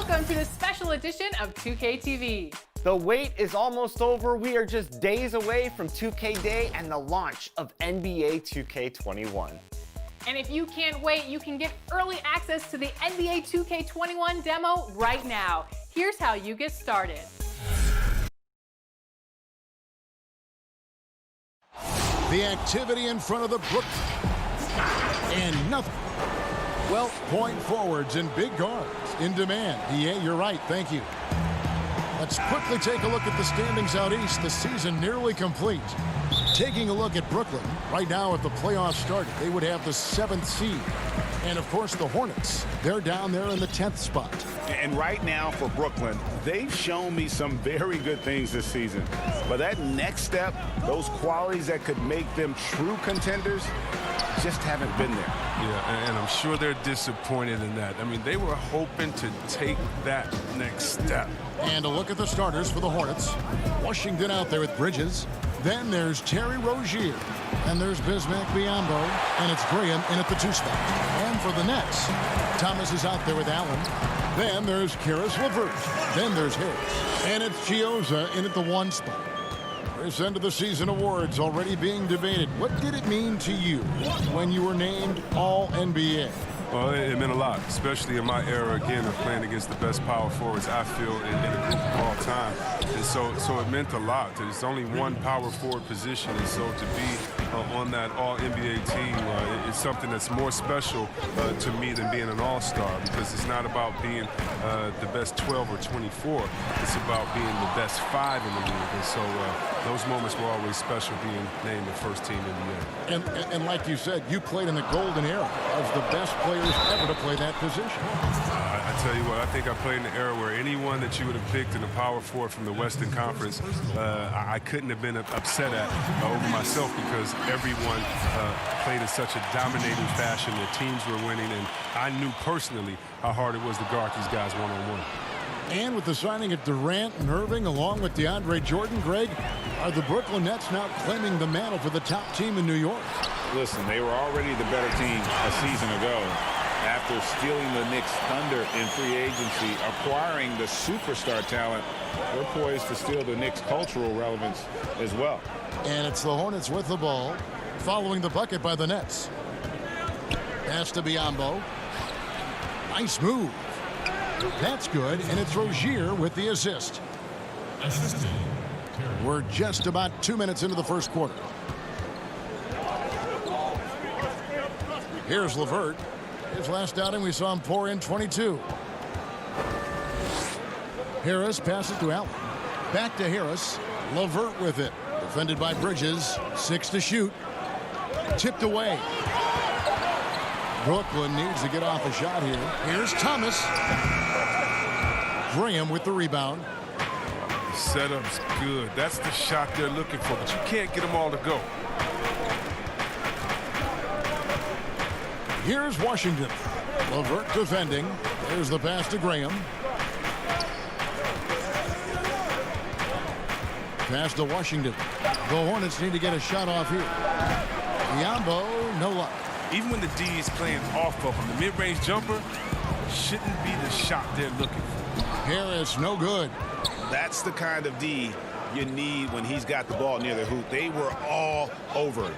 Welcome to this special edition of 2K TV. The wait is almost over. We are just days away from 2K Day and the launch of NBA 2K21. And if you can't wait, you can get early access to the NBA 2K21 demo right now. Here's how you get started. The activity in front of the Brook. And nothing. Well, point forwards and big guards in demand. Yeah, you're right. Thank you. Let's quickly take a look at the standings out east. The season nearly complete. Taking a look at Brooklyn, right now if the playoffs started, they would have the 7th seed. And, of course, the Hornets, they're down there in the 10th spot. And right now for Brooklyn, they've shown me some very good things this season. But that next step, those qualities that could make them true contenders, just haven't been there. Yeah, and I'm sure they're disappointed in that. I mean, they were hoping to take that next step. And a look at the starters for the Hornets. Washington out there with Bridges. Then there's Terry Rozier. And there's Bismack Biyombo. And it's Graham in at the 2 spot. And for the Nets, Thomas is out there with Allen. Then there's Karis LeVert. Then there's Harris. And it's Chiozza in at the 1 spot. This end of the season awards already being debated. What did it mean to you when you were named All-NBA? Well, it meant a lot, especially in my era, again, of playing against the best power forwards, I feel, in a group of all time. And so it meant a lot. There's only one power forward position, and so to be on that All-NBA team, it's something that's more special to me than being an All-Star, because it's not about being the best 12 or 24. It's about being the best 5 in the league. And so those moments were always special, being named the first team in the year. And like you said, you played in the golden era as the best players ever to play that position. I tell you what, I think I played in the era where anyone that you would have picked in the power forward from the Western Conference, I couldn't have been upset at over myself, because everyone played in such a dominating fashion. Their teams were winning, and I knew personally how hard it was to guard these guys one-on-one. And with the signing of Durant and Irving along with DeAndre Jordan, Greg, are the Brooklyn Nets now claiming the mantle for the top team in New York? Listen, they were already the better team a season ago. After stealing the Knicks' thunder in free agency, acquiring the superstar talent, they're poised to steal the Knicks' cultural relevance as well. And it's the Hornets with the ball, following the bucket by the Nets. Pass to Biyombo. Nice move. That's good, and it's Rozier with the assist. We're just about 2 minutes into the first quarter. Here's LeVert. His last outing, we saw him pour in 22. Harris passes to Allen. Back to Harris. LeVert with it. Defended by Bridges. 6 to shoot. Tipped away. Brooklyn needs to get off a shot here. Here's Thomas. Graham with the rebound. The setup's good. That's the shot they're looking for, but you can't get them all to go. Here's Washington. LeVert defending. There's the pass to Graham. Pass to Washington. The Hornets need to get a shot off here. Biyombo, no luck. Even when the D is playing off of him, the mid-range jumper shouldn't be the shot they're looking for. Harris, no good. That's the kind of D you need when he's got the ball near the hoop. They were all over it.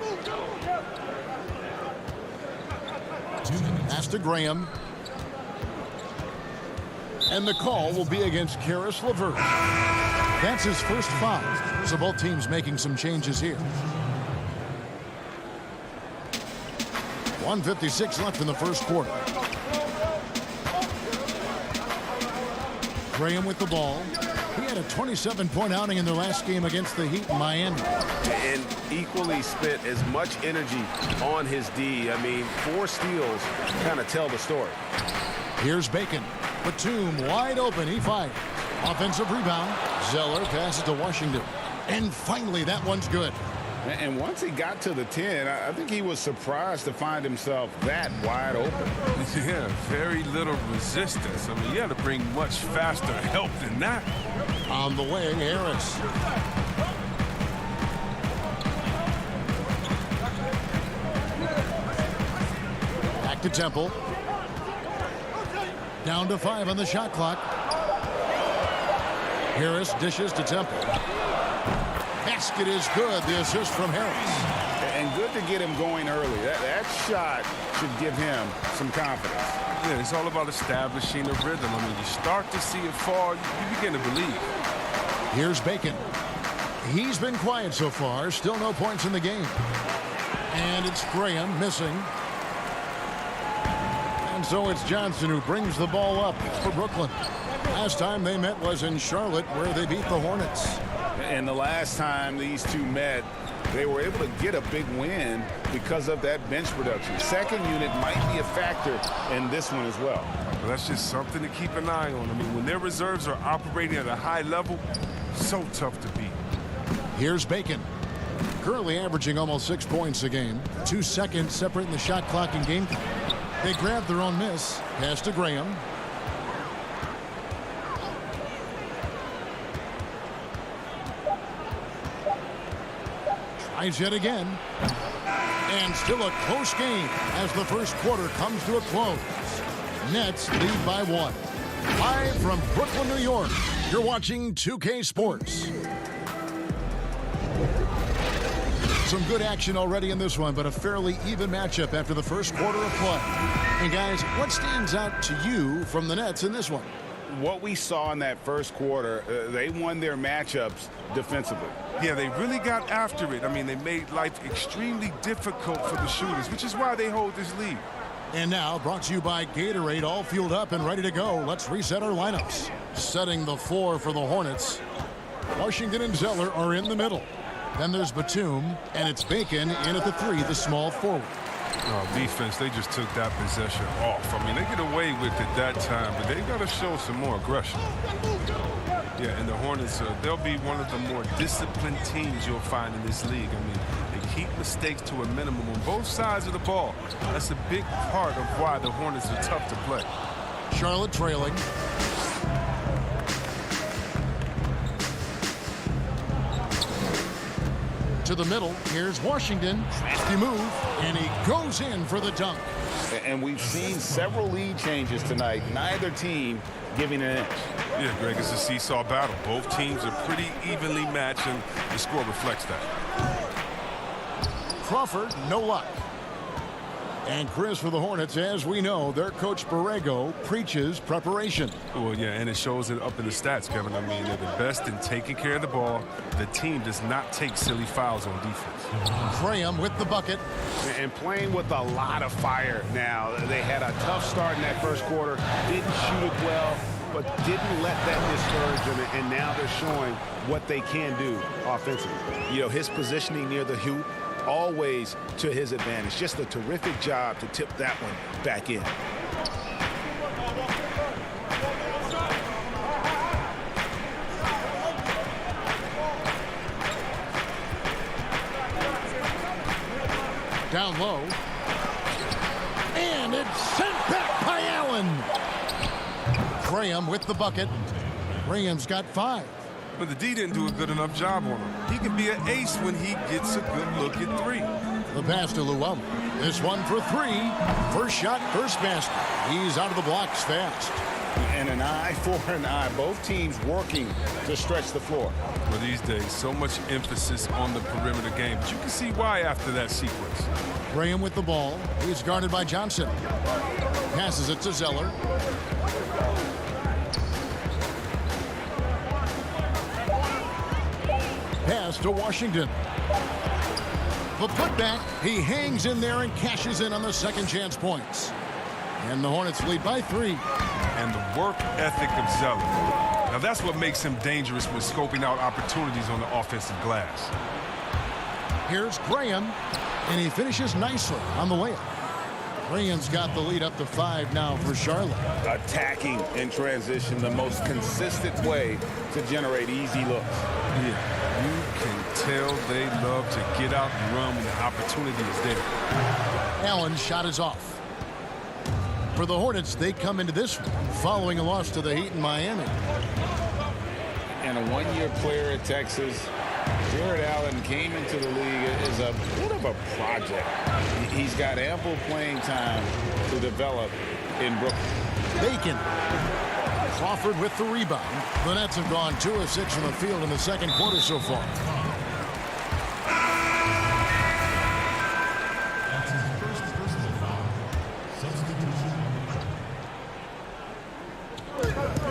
Pass to Graham. And the call will be against Karis LeVert. That's his first foul. So both teams making some changes here. 1:56 left in the first quarter. Graham with the ball. He had a 27-point outing in their last game against the Heat in Miami. And equally spent as much energy on his D. I mean, 4 steals kind of tell the story. Here's Bacon. Batum wide open. He fires. Offensive rebound. Zeller passes to Washington. And finally, that one's good. And once he got to the 10, I think he was surprised to find himself that wide open. Yeah, very little resistance. I mean, you got to bring much faster help than that. On the way, Harris. Back to Temple. Down to 5 on the shot clock. Harris dishes to Temple. Basket is good. The assist from Harris. And good to get him going early. That shot should give him some confidence. Yeah, it's all about establishing a rhythm. I mean, you start to see it fall, you begin to believe. Here's Bacon. He's been quiet so far. Still no points in the game. And it's Graham missing. And so it's Johnson who brings the ball up for Brooklyn. Last time they met was in Charlotte, where they beat the Hornets. And the last time these two met, they were able to get a big win because of that bench production. Second unit might be a factor in this one as well. Well, that's just something to keep an eye on. I mean, when their reserves are operating at a high level, so tough to beat. Here's Bacon. Currently averaging almost 6 points a game. 2 seconds separating the shot clock and game clock. They grab their own miss. Pass to Graham. Tries yet again. And still a close game as the first quarter comes to a close. Nets lead by 1. Live from Brooklyn, New York, you're watching 2K Sports. Some good action already in this one, but a fairly even matchup after the first quarter of play. And guys, what stands out to you from the Nets in this one? What we saw in that first quarter, they won their matchups defensively. Yeah, they really got after it. I mean, they made life extremely difficult for the shooters, which is why they hold this lead. And now, brought to you by Gatorade, all fueled up and ready to go. Let's reset our lineups. Setting the floor for the Hornets. Washington and Zeller are in the middle. Then there's Batum, and it's Bacon in at the 3, the small forward. Defense, they just took that possession off. I mean, they get away with it that time, but they got to show some more aggression. Yeah, and the Hornets, they'll be one of the more disciplined teams you'll find in this league. I mean, they keep mistakes to a minimum on both sides of the ball. That's a big part of why the Hornets are tough to play. Charlotte trailing. To the middle, here's Washington. Crafty move, and he goes in for the dunk. And we've seen several lead changes tonight. Neither team giving an inch. Yeah, Greg, it's a seesaw battle. Both teams are pretty evenly matched, and the score reflects that. Crawford, no luck. And Chris, for the Hornets, as we know, their coach Borrego preaches preparation. Well, yeah, and it shows it up in the stats, Kevin. I mean, they're the best in taking care of the ball. The team does not take silly fouls on defense. Graham with the bucket. And playing with a lot of fire now. They had a tough start in that first quarter. Didn't shoot it well, but didn't let that discourage them. And now they're showing what they can do offensively. You know, his positioning near the hoop, always to his advantage. Just a terrific job to tip that one back in. Down low. And it's sent back by Allen. Graham with the bucket. Graham's got 5. But the D didn't do a good enough job on him. He can be an ace when he gets a good look at 3. The pass to Llewellyn. This one for 3. First shot, first basket. He's out of the blocks fast. And an eye for an eye. Both teams working to stretch the floor. Well, these days, so much emphasis on the perimeter game. But you can see why after that sequence. Graham with the ball. He's guarded by Johnson. Passes it to Zeller. Pass to Washington. The putback. He hangs in there and cashes in on the second chance points. And the Hornets lead by 3. And the work ethic of Zeller. Now that's what makes him dangerous when scoping out opportunities on the offensive glass. Here's Graham, and he finishes nicely on the layup. Graham's got the lead up to 5 now for Charlotte. Attacking in transition, the most consistent way to generate easy looks. Yeah, you can tell they love to get out and run when the opportunity is there. Allen's shot is off. For the Hornets, they come into this one following a loss to the Heat in Miami. And a one-year player at Texas, Jared Allen came into the league as a bit of a project. He's got ample playing time to develop in Brooklyn. Bacon. Crawford with the rebound. The Nets have gone 2 of 6 from the field in the second quarter so far.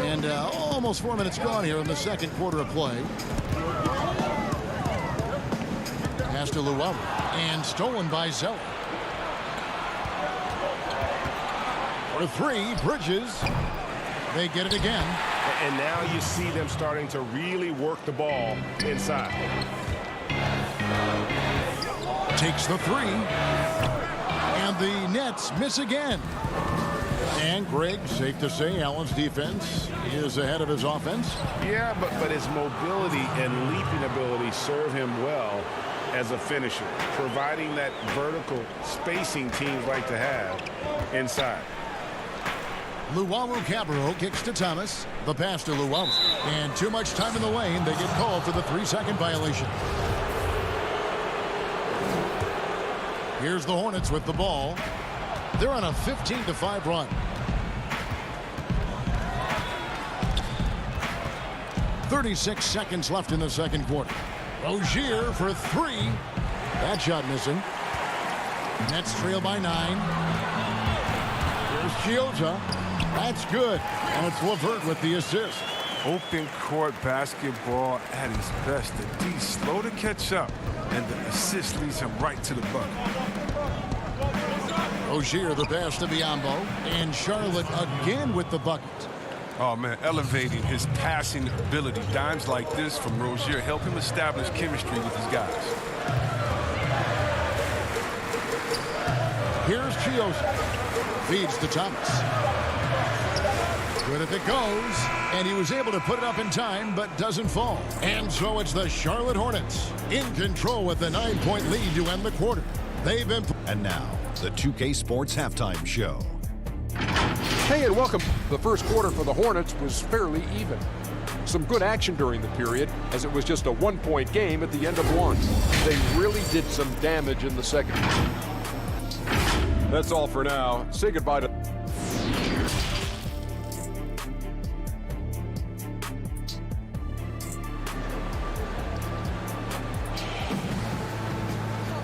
And almost 4 minutes gone here in the second quarter of play. Pass to Luau. And stolen by Zeller. For 3, Bridges. They get it again. And now you see them starting to really work the ball inside. Takes the 3. And the Nets miss again. And Greg, safe to say, Allen's defense is ahead of his offense. Yeah, but his mobility and leaping ability serve him well as a finisher, providing that vertical spacing teams like to have inside. Luau Cabarro kicks to Thomas. The pass to Luau. And too much time in the lane. They get called for the 3-second violation. Here's the Hornets with the ball. They're on a 15-5 run. 36 seconds left in the second quarter. Rozier for 3. That shot missing. Nets trail by 9. Here's Chiozza. That's good. And it's LeVert with the assist. Open court basketball at his best. The D slow to catch up, and the assist leads him right to the bucket. Rozier the pass to Biombo. And Charlotte again with the bucket. Oh, man, elevating his passing ability. Dimes like this from Rozier help him establish chemistry with his guys. Here's Chiozza. Feeds to Thomas. Good if it goes. And he was able to put it up in time, but doesn't fall. And so it's the Charlotte Hornets in control with the 9-point lead to end the quarter. They've been... And now, the 2K Sports Halftime Show. Hey, and welcome. The first quarter for the Hornets was fairly even. Some good action during the period, as it was just a 1-point game at the end of one. They really did some damage in the second. That's all for now. Say goodbye to...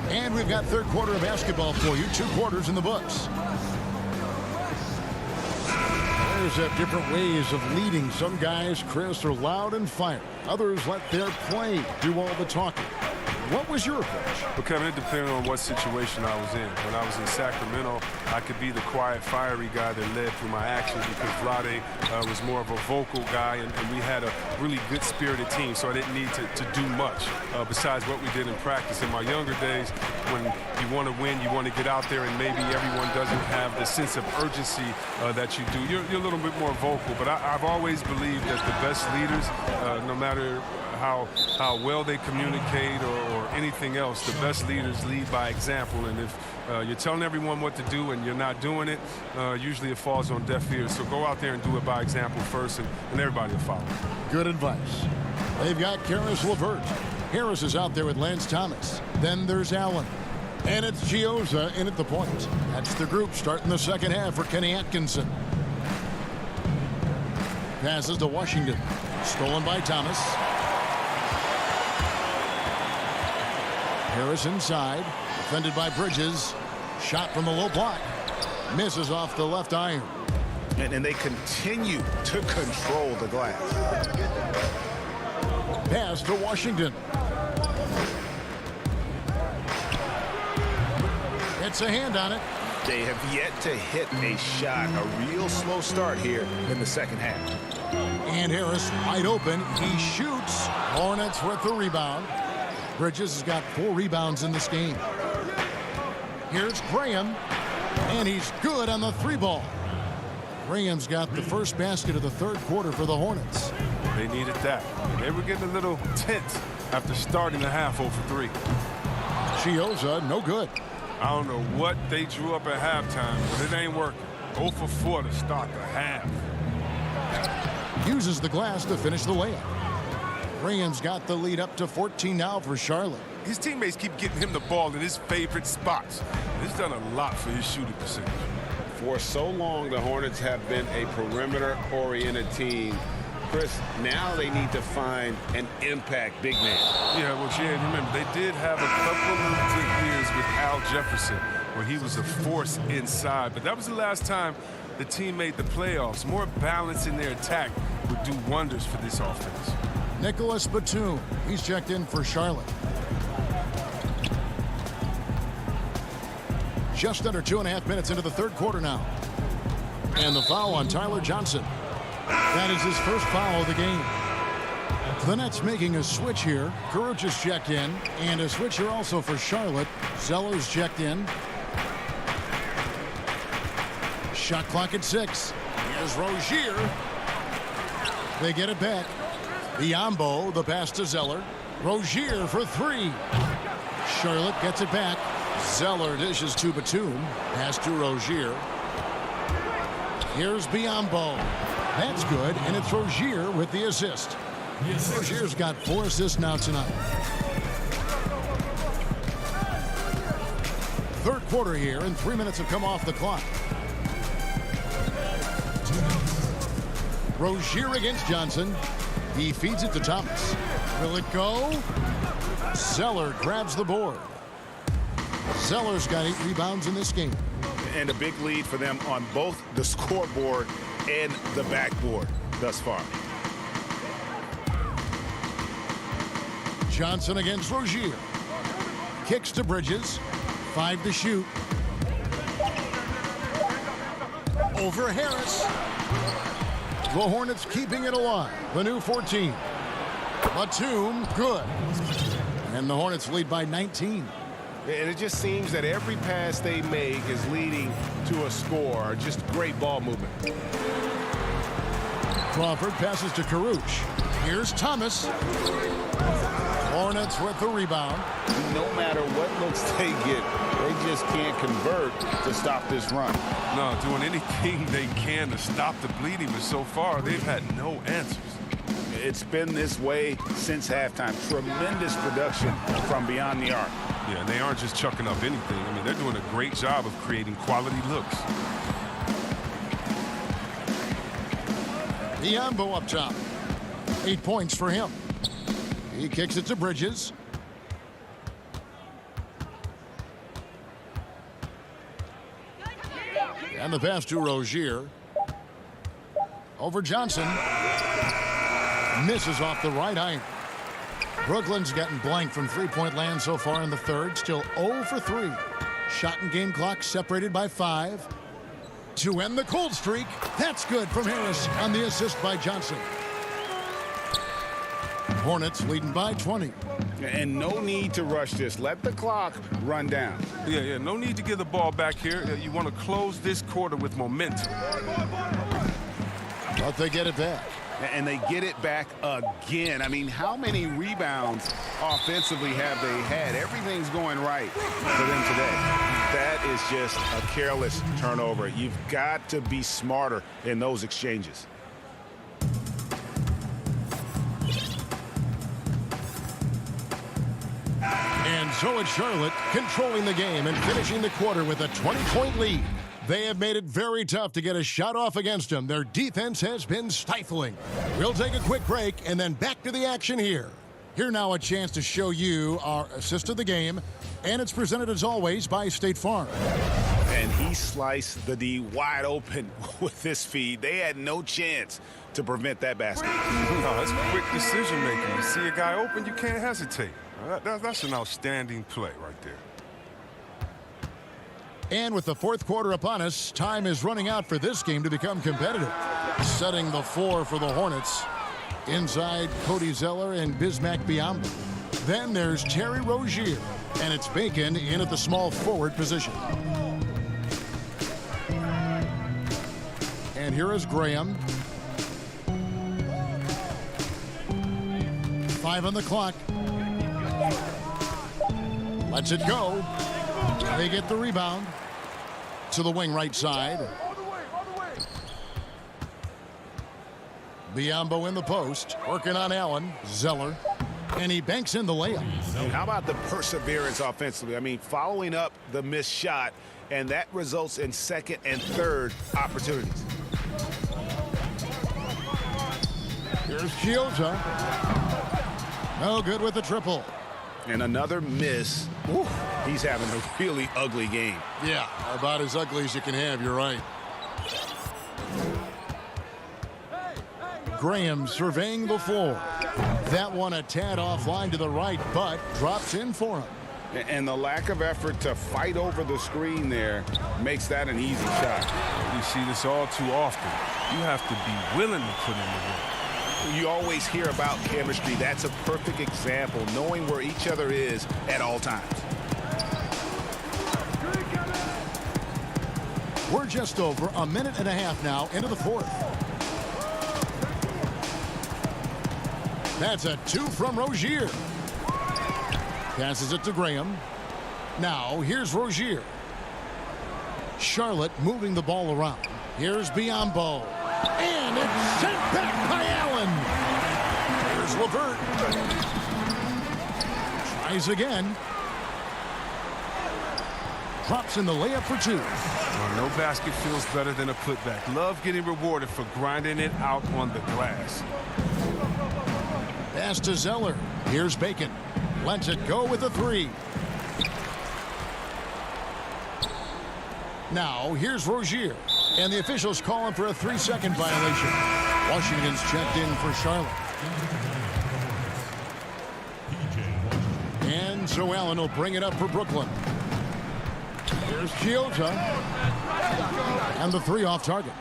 And we've got third quarter of basketball for you. 2 quarters in the books. There's different ways of leading. Some guys, Chris, are loud and fiery. Others let their play do all the talking. What was your approach? Well, Kevin, it depended on what situation I was in. When I was in Sacramento, I could be the quiet, fiery guy that led through my actions because Vlade was more of a vocal guy, and we had a really good-spirited team, so I didn't need to do much besides what we did in practice. In my younger days, when you want to win, you want to get out there, and maybe everyone doesn't have the sense of urgency that you do. You're a little bit more vocal, but I've always believed that the best leaders, no matter how well they communicate or anything else, the best leaders lead by example. And if you're telling everyone what to do and you're not doing it, usually it falls on deaf ears. So go out there and do it by example first, and everybody will follow. Good advice. They've got Karis LeVert. Harris is out there with Lance Thomas. Then there's Allen. And it's Chiozza in at the point. That's the group starting the second half for Kenny Atkinson. Passes to Washington. Stolen by Thomas. Harris inside. Defended by Bridges. Shot from the low block. Misses off the left iron. And they continue to control the glass. Pass to Washington. It's a hand on it. They have yet to hit a shot. A real slow start here in the second half. And Harris wide open. He shoots. Hornets with the rebound. Bridges has got 4 rebounds in this game. Here's Graham. And he's good on the 3-ball. Graham's got the first basket of the third quarter for the Hornets. They needed that. They were getting a little tense after starting the half 0 for 3. Chiozza, no good. I don't know what they drew up at halftime, but it ain't working. 0 for 4 to start the half. Uses the glass to finish the layup. Graham's got the lead up to 14 now for Charlotte. His teammates keep getting him the ball in his favorite spots. It's done a lot for his shooting percentage. For so long, the Hornets have been a perimeter-oriented team. Chris, now they need to find an impact big man. Yeah, well, Jay, remember, they did have a couple of good years with Al Jefferson, where he was a force inside. But that was the last time the team made the playoffs. More balance in their attack would do wonders for this offense. Nicholas Batum, he's checked in for Charlotte. Just under 2.5 minutes into the third quarter now. And the foul on Tyler Johnson. That is his first foul of the game. The Nets making a switch here. Kuruc is checked in. And a switch here also for Charlotte. Zeller's checked in. Shot clock at 6. Here's Rozier. They get it back. Biombo, the pass to Zeller. Rozier for 3. Charlotte gets it back. Zeller dishes to Batum. Pass to Rozier. Here's Biombo. That's good, and it's Rozier with the assist. Rozier's got 4 assists now tonight. Third quarter here, and 3 minutes have come off the clock. Rozier against Johnson. He feeds it to Thomas. Will it go? Zeller grabs the board. Zeller's got 8 rebounds in this game. And a big lead for them on both the scoreboard and the backboard thus far. Johnson against Rozier. Kicks to Bridges. 5 to shoot. Over Harris. The Hornets keeping it alive. The new 14. Batum, good. And the Hornets lead by 19. And it just seems that every pass they make is leading to a score. Just great ball movement. Crawford passes to Kuruc. Here's Thomas. Hornets with the rebound. No matter what looks they get, they just can't convert to stop this run. No, doing anything they can to stop the bleeding, but so far they've had no answers. It's been this way since halftime. Tremendous production from beyond the arc. Yeah, and they aren't just chucking up anything. I mean, they're doing a great job of creating quality looks. Biombo up top. 8 points for him. He kicks it to Bridges. And the pass to Rozier. Over Johnson. Misses off the right eye. Brooklyn's gotten blank from three-point land so far in the third. Still 0 for 3. Shot and game clock separated by 5. To end the cold streak. That's good from Harris on the assist by Johnson. Hornets leading by 20. And no need to rush this. Let the clock run down. Yeah, no need to give the ball back here. You want to close this quarter with momentum. But they get it back. And they get it back again. I mean, how many rebounds offensively have they had? Everything's going right for them today. That is just a careless turnover. You've got to be smarter in those exchanges. And so it's Charlotte controlling the game and finishing the quarter with a 20-point lead. They have made it very tough to get a shot off against them. Their defense has been stifling. We'll take a quick break and then back to the action here. Here now a chance to show you our assist of the game. And it's presented as always by State Farm. And he sliced the D wide open with this feed. They had no chance to prevent that basket. No, that's quick decision making. You see a guy open, you can't hesitate. That's an outstanding play right there. And with the fourth quarter upon us, time is running out for this game to become competitive. Setting the floor for the Hornets. Inside, Cody Zeller and Bismack Biyombo. Then there's Terry Rozier. And it's Bacon in at the small forward position. And here is Graham. 5 on the clock. Lets it go. They get the rebound to the wing right side. Biyombo in the post, working on Allen. Zeller, and he banks in the layup. And how about the perseverance offensively? I mean, following up the missed shot and that results in second and third opportunities. Here's Chiozza. No good with the triple. And another miss. Ooh, he's having a really ugly game. Yeah, about as ugly as you can have, you're right. Graham surveying the floor. That one a tad offline to the right, but drops in for him. And the lack of effort to fight over the screen there makes that an easy shot. You see this all too often. You have to be willing to put in the work. You always hear about chemistry. That's a perfect example, knowing where each other is at all times. We're just over a minute and a half now into the fourth. That's a 2 from Rozier. Passes it to Graham. Now here's Rozier. Charlotte moving the ball around. Here's Biyombo. And it's sent back by Allen. Here's LeVert. Tries again. Drops in the layup for 2. Well, no basket feels better than a putback. Love getting rewarded for grinding it out on the glass. Pass to Zeller. Here's Bacon. Lets it go with a 3. Now here's Rozier. And the officials calling for a 3-second violation. Washington's checked in for Charlotte. And so Allen will bring it up for Brooklyn. Here's Chiozza. And the 3 off target.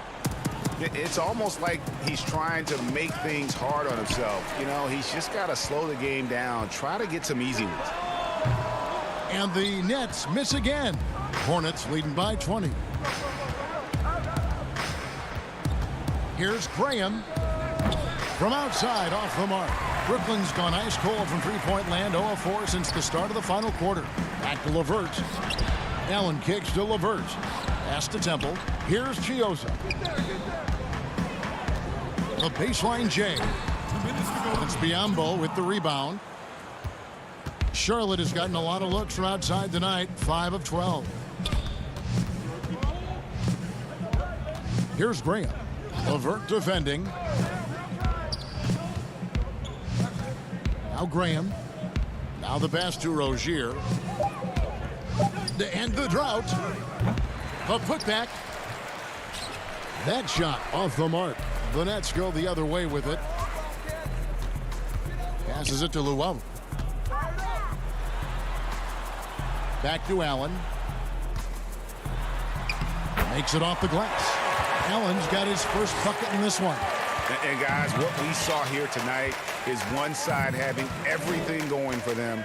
It's almost like he's trying to make things hard on himself. You know, he's just got to slow the game down, try to get some easy ones. And the Nets miss again. Hornets leading by 20. Here's Graham. From outside, off the mark. Brooklyn's gone ice cold from three-point land, 0 of 4 since the start of the final quarter. Back to LeVert. Allen kicks to LeVert. Pass to Temple. Here's Chiozza. The baseline J. It's Biyombo with the rebound. Charlotte has gotten a lot of looks from outside tonight, 5 of 12. Here's Graham. LeVert defending. Now Graham. Now the pass to Rozier. And the drought. The putback. That shot off the mark. The Nets go the other way with it. Passes it to Luau. Back to Allen. Makes it off the glass. Allen's got his first bucket in this one. And guys, what we saw here tonight is one side having everything going for them.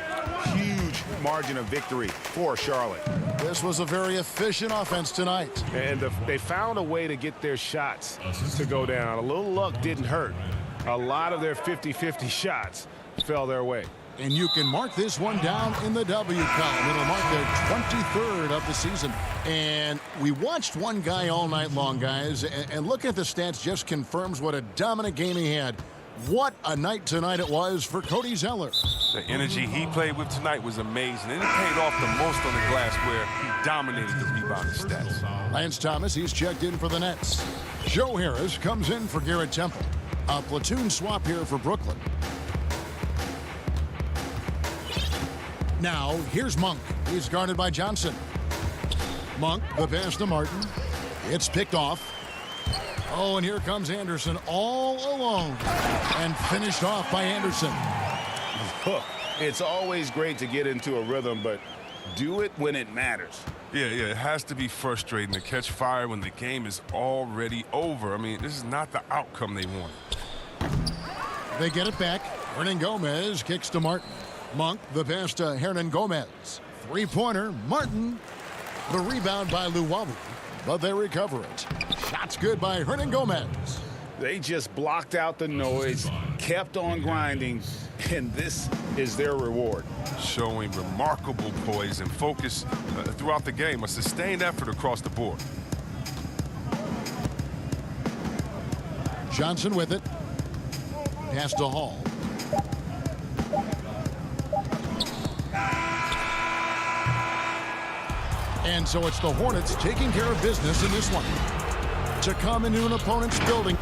Huge margin of victory for Charlotte. This was a very efficient offense tonight. And they found a way to get their shots to go down. A little luck didn't hurt. A lot of their 50-50 shots fell their way. And you can mark this one down in the W column. It'll mark their 23rd of the season. And we watched one guy all night long, guys. And looking at the stats just confirms what a dominant game he had. What a night tonight it was for Cody Zeller. The energy he played with tonight was amazing. And it paid off the most on the glass where he dominated the rebounding stats. Lance Thomas, he's checked in for the Nets. Joe Harris comes in for Garrett Temple. A platoon swap here for Brooklyn. Now, here's Monk. He's guarded by Johnson. Monk, the pass to Martin. It's picked off. Oh, and here comes Anderson all alone. And finished off by Anderson. It's always great to get into a rhythm, but do it when it matters. Yeah, it has to be frustrating to catch fire when the game is already over. I mean, this is not the outcome they wanted. They get it back. Hernan Gomez kicks to Martin. Monk, the pass to Hernan Gomez. Three-pointer, Martin. The rebound by Luwawu, but they recover it. Shots good by Hernan Gomez. They just blocked out the noise, kept on grinding, and this is their reward. Showing remarkable poise and focus throughout the game, a sustained effort across the board. Johnson with it. Pass to Hall. And so it's the Hornets taking care of business in this one. To come into an opponent's building.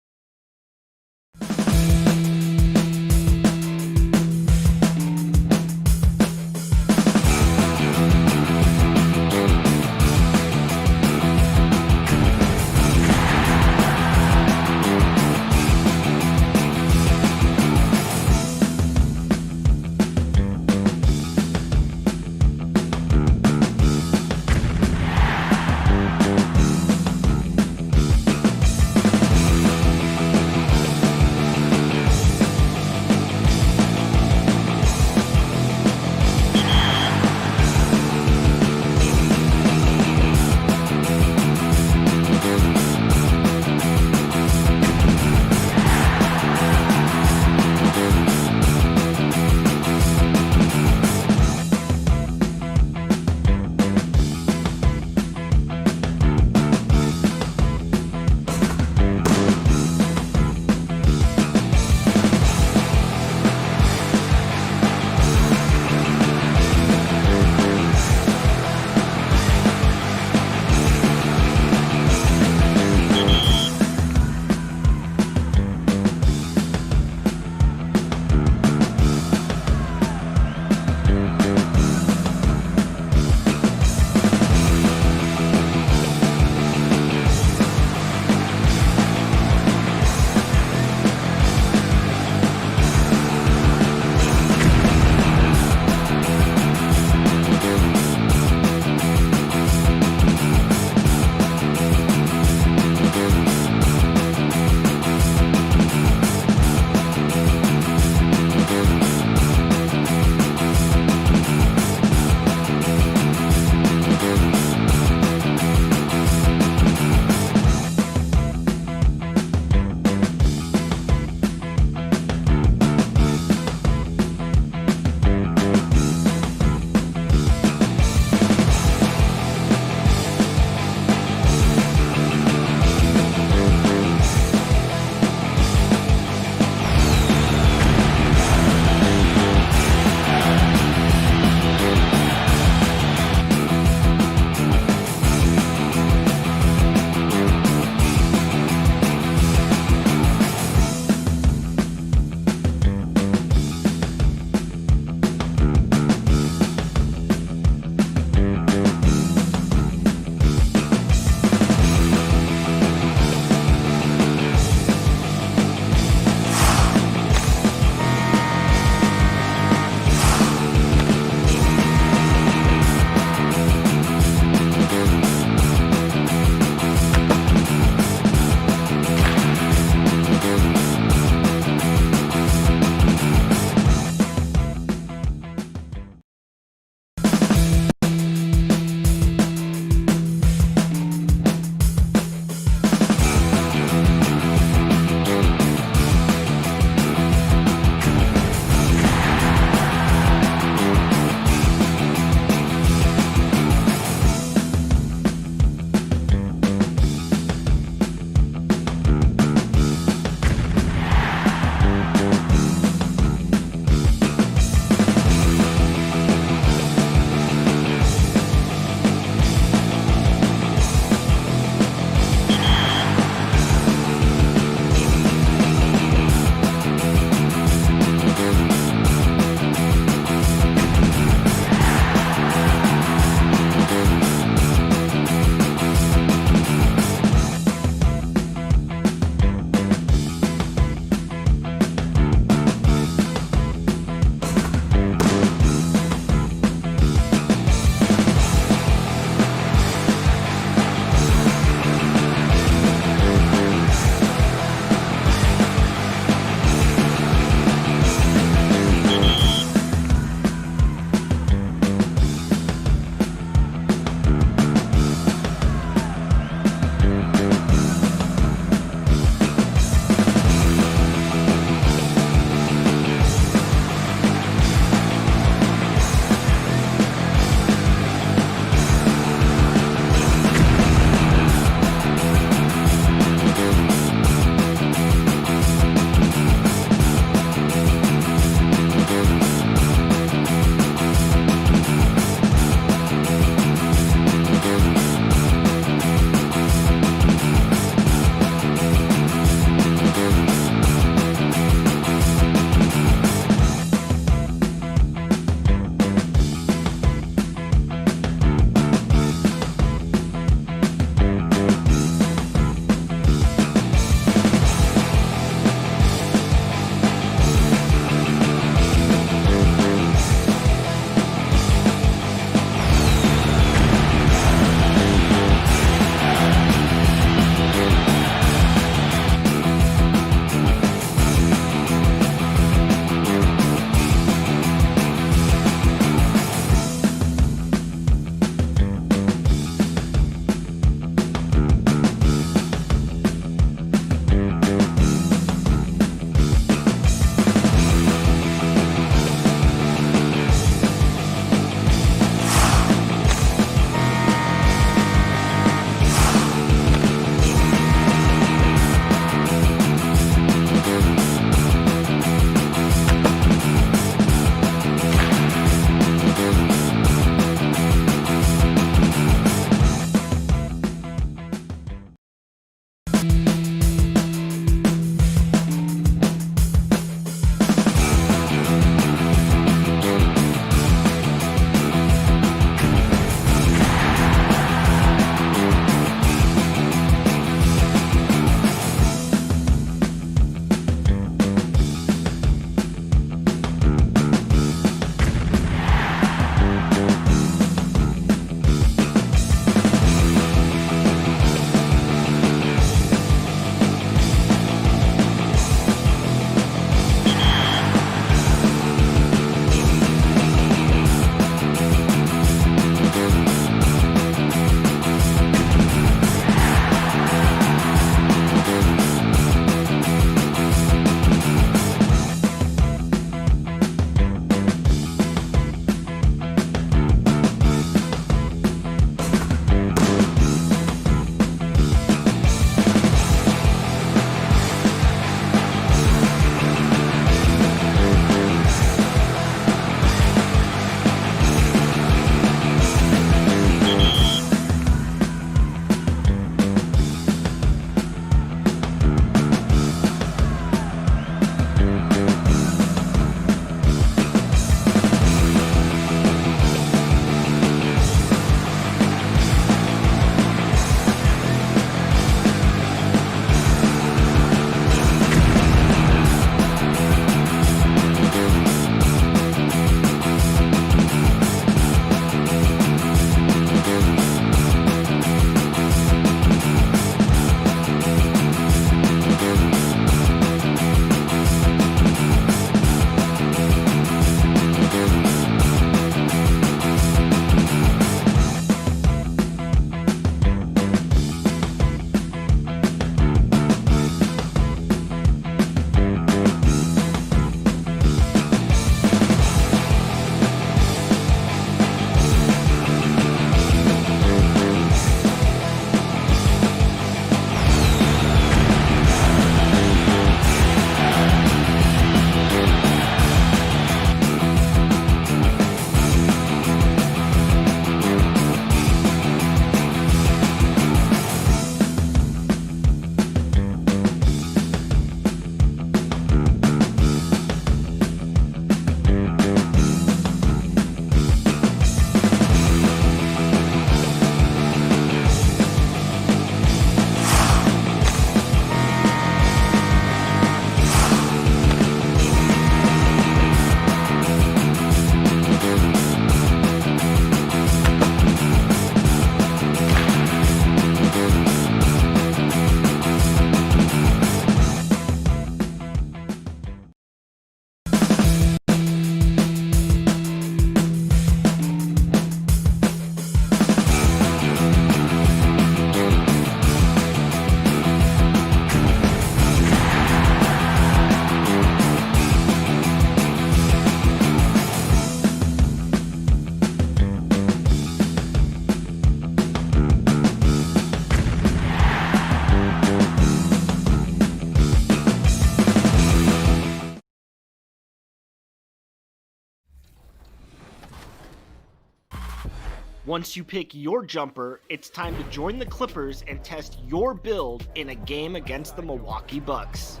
Once you pick your jumper, it's time to join the Clippers and test your build in a game against the Milwaukee Bucks.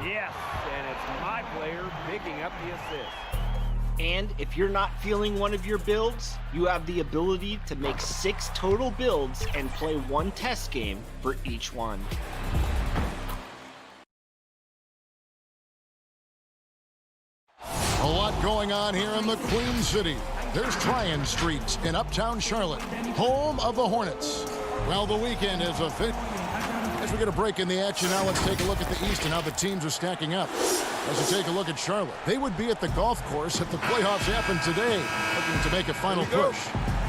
Yes, and it's my player picking up the assist. And if you're not feeling one of your builds, you have the ability to make 6 total builds and play 1 test game for each one. A lot going on here in the Queen City. There's Tryon Street in uptown Charlotte, home of the Hornets. Well, the weekend is a fit. As we get a break in the action now, let's take a look at the East and how the teams are stacking up. As we take a look at Charlotte, they would be at the golf course if the playoffs happened today, looking to make a final push.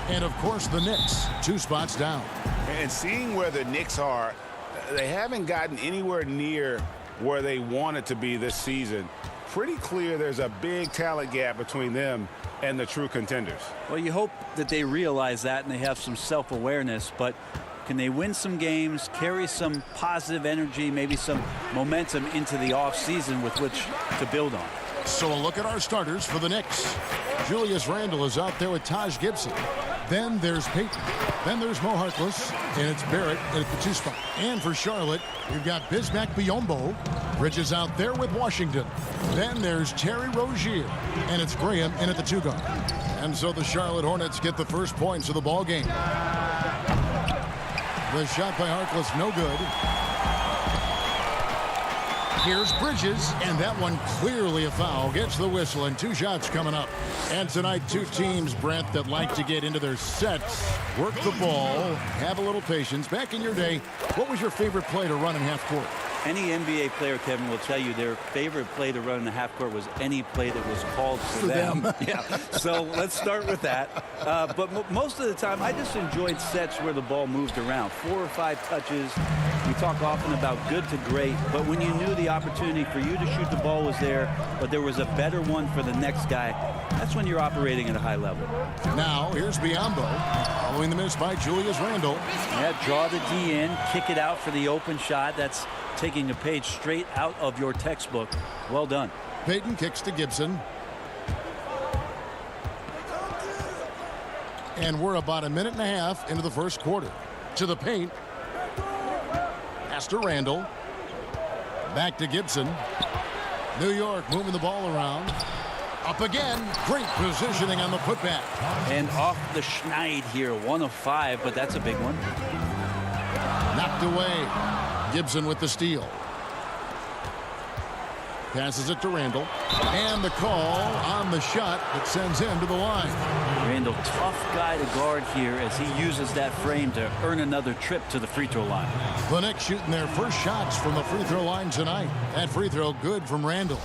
And of course, the Knicks, 2 spots down. And seeing where the Knicks are, they haven't gotten anywhere near where they wanted to be this season. Pretty clear there's a big talent gap between them and the true contenders. Well, you hope that they realize that and they have some self-awareness, but can they win some games, carry some positive energy, maybe some momentum into the offseason with which to build on? So a look at our starters for the Knicks. Julius Randle is out there with Taj Gibson. Then there's Payton. Then there's Mo Harkless. And it's Barrett at the 2 spot. And for Charlotte, you've got Bismack Biyombo. Bridges out there with Washington. Then there's Terry Rozier. And it's Graham in at the 2 guard. And so the Charlotte Hornets get the first points of the ball game. The shot by Harkless, no good. Here's Bridges, and that one clearly a foul. Gets the whistle, and 2 shots coming up. And tonight, 2 teams, Brent, that like to get into their sets, work the ball, have a little patience. Back in your day, what was your favorite play to run in half court? Any NBA player, Kevin, will tell you their favorite play to run in the half court was any play that was called for them. Yeah. So let's start with that. But most of the time, I just enjoyed sets where the ball moved around. 4 or 5 touches. We talk often about good to great, but when you knew the opportunity for you to shoot the ball was there, but there was a better one for the next guy, that's when you're operating at a high level. Now, here's Biyombo, following the miss by Julius Randle. Yeah, draw the D in, kick it out for the open shot. That's taking a page straight out of your textbook. Well done. Payton kicks to Gibson. And we're about a minute and a half into the first quarter. To the paint. Pass to Randle. Back to Gibson. New York moving the ball around. Up again. Great positioning on the putback. And off the schneid here. 1 of 5, but that's a big one. Knocked away. Gibson with the steal. Passes it to Randle. And the call on the shot that sends him to the line. Randle, tough guy to guard here as he uses that frame to earn another trip to the free throw line. The Knicks shooting their first shots from the free throw line tonight. That free throw good from Randle.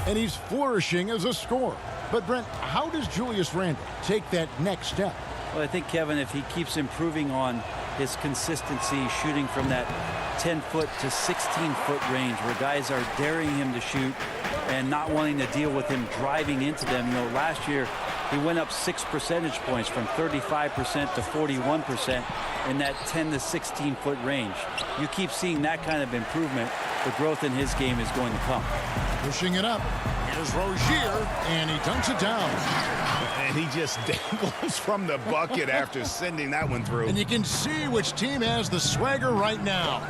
And he's flourishing as a scorer. But Brent, how does Julius Randle take that next step? Well, I think, Kevin, if he keeps improving on his consistency, shooting from that 10-foot to 16-foot range where guys are daring him to shoot and not wanting to deal with him driving into them. You know, last year he went up 6 percentage points from 35% to 41% in that 10 to 16-foot range. You keep seeing that kind of improvement, the growth in his game is going to come. Pushing it up. Here's Rozier, and he dunks it down. And he just dangles from the bucket after sending that one through. And you can see which team has the swagger right now.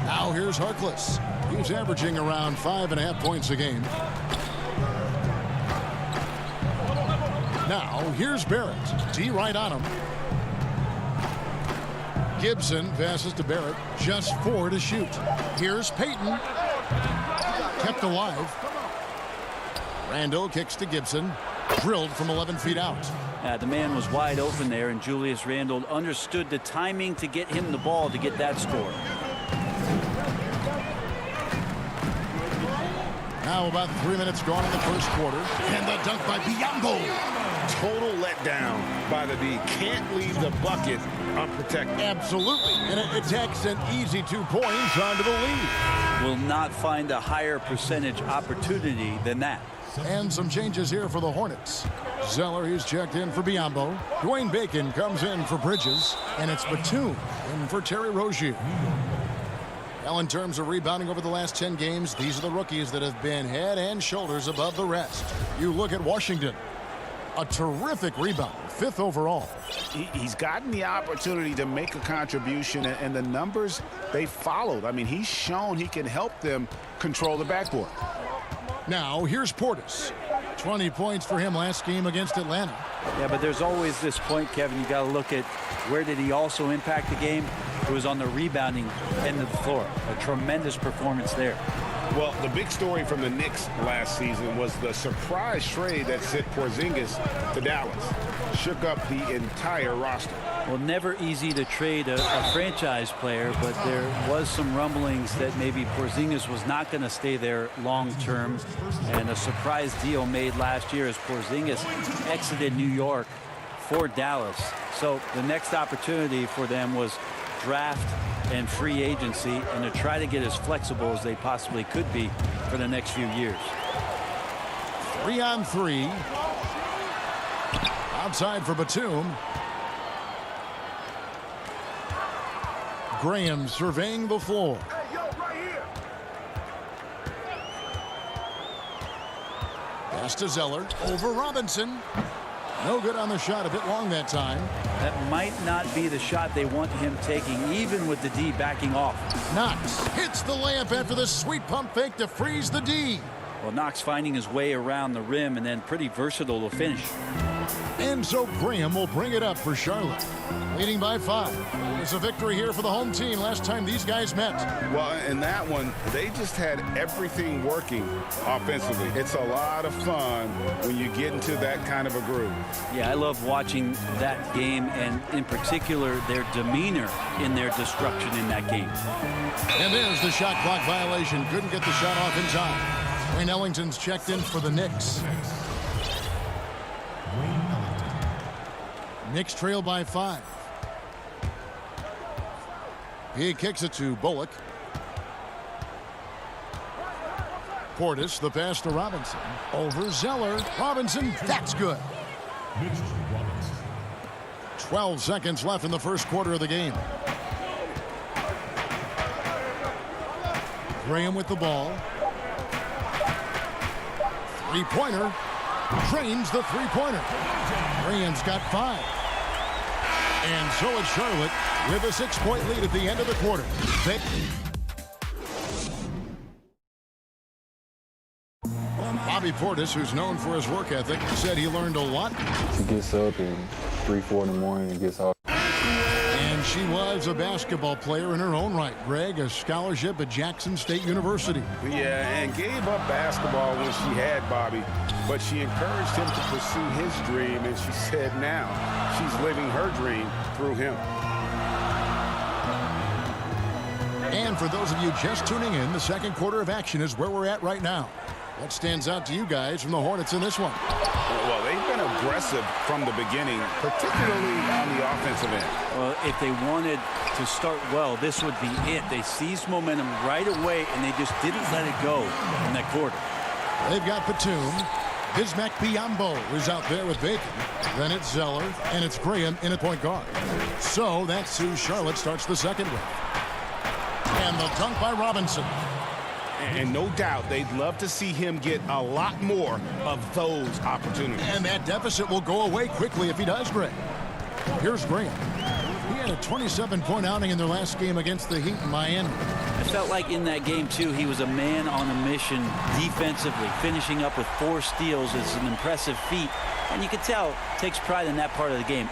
Now here's Harkless. He's averaging around 5.5 points a game. Now here's Barrett. D right on him. Gibson passes to Barrett. Just 4 to shoot. Here's Payton. Kept alive. Randle kicks to Gibson. Drilled from 11 feet out. The man was wide open there, and Julius Randle understood the timing to get him the ball to get that score. Now about 3 minutes gone in the first quarter. And the dunk by Biyombo. Total letdown by the D. Can't leave the bucket unprotected. Absolutely. And it takes an easy 2 points onto the lead. Will not find a higher percentage opportunity than that. And some changes here for the Hornets. Zeller, he's checked in for Biyombo. Dwayne Bacon comes in for Bridges. And it's Batum in for Terry Rozier. Well, in terms of rebounding over the last 10 games, these are the rookies that have been head and shoulders above the rest. You look at Washington. A terrific rebound, 5th overall. He's gotten the opportunity to make a contribution, and the numbers, they followed. I mean, he's shown he can help them control the backboard. Now, here's Portis. 20 points for him last game against Atlanta. Yeah, but there's always this point, Kevin, you got to look at where did he also impact the game. It was on the rebounding end of the floor. A tremendous performance there. Well, the big story from the Knicks last season was the surprise trade that sent Porzingis to Dallas. Shook up the entire roster. Well, never easy to trade a franchise player, but there was some rumblings that maybe Porzingis was not going to stay there long term, and a surprise deal made last year as Porzingis exited New York for Dallas. So the next opportunity for them was draft and free agency, and to try to get as flexible as they possibly could be for the next few years. 3-on-3. Outside for Batum. Graham surveying the floor. Pass to Zeller. Over Robinson. No good on the shot. A bit long that time. That might not be the shot they want him taking, even with the D backing off. Knox hits the layup after the sweet pump fake to freeze the D. Well, Knox finding his way around the rim and then pretty versatile to finish. And so Graham will bring it up for Charlotte. Leading by 5. It's a victory here for the home team last time these guys met. Well, in that one, they just had everything working offensively. It's a lot of fun when you get into that kind of a groove. Yeah, I love watching that game, and in particular, their demeanor in their destruction in that game. And there's the shot clock violation. Couldn't get the shot off in time. Wayne Ellington's checked in for the Knicks. Knicks trail by 5. He kicks it to Bullock. Portis, the pass to Robinson. Over Zeller. Robinson, that's good. 12 seconds left in the first quarter of the game. Graham with the ball. Three-pointer. Drains the three-pointer. Graham's got 5. And so it's Charlotte with a 6-point lead at the end of the quarter. Bobby Portis, who's known for his work ethic, said he learned a lot. She gets up at 3, 4 in the morning and gets off. And she was a basketball player in her own right. Greg, a scholarship at Jackson State University. Yeah, and gave up basketball when she had Bobby, but she encouraged him to pursue his dream, and she said now she's living her dream through him. And for those of you just tuning in, the second quarter of action is where we're at right now. What stands out to you guys from the Hornets in this one? Well, they've been aggressive from the beginning, particularly on the offensive end. Well, if they wanted to start well, this would be it. They seized momentum right away, and they just didn't let it go in that quarter. They've got Batum. Bismack Biyombo is out there with Bacon. Then it's Zeller, and it's Graham in at point guard. So that's who Charlotte starts the second with. And the dunk by Robinson. And no doubt they'd love to see him get a lot more of those opportunities. And that deficit will go away quickly if he does, Greg. Here's Graham. He had a 27-point outing in their last game against the Heat in Miami. I felt like in that game, too, he was a man on a mission defensively. Finishing up with 4 steals is an impressive feat. And you can tell, takes pride in that part of the game.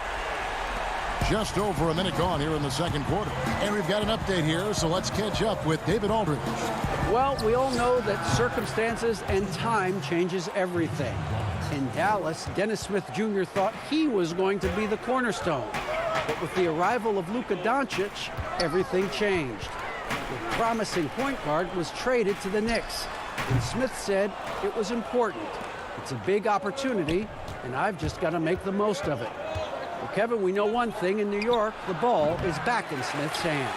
Just over a minute gone here in the second quarter. And we've got an update here, so let's catch up with David Aldridge. Well, we all know that circumstances and time changes everything. In Dallas, Dennis Smith Jr. thought he was going to be the cornerstone. But with the arrival of Luka Doncic, everything changed. The promising point guard was traded to the Knicks. And Smith said it was important. It's a big opportunity, and I've just got to make the most of it. Well, Kevin, we know one thing in New York, the ball is back in Smith's hands.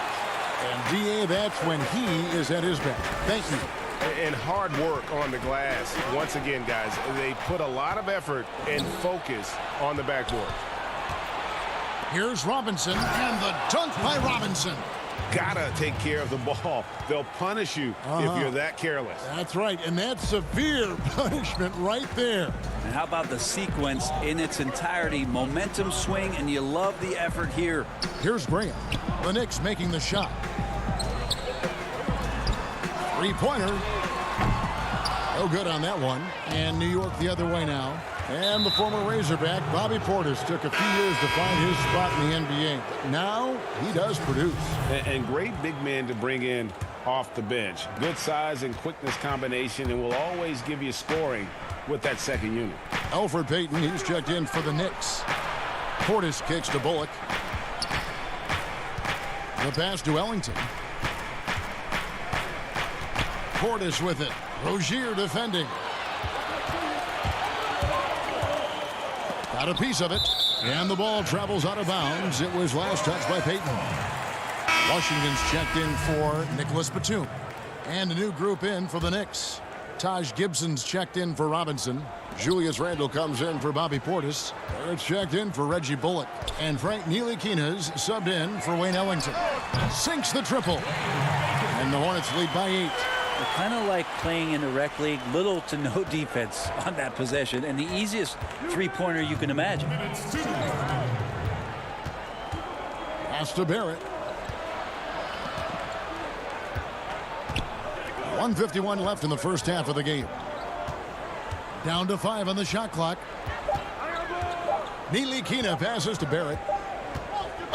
And DA, that's when he is at his best. Thank you. And hard work on the glass. Once again, guys, they put a lot of effort and focus on the backboard. Here's Robinson, and the dunk by Robinson. gotta take care of the ball. They'll punish you if you're that careless. That's right, and that's severe punishment right there. And how about the sequence in its entirety? Momentum swing, and you love the effort here. Here's Graham. The Knicks making the shot. Three-pointer. No good on that one. And New York the other way now. And the former Razorback, Bobby Portis, took a few years to find his spot in the NBA. Now he does produce. And great big men to bring in off the bench. Good size and quickness combination, and will always give you scoring with that second unit. Elfrid Payton, he's checked in for the Knicks. Portis kicks to Bullock. The pass to Ellington. Portis with it. Rozier defending. Got a piece of it. And the ball travels out of bounds. It was last touched by Payton. Washington's checked in for Nicholas Batum. And a new group in for the Knicks. Taj Gibson's checked in for Robinson. Julius Randle comes in for Bobby Portis. It's checked in for Reggie Bullock. And Frank Ntilikina's subbed in for Wayne Ellington. Sinks the triple. And the Hornets lead by 8. Kind of like playing in the rec league, little to no defense on that possession, and the easiest three-pointer you can imagine. Pass to Barrett. 1:51 left in the first half of the game. Down to 5 on the shot clock. Ntilikina passes to Barrett.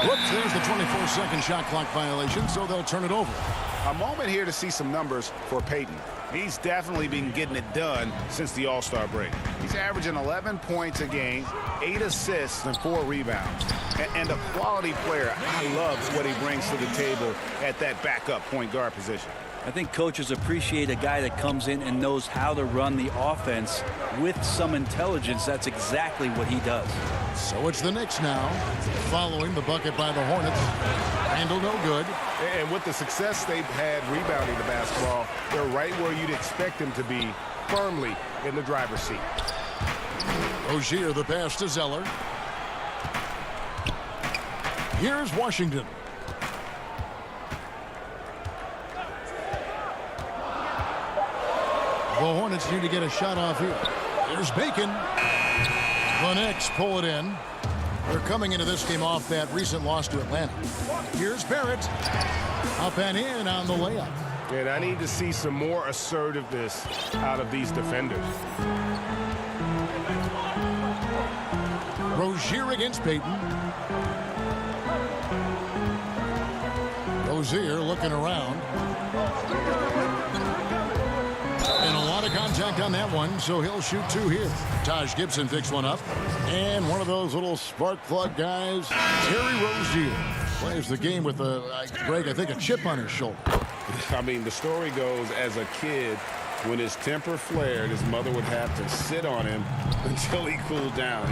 Whoops, there's the 24-second shot clock violation, so they'll turn it over. A moment here to see some numbers for Payton. He's definitely been getting it done since the All-Star break. He's averaging 11 points a game, 8 assists, and 4 rebounds. And a quality player. I love what he brings to the table at that backup point guard position. I think coaches appreciate a guy that comes in and knows how to run the offense with some intelligence. That's exactly what he does. So it's the Knicks now, following the bucket by the Hornets. Handle no good. And with the success they've had rebounding the basketball, they're right where you'd expect them to be, firmly in the driver's seat. Rozier, the pass to Zeller. Here's Washington. The Hornets need to get a shot off here. Here's Bacon. The Knicks pull it in. They're coming into this game off that recent loss to Atlanta. Here's Barrett. Up and in on the layup. And I need to see some more assertiveness out of these defenders. Rozier against Payton. Rozier looking around. And a lot of contact on that one, so he'll shoot 2 here. Taj Gibson picks one up. And one of those little spark plug guys, Terry Rozier, plays the game with Greg, I think, a chip on his shoulder. I mean, the story goes, as a kid, when his temper flared, his mother would have to sit on him until he cooled down.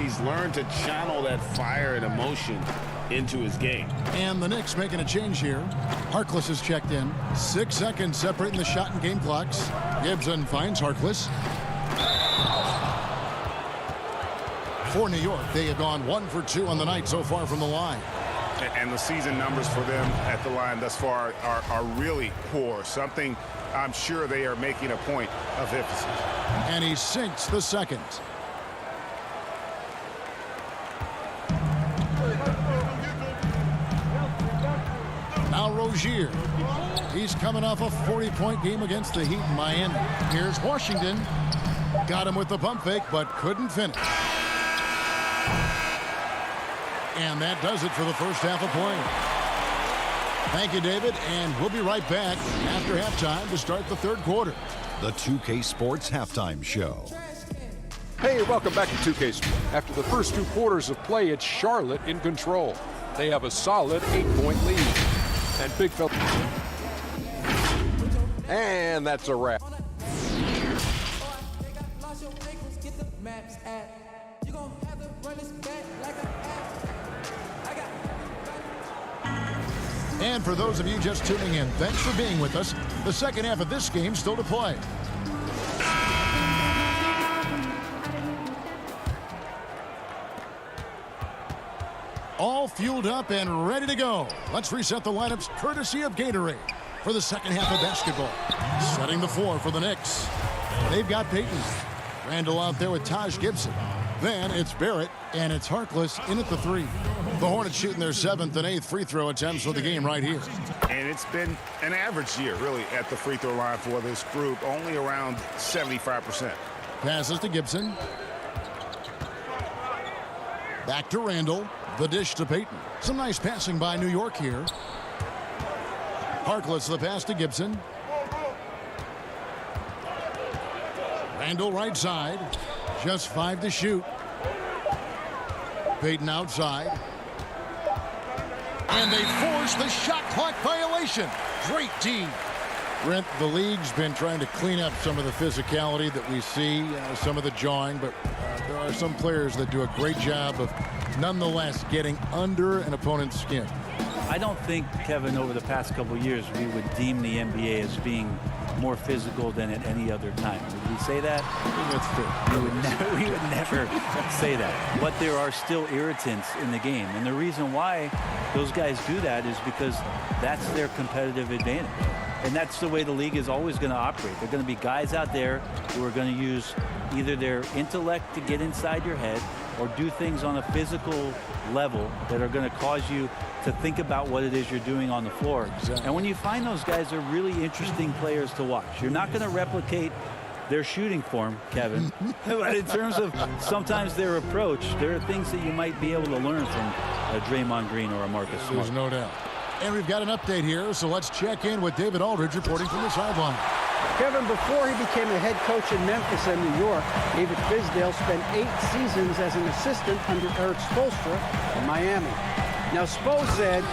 He's learned to channel that fire and emotion into his game. And the Knicks making a change here. Harkless is checked in. 6 seconds separating the shot and game clocks. Gibson finds Harkless. For New York, they have gone 1 for 2 on the night so far from the line. And the season numbers for them at the line thus far are really poor. Something I'm sure they are making a point of emphasis. And he sinks the second. Now Rozier. He's coming off a 40-point game against the Heat in Miami. Here's Washington. Got him with the pump fake, but couldn't finish. And that does it for the first half of play. Thank you, David, and we'll be right back after halftime to start the third quarter. The 2K Sports Halftime Show. Hey, welcome back to 2K Sports. After the first 2 quarters of play, it's Charlotte in control. They have a solid 8-point lead. And big fella. And that's a wrap. And for those of you just tuning in, thanks for being with us. The second half of this game still to play. all fueled up and ready to go. Let's reset the lineups courtesy of Gatorade for the second half of basketball. Setting the floor for the Knicks. They've got Payton. Randall out there with Taj Gibson. Then it's Barrett, and it's Harkless in at the 3. The Hornets shooting their 7th and 8th free throw attempts for the game right here. And it's been an average year, really, at the free throw line for this group, only around 75%. Passes to Gibson. Back to Randall. The dish to Payton. Some nice passing by New York here. Harkless the pass to Gibson. Randall right side. Just 5 to shoot. Payton outside. And they force the shot clock violation. Great team. Brent, the league's been trying to clean up some of the physicality that we see, some of the jawing, but there are some players that do a great job of nonetheless getting under an opponent's skin. I don't think, Kevin, over the past couple of years, we would deem the NBA as being more physical than at any other time. Would we say that? That's fair. We would never say that. But there are still irritants in the game. And the reason why those guys do that is because that's their competitive advantage. And that's the way the league is always going to operate. There are going to be guys out there who are going to use either their intellect to get inside your head or do things on a physical level that are going to cause you to think about what it is you're doing on the floor. Exactly. And when you find those guys, they're really interesting players to watch. You're not going to replicate their shooting form, Kevin. But in terms of sometimes their approach, there are things that you might be able to learn from a Draymond Green or a Marcus Smart. There's no doubt. And we've got an update here, so let's check in with David Aldridge reporting from the sideline. Kevin, before he became a head coach in Memphis and New York, David Fizdale spent 8 seasons as an assistant under Eric Spoelstra in Miami. Now, Spo said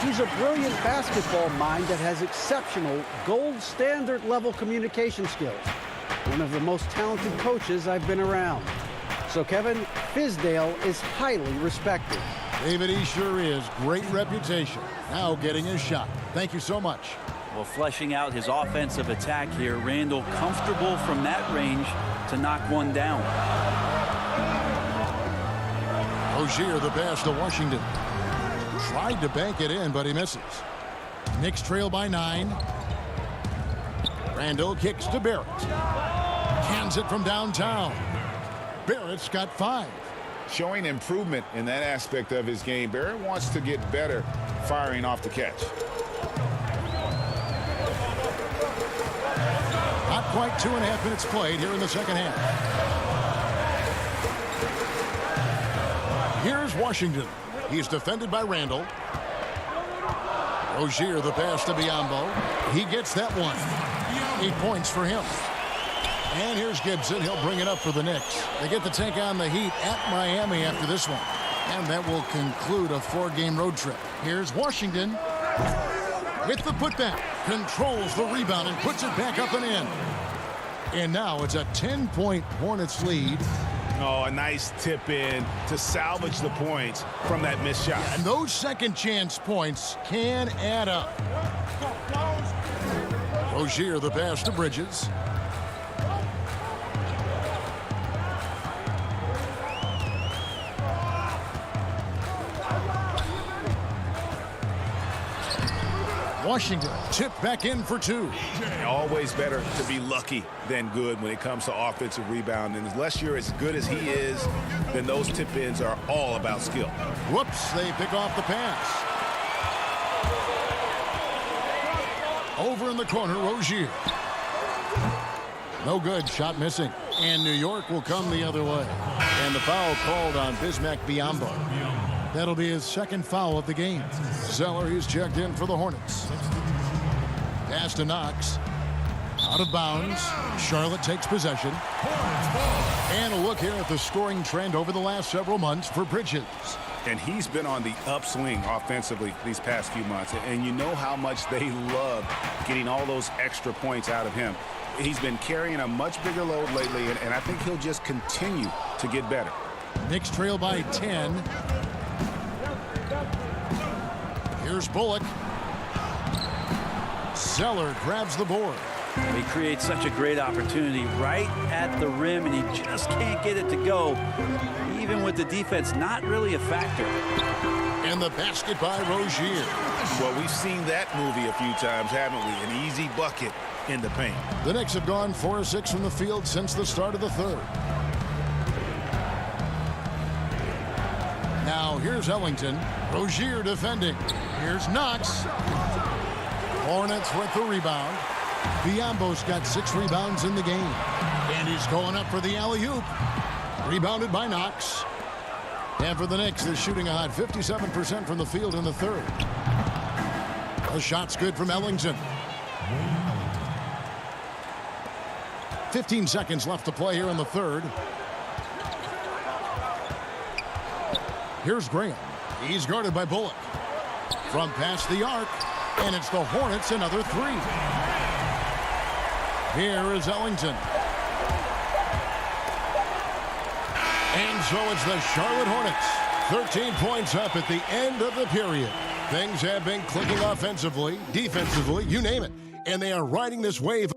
he's a brilliant basketball mind that has exceptional gold standard level communication skills. One of the most talented coaches I've been around. So, Kevin, Fizdale is highly respected. David, he sure is. Great reputation. Now getting his shot. Thank you so much. Well, fleshing out his offensive attack here, Randall comfortable from that range to knock one down. Rozier the pass to Washington. Tried to bank it in, but he misses. Knicks trail by 9. Randall kicks to Barrett. Cans it from downtown. Barrett's got 5. Showing improvement in that aspect of his game. Barrett wants to get better firing off the catch. Not quite 2.5 minutes played here in the second half. Here's Washington. He's defended by Randall. Rozier the pass to Biyombo. He gets that one. 8 points for him. And here's Gibson. He'll bring it up for the Knicks. They get the take on the Heat at Miami after this one. And that will conclude a 4-game road trip. Here's Washington with the putback. Controls the rebound and puts it back up and in. And now it's a 10-point Hornets lead. Oh, a nice tip in to salvage the points from that missed shot. And those second chance points can add up. Rozier the pass to Bridges. Washington tipped back in for 2. Always better to be lucky than good when it comes to offensive rebound. And unless you're as good as he is, then those tip-ins are all about skill. Whoops, they pick off the pass. Over in the corner, Rozier. No good, shot missing. And New York will come the other way. And the foul called on Bismack Biyombo. That'll be his second foul of the game. Zeller, he's checked in for the Hornets. Pass to Knox. Out of bounds. Charlotte takes possession. And a look here at the scoring trend over the last several months for Bridges. And he's been on the upswing offensively these past few months. And you know how much they love getting all those extra points out of him. He's been carrying a much bigger load lately, and I think he'll just continue to get better. Knicks trail by 10. Here's Bullock. Zeller grabs the board. He creates such a great opportunity right at the rim, and he just can't get it to go, even with the defense not really a factor. And the basket by Rozier. Well, we've seen that movie a few times, haven't we? An easy bucket in the paint. The Knicks have gone 4 of 6 from the field since the start of the third. Now here's Ellington. Rozier defending. Here's Knox. Hornets with the rebound. Biombo's got 6 rebounds in the game. And he's going up for the alley-oop. Rebounded by Knox. And for the Knicks, they're shooting a hot 57% from the field in the third. The shot's good from Ellington. 15 seconds left to play here in the third. Here's Graham. He's guarded by Bullock. From past the arc, and it's the Hornets another 3. Here is Ellington. And so it's the Charlotte Hornets. 13 points up at the end of the period. Things have been clicking offensively, defensively, you name it. And they are riding this wave.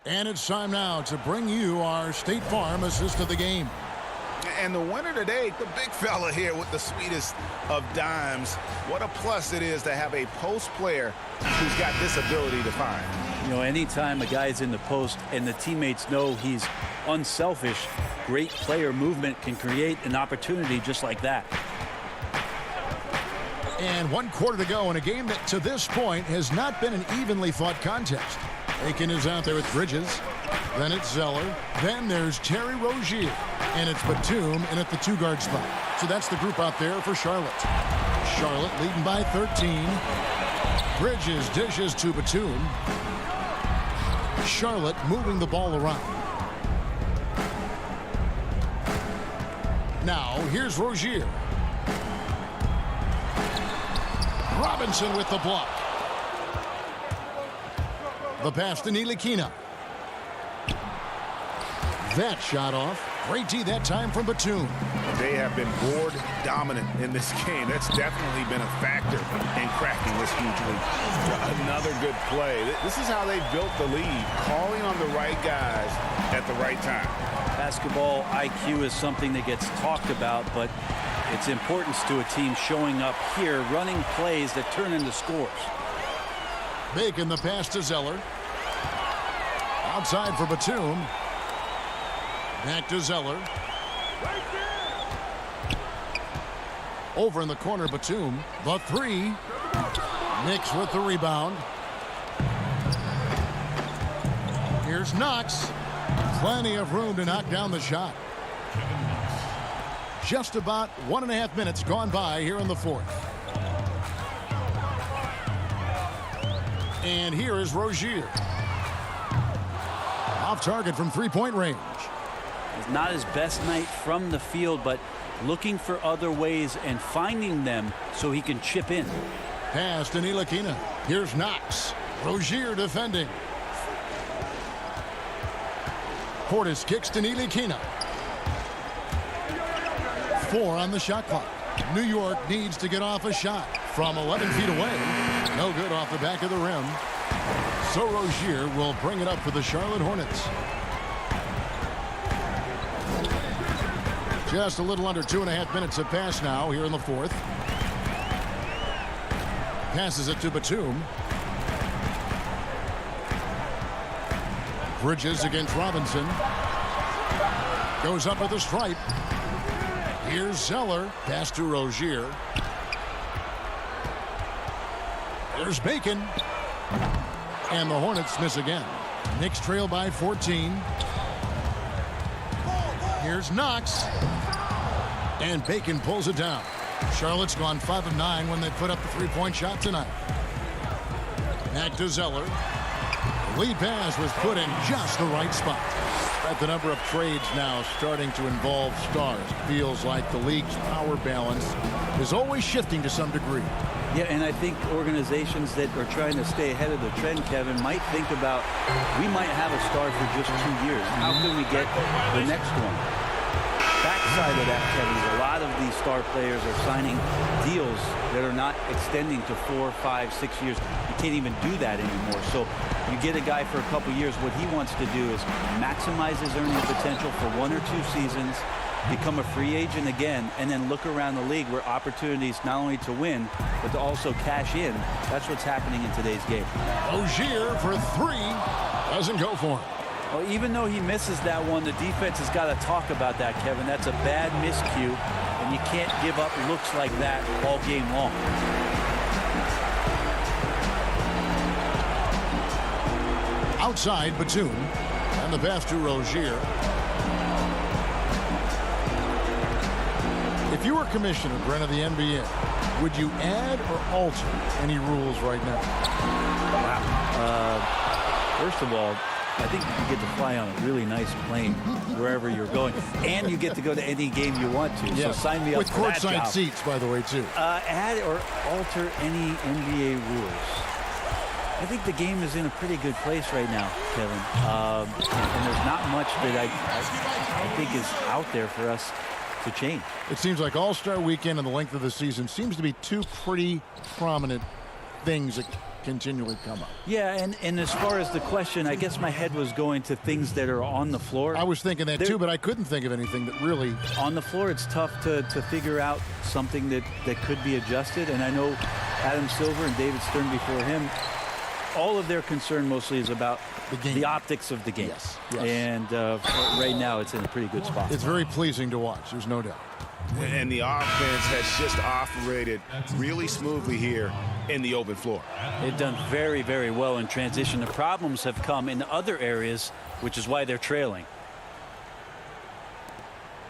And it's time now to bring you our State Farm assist of the game. And the winner today, the big fella here with the sweetest of dimes. What a plus it is to have a post player who's got this ability to find. You know, anytime a guy's in the post and the teammates know he's unselfish, great player movement can create an opportunity just like that. And 1 quarter to go in a game that to this point has not been an evenly fought contest. Aiken is out there with Bridges. Then it's Zeller. Then there's Terry Rozier. And it's Batum in at the 2-guard spot. So that's the group out there for Charlotte. Charlotte leading by 13. Bridges dishes to Batum. Charlotte moving the ball around. Now here's Rozier. Robinson with the block. The pass to Ntilikina. That shot off. Great D that time from Batum. They have been board dominant in this game. That's definitely been a factor in cracking this huge lead. Another good play. This is how they built the lead, calling on the right guys at the right time. Basketball IQ is something that gets talked about, but its importance to a team showing up here, running plays that turn into scores. Bacon the pass to Zeller. Outside for Batum. Back to Zeller. Over in the corner, Batum. The 3. Knicks with the rebound. Here's Knox. Plenty of room to knock down the shot. Just about 1.5 minutes gone by here in the fourth. And here is Rozier. Off target from 3-point range. It's not his best night from the field, but looking for other ways and finding them so he can chip in. Pass to Ntilikina. Here's Knox. Rozier defending. Portis kicks to Ntilikina. 4 on the shot clock. New York needs to get off a shot from 11 feet away. No good off the back of the rim. So Rozier will bring it up for the Charlotte Hornets. Just a little under 2.5 minutes have passed now here in the fourth. Passes it to Batum. Bridges against Robinson. Goes up with the stripe. Here's Zeller. Pass to Rozier. There's Bacon. And the Hornets miss again. Knicks trail by 14. Here's Knox. And Bacon pulls it down. Charlotte's gone 5 of 9 when they put up the 3-point shot tonight. Back to Zeller. The lead pass was put in just the right spot. At the number of trades now starting to involve stars. Feels like the league's power balance is always shifting to some degree. Yeah, and I think organizations that are trying to stay ahead of the trend, Kevin, might think about, we might have a star for just 2 years. How can we get the next one? Backside side of that, Kevin, is a lot of these star players are signing deals that are not extending to 4, 5, 6 years. You can't even do that anymore. So you get a guy for a couple years. What he wants to do is maximize his earning potential for 1 or 2 seasons, become a free agent again, and then look around the league where opportunities not only to win, but to also cash in. That's what's happening in today's game. Rozier for 3. Doesn't go for him. Well, even though he misses that one, the defense has got to talk about that, Kevin. That's a bad miscue, and you can't give up looks like that all game long. Outside, Batum, and the pass to Rozier. If you were commissioner, Brent, of the NBA, would you add or alter any rules right now? Wow. First of all, I think you get to fly on a really nice plane wherever you're going, and you get to go to any game you want to. Yes. So sign me up with for that job. courtside seats, by the way, too. Add or alter any NBA rules. I think the game is in a pretty good place right now, Kevin. And there's not much that I think is out there for us to change. It seems like All-Star Weekend and the length of the season seems to be 2 pretty prominent things that continually come up. Yeah, and as far as the question, I guess my head was going to things that are on the floor. I was thinking that too, but I couldn't think of anything that really... On the floor, it's tough to figure out something that could be adjusted, and I know Adam Silver and David Stern before him, all of their concern mostly is about the optics of the game. Yes. And right now, it's in a pretty good spot. It's very pleasing to watch, there's no doubt. And the offense has just operated really smoothly here in the open floor. They've done very, very well in transition. The problems have come in other areas, which is why they're trailing.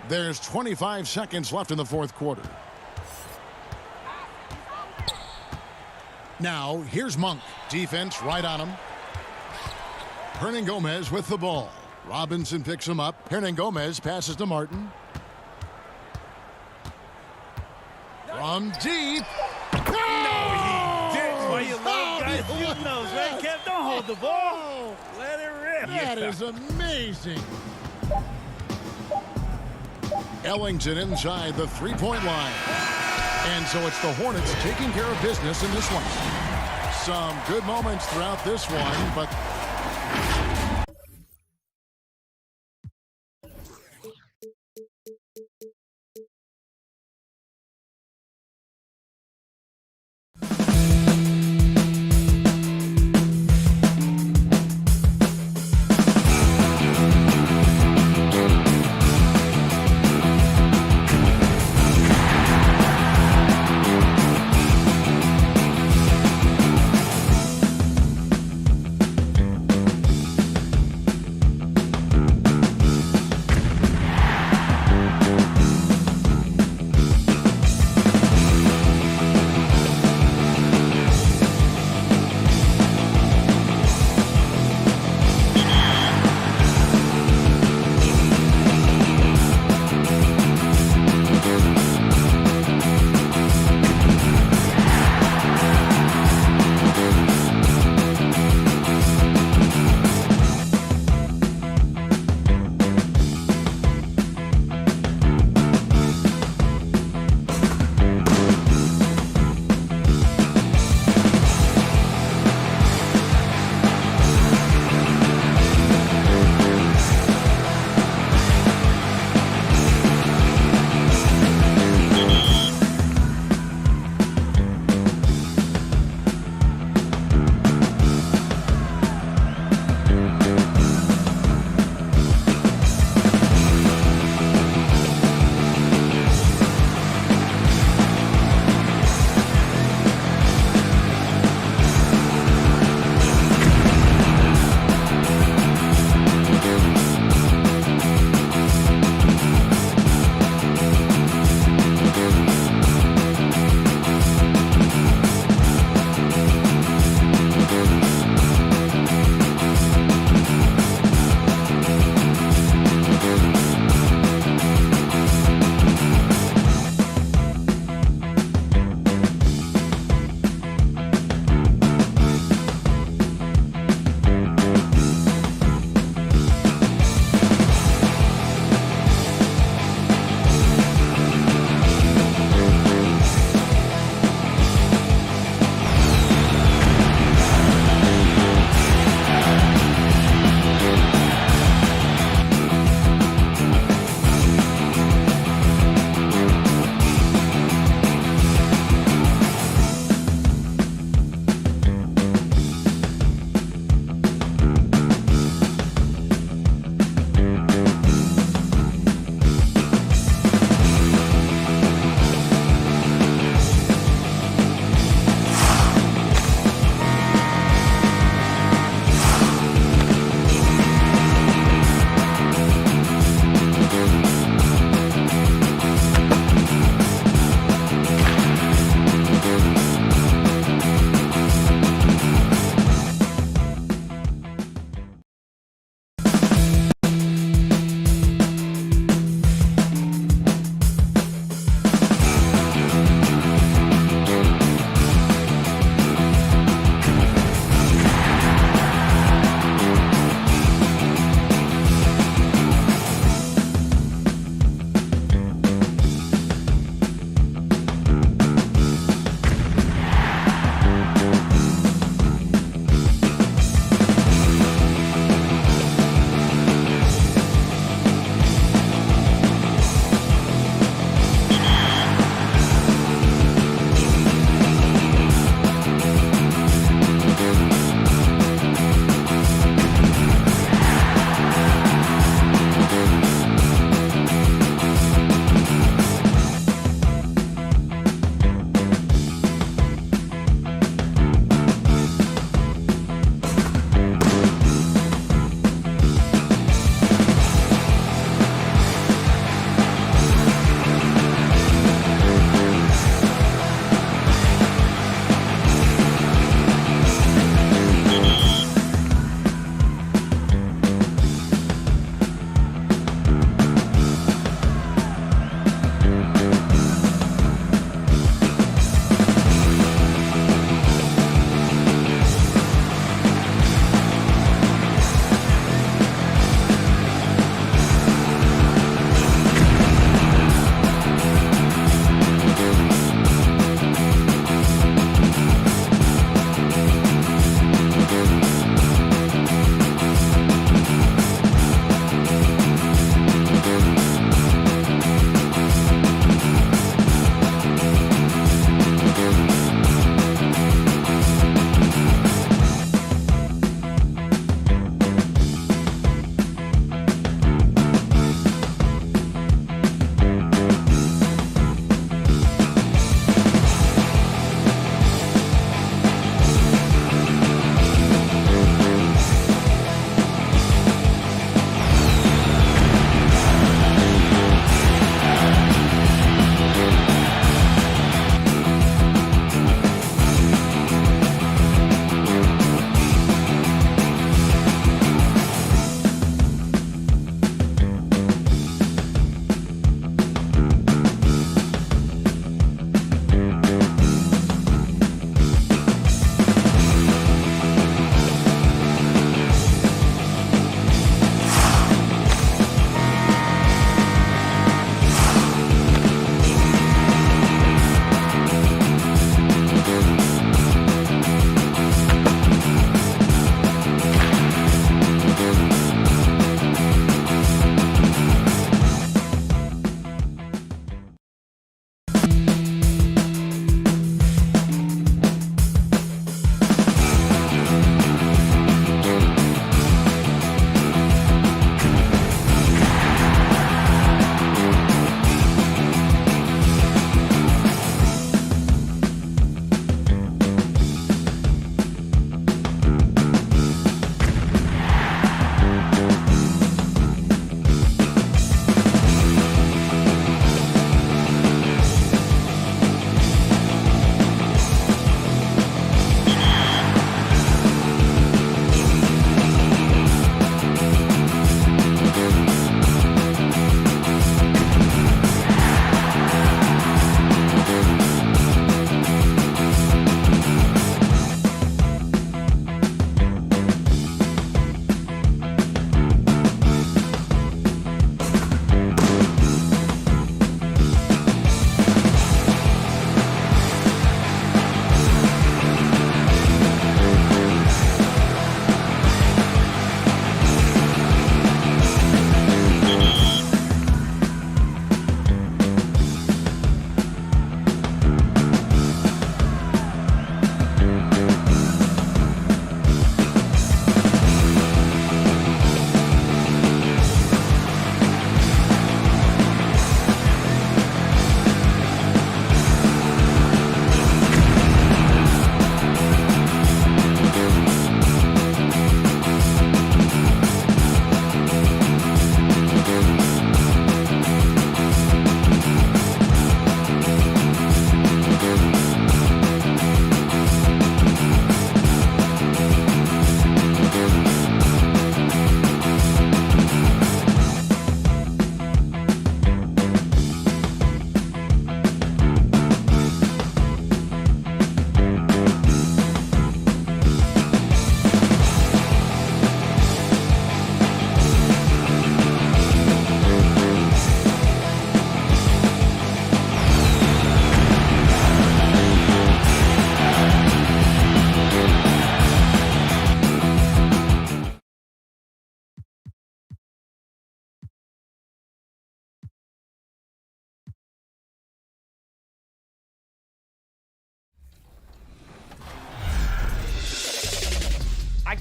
There's 25 seconds left in the 4th quarter. Now, here's Monk. Defense right on him. Hernangomez with the ball. Robinson picks him up. Hernangomez passes to Martin. From deep. No, he didn't. Why you love guys shooting those, right, Kev? Don't hold the ball. Let it rip. That is amazing. Ellington inside the 3-point line. And so it's the Hornets taking care of business in this one. Some good moments throughout this one, but...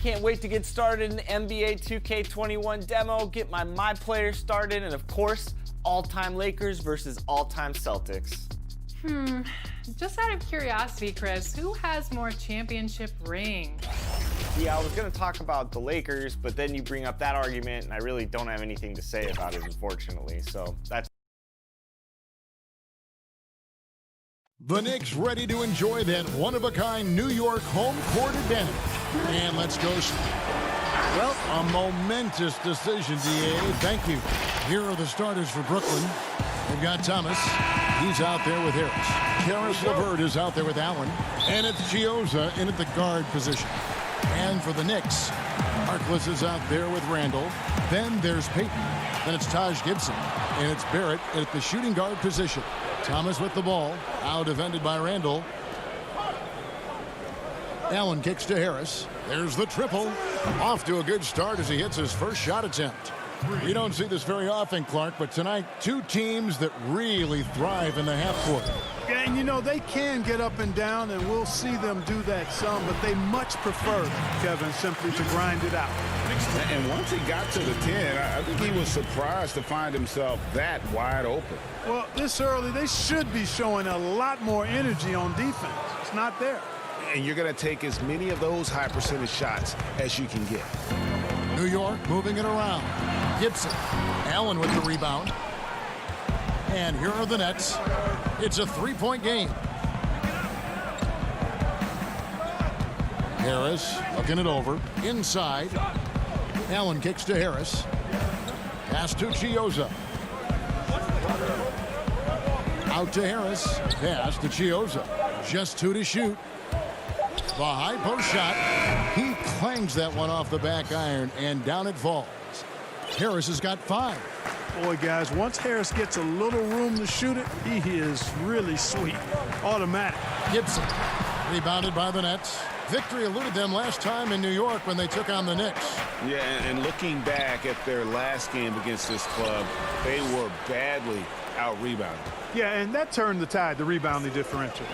can't wait to get started in the NBA 2K21 demo, get my player started, and of course, all-time Lakers versus all-time Celtics. Just out of curiosity, Chris, who has more championship rings? Yeah, I was going to talk about the Lakers, but then you bring up that argument, and I really don't have anything to say about it, unfortunately. So that's. The Knicks ready to enjoy that one-of-a-kind New York home court advantage. And let's go. Well, a momentous decision, DA. Thank you. Here are the starters for Brooklyn. They've got Thomas. He's out there with Harris. Karis LeVert is out there with Allen. And it's Chioza in at the guard position. And for the Knicks, Harkless is out there with Randall. Then there's Payton. Then it's Taj Gibson. And it's Barrett at the shooting guard position. Thomas with the ball. Out defended by Randall. Allen kicks to Harris. There's the triple. Off to a good start as he hits his first shot attempt. We don't see this very often, Clark, but tonight, two teams that really thrive in the half court. Yeah, and you know, they can get up and down, and we'll see them do that some, but they much prefer, Kevin, simply to grind it out. And once he got to the 10, I think he was surprised to find himself that wide open. Well, this early, they should be showing a lot more energy on defense. It's not there. And you're going to take as many of those high percentage shots as you can get. New York moving it around. Gibson. Allen with the rebound. And here are the Nets. It's a three-point game. Harris looking it over. Inside. Allen kicks to Harris. Pass to Chioza. Out to Harris. Pass to Chioza. Just two to shoot. The high post shot. He clangs that one off the back iron, and down it falls. Harris has got 5. Boy, guys, once Harris gets a little room to shoot it, he is really sweet. Automatic. Gibson. Rebounded by the Nets. Victory eluded them last time in New York when they took on the Knicks. Yeah, and looking back at their last game against this club, they were badly out-rebounded. Yeah, and that turned the tide, the rebounding differential.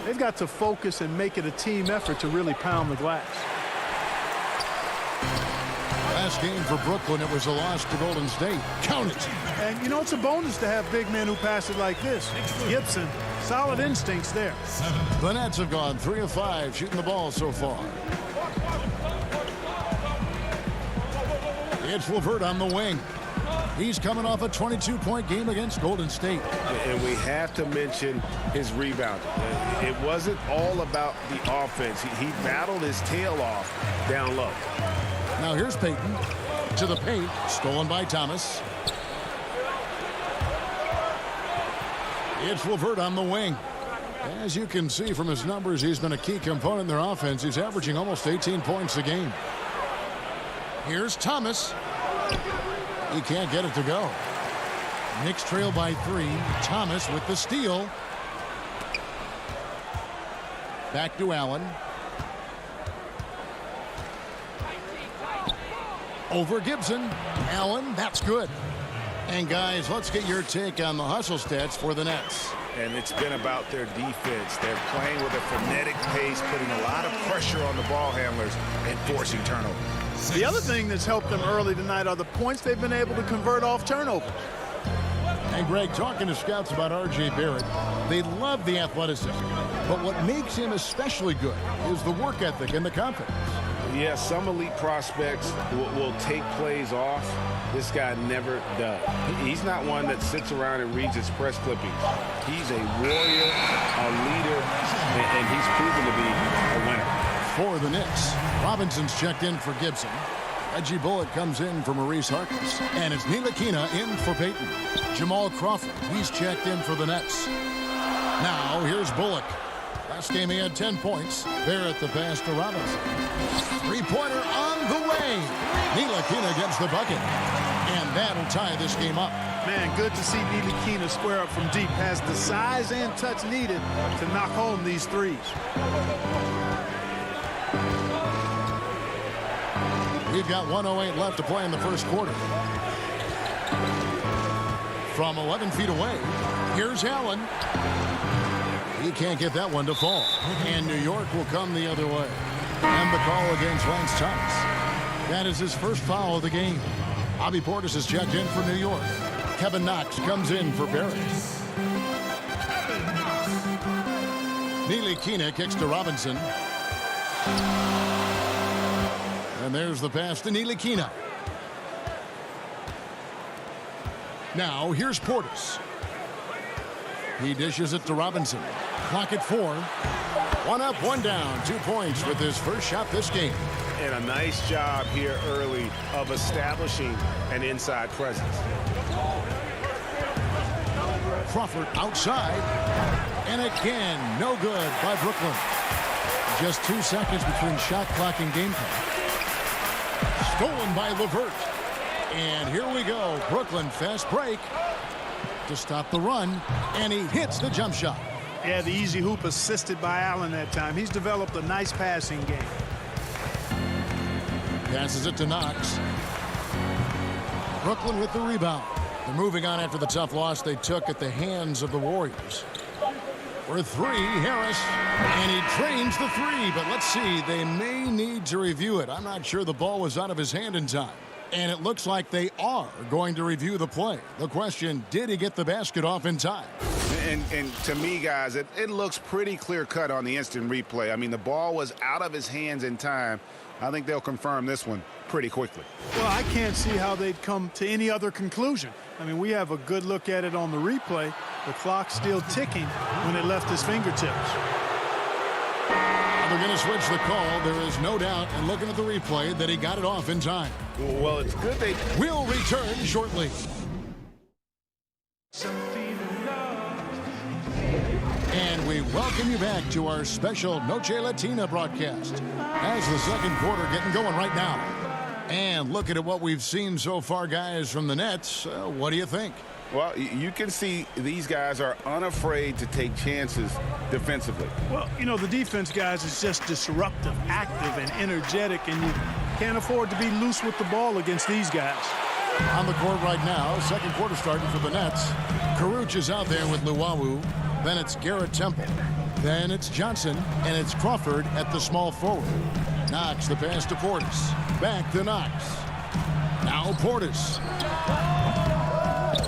They've got to focus and make it a team effort to really pound the glass. Last game for Brooklyn, it was a loss to Golden State. Count it. And, you know, it's a bonus to have big men who pass it like this. Gibson, solid instincts there. The Nets have gone 3 of 5 shooting the ball so far. It's LeVert on the wing. He's coming off a 22-point game against Golden State. And we have to mention his rebound. It wasn't all about the offense. He battled his tail off down low. Now here's Payton to the paint, stolen by Thomas. It's LeVert on the wing. As you can see from his numbers, he's been a key component in their offense. He's averaging almost 18 points a game. Here's Thomas. He can't get it to go. Knicks trail by 3. Thomas with the steal. Back to Allen. Over Gibson. Allen, that's good. And guys, let's get your take on the hustle stats for the Nets. And it's been about their defense. They're playing with a frenetic pace, putting a lot of pressure on the ball handlers and forcing turnovers. The other thing that's helped them early tonight are the points they've been able to convert off turnovers. And Greg, talking to scouts about R.J. Barrett, they love the athleticism. But what makes him especially good is the work ethic and the confidence. Yeah, some elite prospects will take plays off. This guy never does. He's not one that sits around and reads his press clippings. He's a warrior, a leader, and he's proven to be a winner. For the Knicks, Robinson's checked in for Gibson. Reggie Bullock comes in for Maurice Harkless. And it's Ntilikina in for Payton. Jamal Crawford, he's checked in for the Nets. Now, here's Bullock. Last game he had 10 points. Barrett the pass to Robinson. Three-pointer on the way. Ntilikina gets the bucket. And that'll tie this game up. Man, good to see Ntilikina square up from deep. Has the size and touch needed to knock home these threes. We've got 1:08 left to play in the first quarter. From 11 feet away, here's Allen. He can't get that one to fall. And New York will come the other way. And the call against Lance Thomas. That is his first foul of the game. Bobby Portis is checked in for New York. Kevin Knox comes in for Barrett. Neely Keena kicks to Robinson. And there's the pass to Neely Keena. Now here's Portis. He dishes it to Robinson. Clock at 4. 1 up, 1 down. 2 points with his first shot this game. And a nice job here early of establishing an inside presence. Crawford outside. And again, no good by Brooklyn. Just 2 seconds between shot clock and game clock. Stolen by LeVert. And here we go. Brooklyn fast break to stop the run. And he hits the jump shot. Yeah, the easy hoop assisted by Allen that time. He's developed a nice passing game. Passes it to Knox. Brooklyn with the rebound. They're moving on after the tough loss they took at the hands of the Warriors. For 3, Harris. And he drains the 3. But let's see, they may need to review it. I'm not sure the ball was out of his hand in time. And it looks like they are going to review the play. The question, did he get the basket off in time? And to me, guys, it looks pretty clear-cut on the instant replay. I mean, the ball was out of his hands in time. I think they'll confirm this one pretty quickly. Well, I can't see how they'd come to any other conclusion. I mean, we have a good look at it on the replay. The clock's still ticking when it left his fingertips. They're going to switch the call. There is no doubt, and looking at the replay, that he got it off in time. Well, it's good they will return shortly. And we welcome you back to our special Noche Latina broadcast as the second quarter getting going right now. And looking at what we've seen so far, guys, from the Nets, what do you think? Well, you can see these guys are unafraid to take chances defensively. Well, you know, the defense, guys, is just disruptive, active, and energetic, and you can't afford to be loose with the ball against these guys. On the court right now, second quarter starting for the Nets. Karuch is out there with Luwawu. Then it's Garrett Temple. Then it's Johnson, and it's Crawford at the small forward. Knox the pass to Portis. Back to Knox. Now Portis.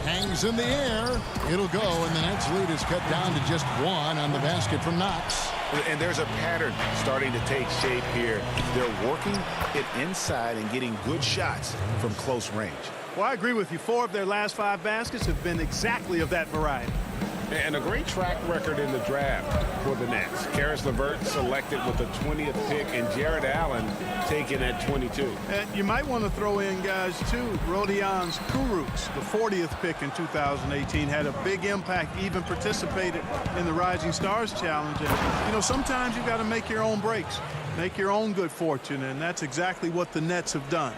Hangs in the air. It'll go, and the Nets lead is cut down to just 1 on the basket from Knox. And there's a pattern starting to take shape here. They're working it inside and getting good shots from close range. Well, I agree with you. 4 of their last 5 baskets have been exactly of that variety. And a great track record in the draft for the Nets. Karis LeVert selected with the 20th pick, and Jared Allen taken at 22. And you might want to throw in, guys, too, Rodions Kurucs, the 40th pick in 2018, had a big impact, even participated in the Rising Stars Challenge. And, you know, sometimes you've got to make your own breaks, make your own good fortune, and that's exactly what the Nets have done.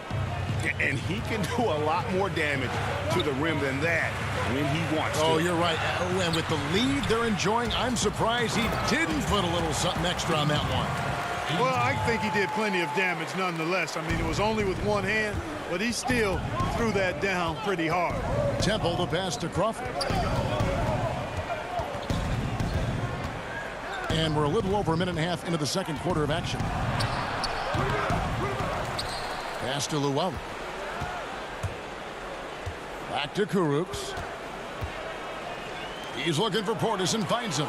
And he can do a lot more damage to the rim than that when he wants to. Oh, you're right. Oh, and with the lead they're enjoying, I'm surprised he didn't put a little something extra on that one. Well, I think he did plenty of damage nonetheless. I mean, it was only with one hand, but he still threw that down pretty hard. Temple the pass to Crawford. And we're a little over a minute and a half into the second quarter of action. Pass to Luwawu. Back to Kurucs. He's looking for Portis and finds him.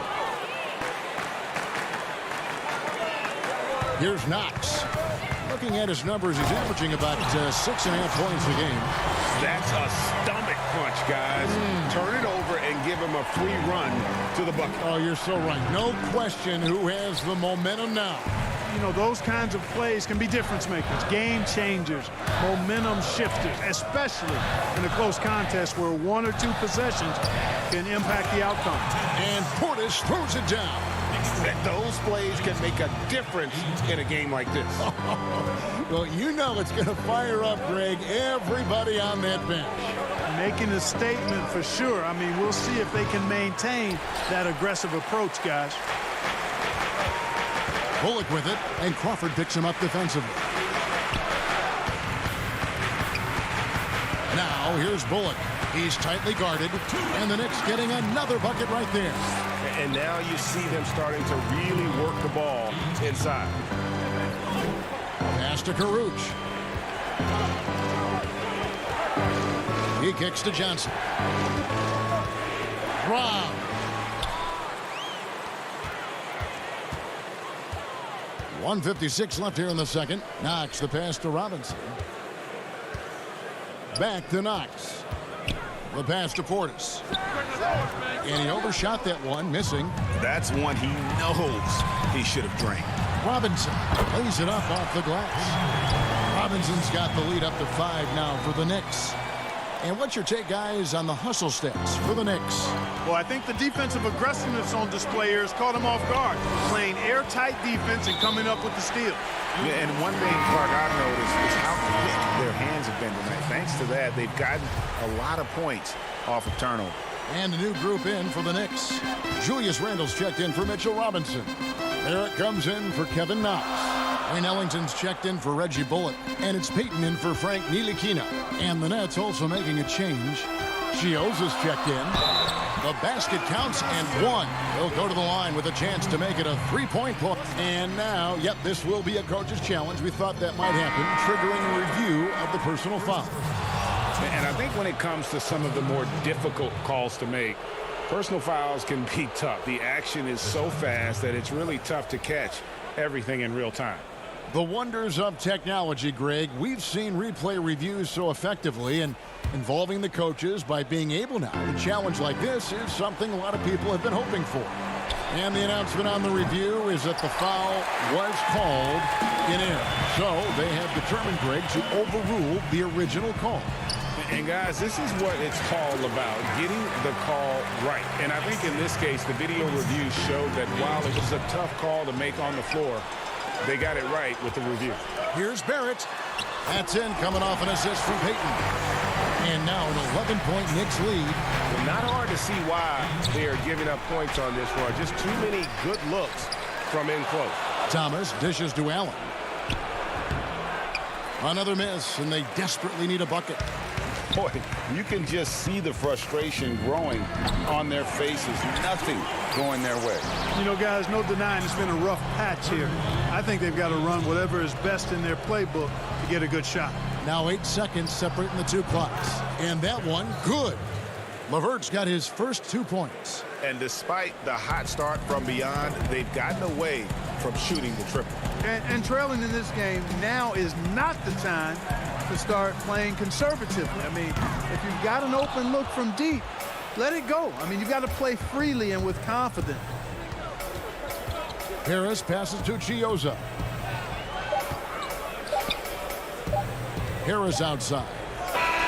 Here's Knox. Looking at his numbers, he's averaging about 6.5 points a game. That's a stomach punch, guys. Turn it over and give him a free run to the bucket. Oh, you're so right. No question who has the momentum now. You know, those kinds of plays can be difference makers, game changers, momentum shifters, especially in a close contest where 1 or 2 possessions can impact the outcome. And Portis throws it down. Those plays can make a difference in a game like this. Well, you know it's going to fire up, Greg, everybody on that bench. Making a statement for sure. I mean, we'll see if they can maintain that aggressive approach, guys. Bullock with it, and Crawford picks him up defensively. Now, here's Bullock. He's tightly guarded, and the Knicks getting another bucket right there. And now you see them starting to really work the ball inside. Pass to Caruth. He kicks to Johnson. Brown. .156 left here in the second. Knox the pass to Robinson. Back to Knox. The pass to Portis. And he overshot that one, missing. That's one he knows he should have drained. Robinson lays it up off the glass. Robinson's got the lead up to 5 now for the Knicks. And what's your take, guys, on the hustle stats for the Knicks? Well, I think the defensive aggressiveness on display here has caught them off guard, playing airtight defense and coming up with the steal. Yeah, and one thing, Clark, I've noticed is how quick their hands have been tonight. Thanks to that, they've gotten a lot of points off of turnover. And a new group in for the Knicks. Julius Randle's checked in for Mitchell Robinson. Barrett comes in for Kevin Knox. Wayne Ellington's checked in for Reggie Bullock. And it's Peyton in for Frank Ntilikina. And the Nets also making a change. Chioza's checked in. The basket counts and one. He'll go to the line with a chance to make it a three-point play. And now, yep, this will be a coach's challenge. We thought that might happen, triggering a review of the personal foul. And I think when it comes to some of the more difficult calls to make, personal fouls can be tough. The action is so fast that it's really tough to catch everything in real time. The wonders of technology, Greg. We've seen replay reviews so effectively, and involving the coaches by being able now to challenge like this is something a lot of people have been hoping for. And the announcement on the review is that the foul was called in error. So they have determined, Greg, to overrule the original call. And guys, this is what it's all about, getting the call right. And I think in this case, the video review showed that while it was a tough call to make on the floor, they got it right with the review. Here's Barrett. That's in, coming off an assist from Peyton. And now an 11-point Knicks lead. Well, not hard to see why they are giving up points on this one. Just too many good looks from in close. Thomas dishes to Allen. Another miss, and they desperately need a bucket. Boy, you can just see the frustration growing on their faces. Nothing going their way. You know, guys, no denying it's been a rough patch here. I think they've got to run whatever is best in their playbook to get a good shot. Now 8 seconds separating the two clocks. And that one, good. LeVert's got his first 2 points. And despite the hot start from beyond, they've gotten away from shooting the triple. And trailing in this game, now is not the time to start playing conservatively. I mean, if you've got an open look from deep, let it go. I mean, you've got to play freely and with confidence. Harris passes to Chioza. Harris outside.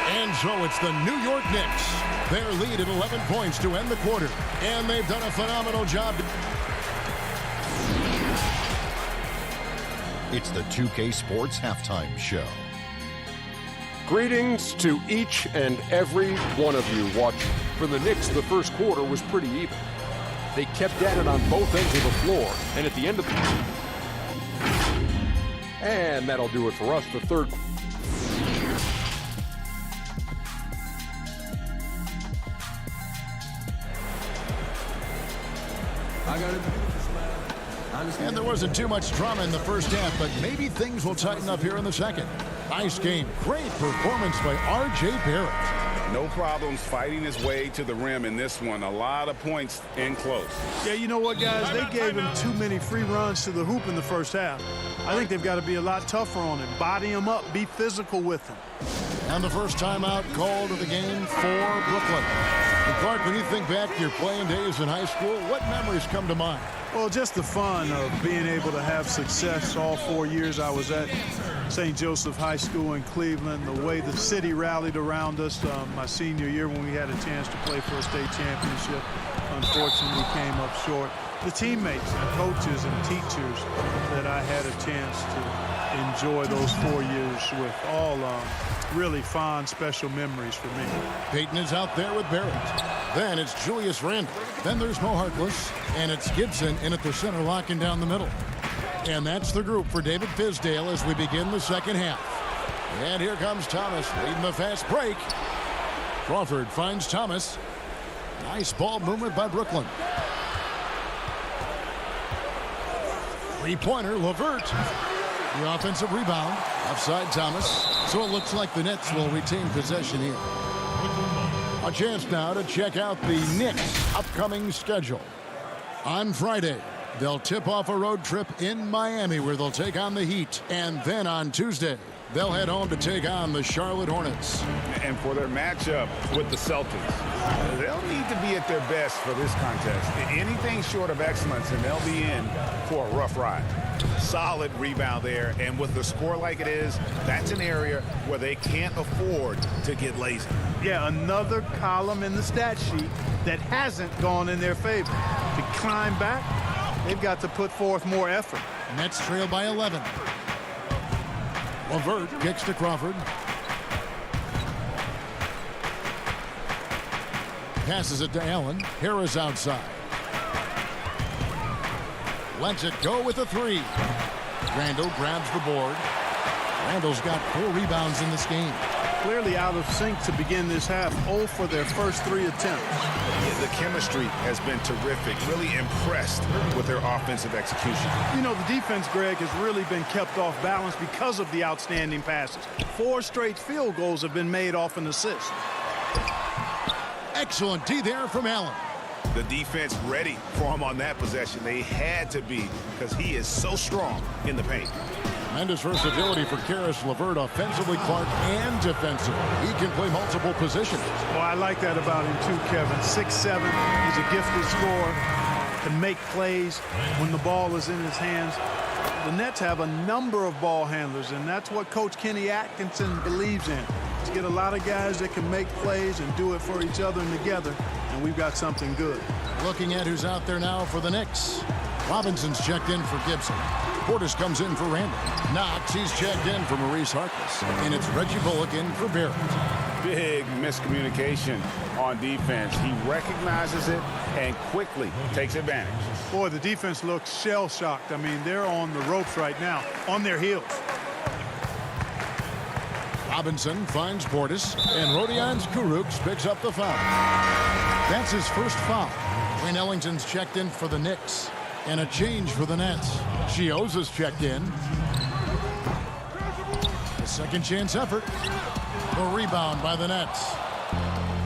And so it's the New York Knicks. Their lead at 11 points to end the quarter. And they've done a phenomenal job. It's the 2K Sports Halftime Show. Greetings to each and every one of you watching. For the Knicks, the first quarter was pretty even. They kept at it on both ends of the floor, and at the end of the... And that'll do it for us, the third. And there wasn't too much drama in the first half, but maybe things will tighten up here in the second. Nice game. Great performance by R.J. Barrett. No problems fighting his way to the rim in this one. A lot of points in close. Yeah, you know what, guys? They gave him too many free runs to the hoop in the first half. I think they've got to be a lot tougher on him. Body him up. Be physical with him. And the first timeout called of the game for Brooklyn. And Clark, when you think back to your playing days in high school, what memories come to mind? Well, just the fun of being able to have success all 4 years I was at St. Joseph High School in Cleveland, the way the city rallied around us my senior year when we had a chance to play for a state championship. Unfortunately, came up short. The teammates and coaches and teachers that I had a chance to enjoy those 4 years with, all really fond, special memories for me. Peyton is out there with Barrett. Then it's Julius Randle. Then there's Mo Harkless. And it's Gibson in at the center, locking down the middle. And that's the group for David Fizdale as we begin the second half. And here comes Thomas leading the fast break. Crawford finds Thomas. Nice ball movement by Brooklyn. Three-pointer, LeVert. The offensive rebound. Offside Thomas. So it looks like the Nets will retain possession here. A chance now to check out the Knicks' upcoming schedule. On Friday, they'll tip off a road trip in Miami where they'll take on the Heat. And then on Tuesday, they'll head home to take on the Charlotte Hornets. And for their matchup with the Celtics, they'll need to be at their best for this contest. Anything short of excellence, and they'll be in for a rough ride. Solid rebound there, and with the score like it is, that's an area where they can't afford to get lazy. Yeah, another column in the stat sheet that hasn't gone in their favor. To climb back, they've got to put forth more effort. Nets trail by 11. LeVert kicks to Crawford. Passes it to Allen. Harris outside. Lets it go with a three. Randall grabs the board. Randall's got 4 rebounds in this game. Clearly out of sync to begin this half. 0 for their first 3 attempts. Yeah, the chemistry has been terrific. Really impressed with their offensive execution. You know, the defense, Greg, has really been kept off balance because of the outstanding passes. 4 straight field goals have been made off an assist. Excellent D there from Allen. The defense ready for him on that possession. They had to be, because he is so strong in the paint. Tremendous versatility for Karis LeVert, offensively, Clark, and defensively. He can play multiple positions. Well, I like that about him too, Kevin. 6'7", he's a gifted scorer, can make plays when the ball is in his hands. The Nets have a number of ball handlers, and that's what Coach Kenny Atkinson believes in. To get a lot of guys that can make plays and do it for each other and together, and we've got something good. Looking at who's out there now for the Knicks. Robinson's checked in for Gibson. Portis comes in for Randall. Knox, he's checked in for Maurice Harkless. And it's Reggie Bullock in for Barrett. Big miscommunication on defense. He recognizes it and quickly takes advantage. Boy, the defense looks shell-shocked. I mean, they're on the ropes right now, on their heels. Robinson finds Portis, and Rodions Kurucs picks up the foul. That's his first foul. Wayne Ellington's checked in for the Knicks. And a change for the Nets. Chioza's checked in. A second chance effort. A rebound by the Nets.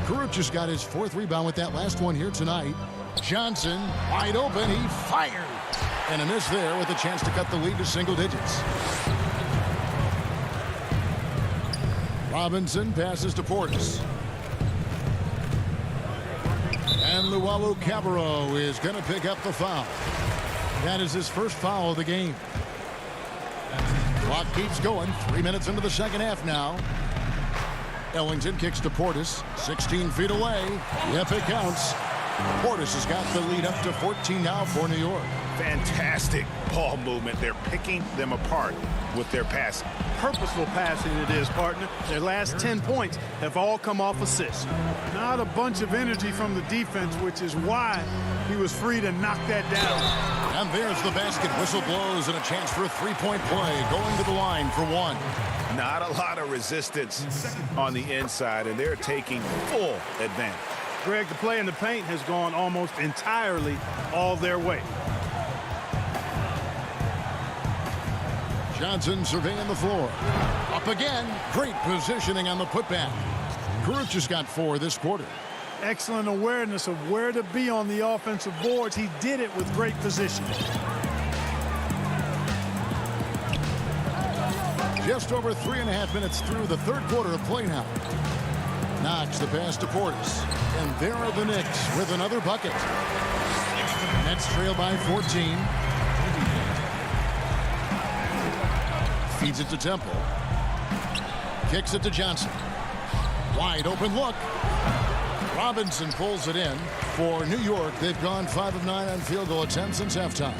Kurucs has got his 4th rebound with that last one here tonight. Johnson, wide open, he fired. And a miss there with a chance to cut the lead to single digits. Robinson passes to Portis. And Luwawu Cabarro is going to pick up the foul. That is his first foul of the game. Clock keeps going. 3 minutes into the second half now. Ellington kicks to Portis. 16 feet away. Yep, it counts. Portis has got the lead up to 14 now for New York. Fantastic ball movement. They're picking them apart with their passing. Purposeful passing it is, partner. Their last 10 points have all come off assists. Not a bunch of energy from the defense, which is why he was free to knock that down. And there's the basket. Whistle blows and a chance for a 3-point play. Going to the line for 1. Not a lot of resistance on the inside, and they're taking full advantage. Greg, the play in the paint has gone almost entirely all their way. Johnson surveying the floor. Up again. Great positioning on the putback. Kurucs has got 4 this quarter. Excellent awareness of where to be on the offensive boards. He did it with great position. Just over 3.5 minutes through the third quarter of play now. Knox the pass to Portis. And there are the Knicks with another bucket. Nets trail by 14. Feeds it to Temple. Kicks it to Johnson. Wide open look. Robinson pulls it in. For New York, they've gone 5 of 9 on field goal attempts since halftime.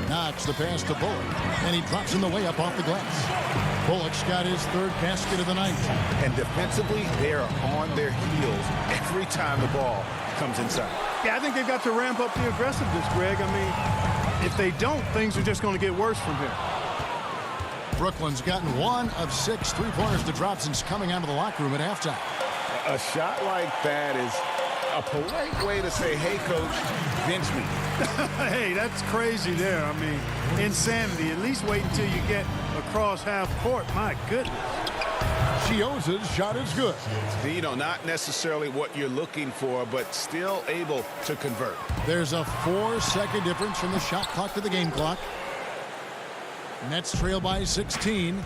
Knox the pass to Bullock. And he drops in the way up off the glass. Bullock's got his 3rd basket of the night. And defensively, they are on their heels every time the ball comes inside. Yeah, I think they've got to ramp up the aggressiveness, Greg. I mean, if they don't, things are just going to get worse from here. Brooklyn's gotten 1 of 6 3-pointers to drop since coming out of the locker room at halftime. A shot like that is a polite way to say, hey, coach, bench me. Hey, that's crazy there. I mean, insanity. At least wait until you get across half court. My goodness. Chioza's shot is good. You know, not necessarily what you're looking for, but still able to convert. There's a 4-second difference from the shot clock to the game clock. Nets trail by 16.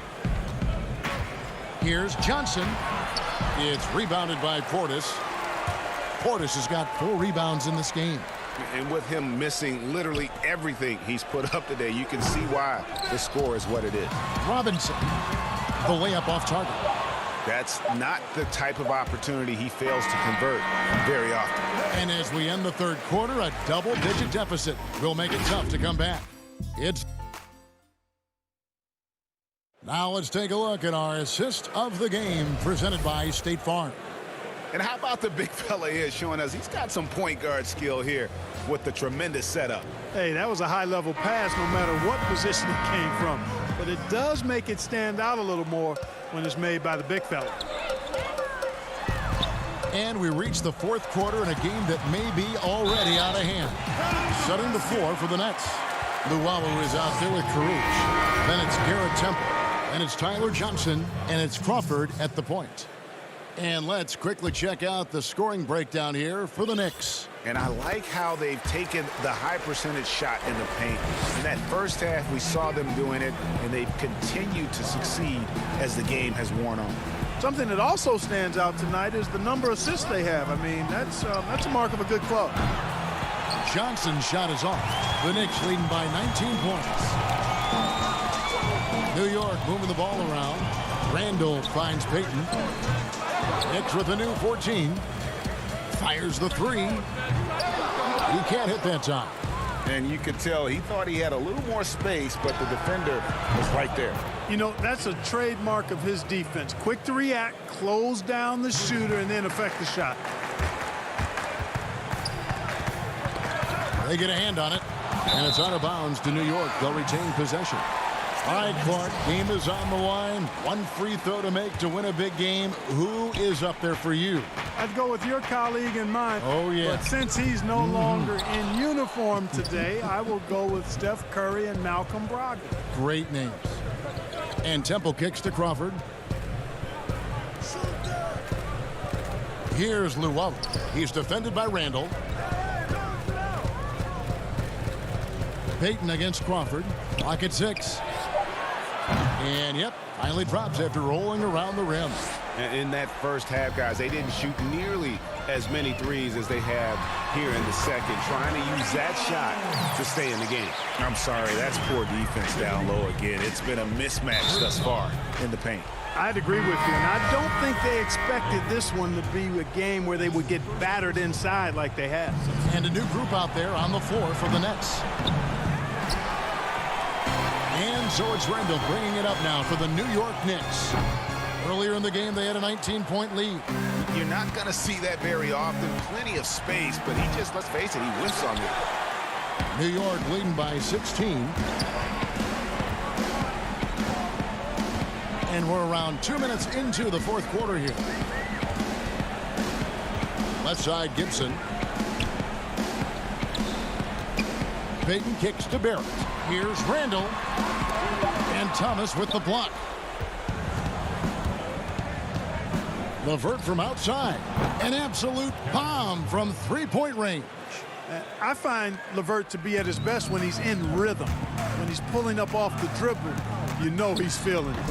Here's Johnson. It's rebounded by Portis. Portis has got 4 rebounds in this game. And with him missing literally everything he's put up today, you can see why the score is what it is. Robinson, the layup off target. That's not the type of opportunity he fails to convert very often. And as we end the third quarter, a double-digit deficit will make it tough to come back. Now let's take a look at our assist of the game presented by State Farm. And how about the big fella here showing us he's got some point guard skill here with the tremendous setup. Hey, that was a high-level pass no matter what position it came from. But it does make it stand out a little more when it's made by the big fella. And we reach the fourth quarter in a game that may be already out of hand. Setting the floor for the Nets. Luwawu is out there with Caruth. Then it's Garrett Temple. And it's Tyler Johnson. And it's Crawford at the point. And let's quickly check out the scoring breakdown here for the Knicks. And I like how they've taken the high percentage shot in the paint. In that first half, we saw them doing it, and they've continued to succeed as the game has worn on. Something that also stands out tonight is the number of assists they have. I mean, that's a mark of a good club. Johnson's shot is off. The Knicks leading by 19 points. New York moving the ball around. Randall finds Payton. Knicks with a new 14. Fires the 3. He can't hit that time. And you could tell he thought he had a little more space, but the defender was right there. You know, that's a trademark of his defense. Quick to react, close down the shooter, and then affect the shot. They get a hand on it, and it's out of bounds to New York. They'll retain possession. All right, Clark, game is on the line. One free throw to make to win a big game. Who is up there for you? I'd go with your colleague and mine. Oh, yeah. But since he's no longer in uniform today, I will go with Steph Curry and Malcolm Brogdon. Great names. And Temple kicks to Crawford. Here's Luwawu. He's defended by Randall. Payton against Crawford. Clock at 6. And, yep, finally drops after rolling around the rim. In that first half, guys, they didn't shoot nearly as many threes as they have here in the second, trying to use that shot to stay in the game. I'm sorry, that's poor defense down low again. It's been a mismatch thus far in the paint. I'd agree with you, and I don't think they expected this one to be a game where they would get battered inside like they have. And a new group out there on the floor for the Nets. And so it's Randall bringing it up now for the New York Knicks. Earlier in the game, they had a 19-point lead. You're not going to see that very often. Plenty of space, but he just, let's face it, he whiffs on it. New York leading by 16. And we're around 2 minutes into the fourth quarter here. Left side, Gibson. Payton kicks to Barrett. Here's Randall. And Thomas with the block. LeVert from outside. An absolute bomb from three-point range. I find LeVert to be at his best when he's in rhythm. When he's pulling up off the dribble, you know he's feeling it.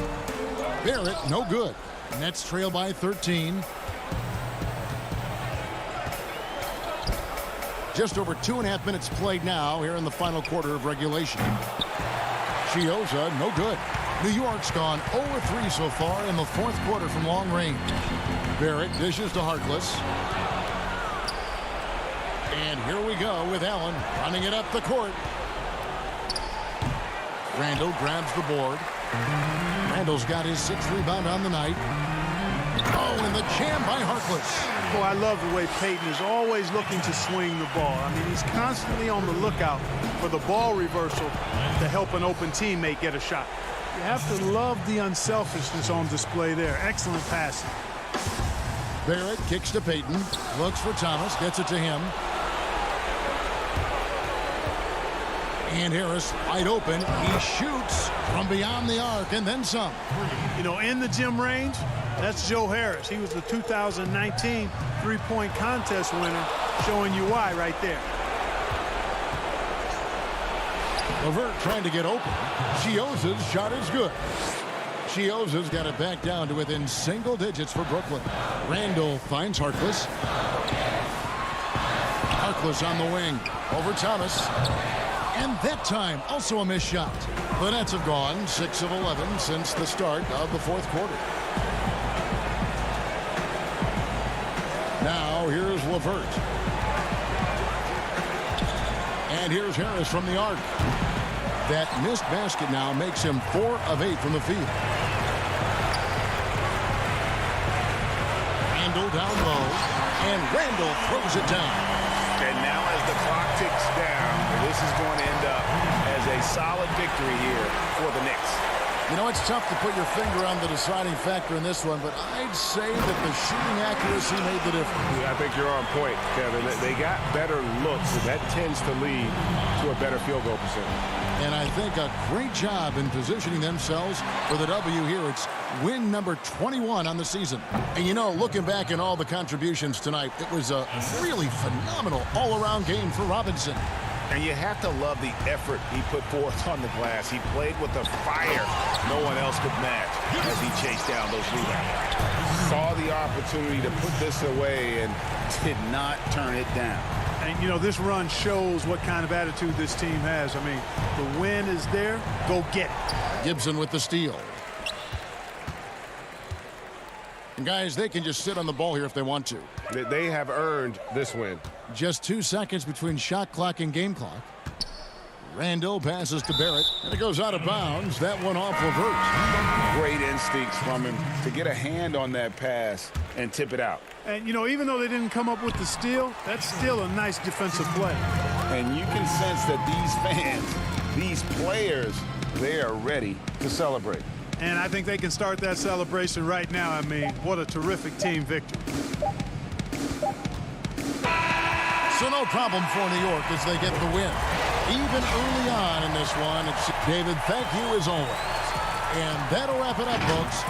Barrett, no good. Nets trail by 13. Just over 2.5 minutes played now here in the final quarter of regulation. Chioza, no good. New York's gone 0-3 so far in the fourth quarter from long range. Barrett dishes to Harkless. And here we go with Allen running it up the court. Randall grabs the board. Randall's got his 6th rebound on the night. Oh, and the jam by Harkless. Boy, I love the way Payton is always looking to swing the ball. I mean, he's constantly on the lookout for the ball reversal to help an open teammate get a shot. You have to love the unselfishness on display there. Excellent passing. Barrett kicks to Payton. Looks for Thomas. Gets it to him. And Harris wide open. He shoots from beyond the arc and then some. You know, in the gym range, that's Joe Harris. He was the 2019 three-point contest winner, showing you why right there. LeVert trying to get open. Chioza's shot is good. Chioza's got it back down to within single digits for Brooklyn. Randall finds Harkless. Harkless on the wing. Over Thomas. And that time, also a missed shot. The Nets have gone 6 of 11 since the start of the fourth quarter. Now, here's LeVert. And here's Harris from the arc. That missed basket now makes him 4 of 8 from the field. Randall down low. And Randall throws it down. And now as the clock ticks down, this is going to end up as a solid victory here for the Knicks. You know, it's tough to put your finger on the deciding factor in this one, but I'd say that the shooting accuracy made the difference. Yeah, I think you're on point, Kevin. They got better looks, and that tends to lead to a better field goal percentage. And I think a great job in positioning themselves for the W here. It's win number 21 on the season. And you know, looking back at all the contributions tonight, it was a really phenomenal all-around game for Robinson. And you have to love the effort he put forth on the glass. He played with a fire no one else could match as he chased down those rebounds. Saw the opportunity to put this away and did not turn it down. And, you know, this run shows what kind of attitude this team has. I mean, the win is there. Go get it. Gibson with the steal. And guys, they can just sit on the ball here if they want to. They have earned this win. Just 2 seconds between shot clock and game clock. Randall passes to Barrett, and it goes out of bounds. That one off LeVert. Great instincts from him to get a hand on that pass and tip it out. And, you know, even though they didn't come up with the steal, that's still a nice defensive play. And you can sense that these fans, these players, they are ready to celebrate. And I think they can start that celebration right now. I mean, what a terrific team victory. So no problem for New York as they get the win. Even early on in this one, it's David, thank you as always. And that'll wrap it up, folks.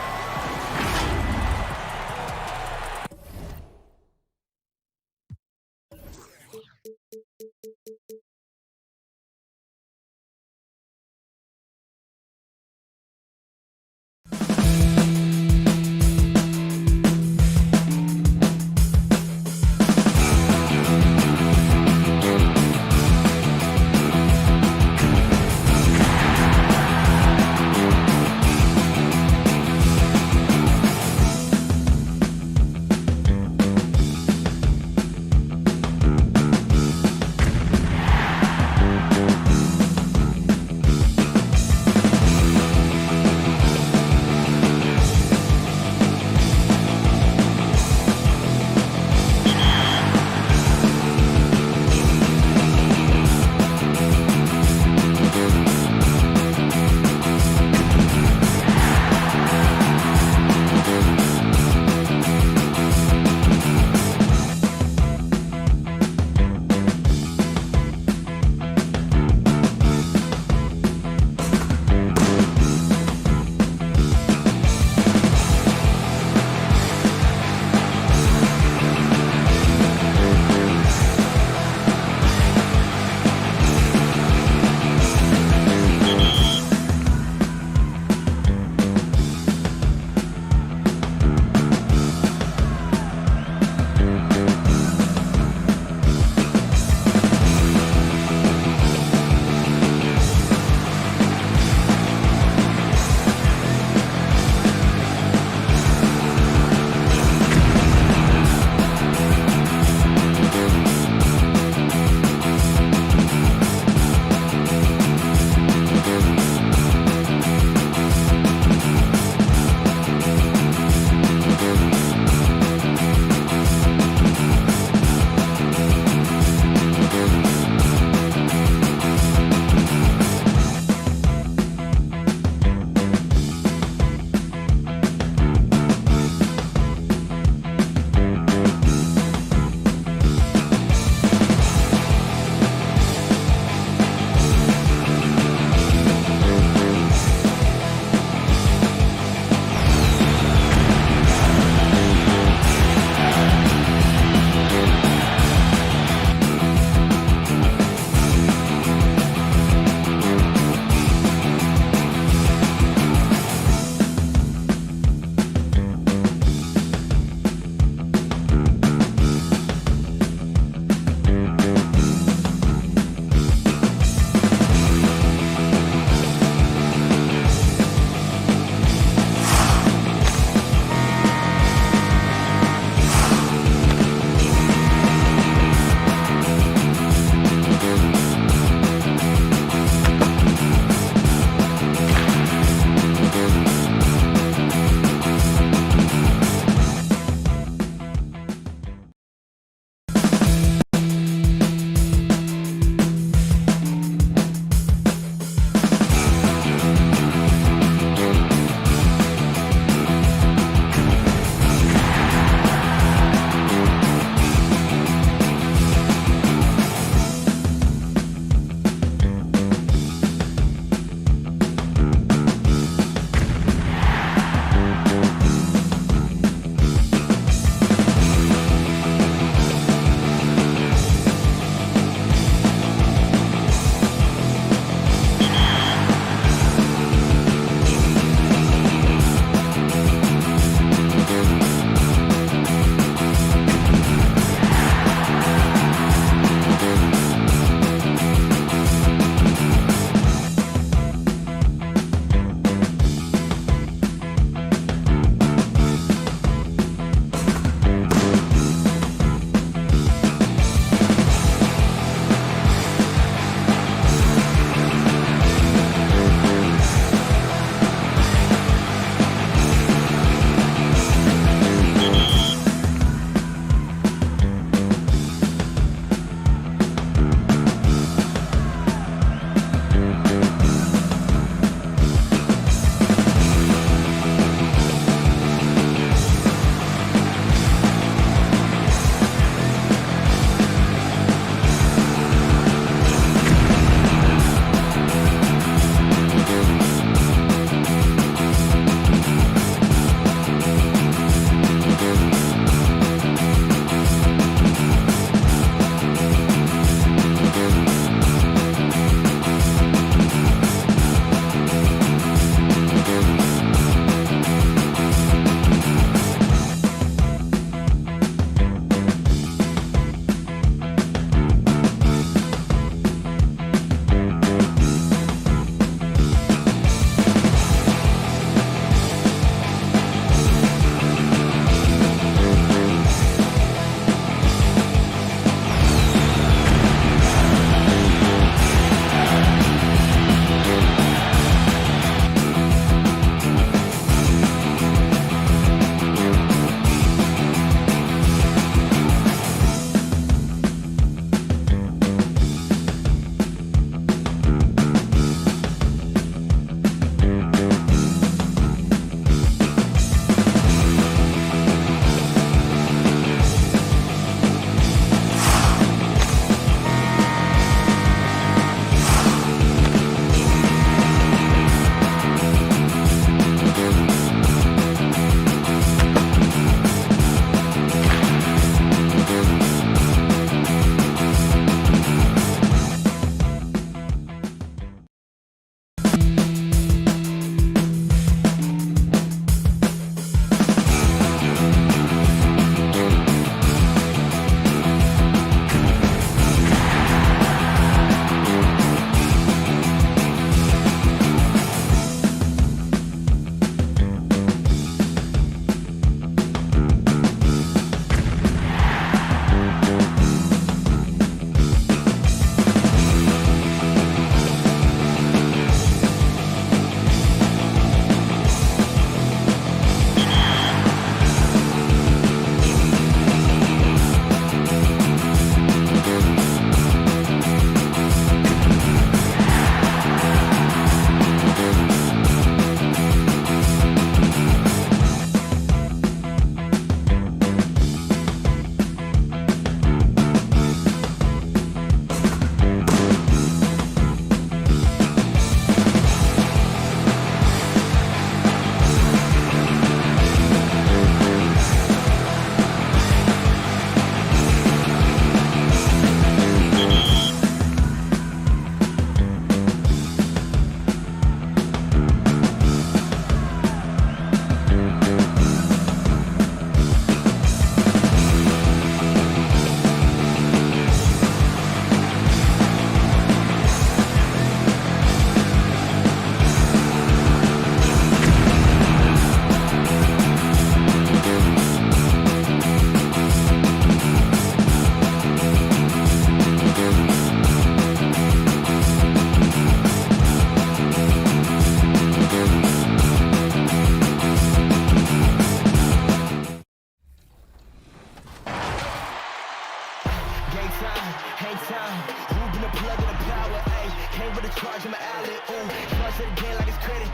plug in the power, ayy. Came with a charge in my alley, ooh. Charge it again like it's credit,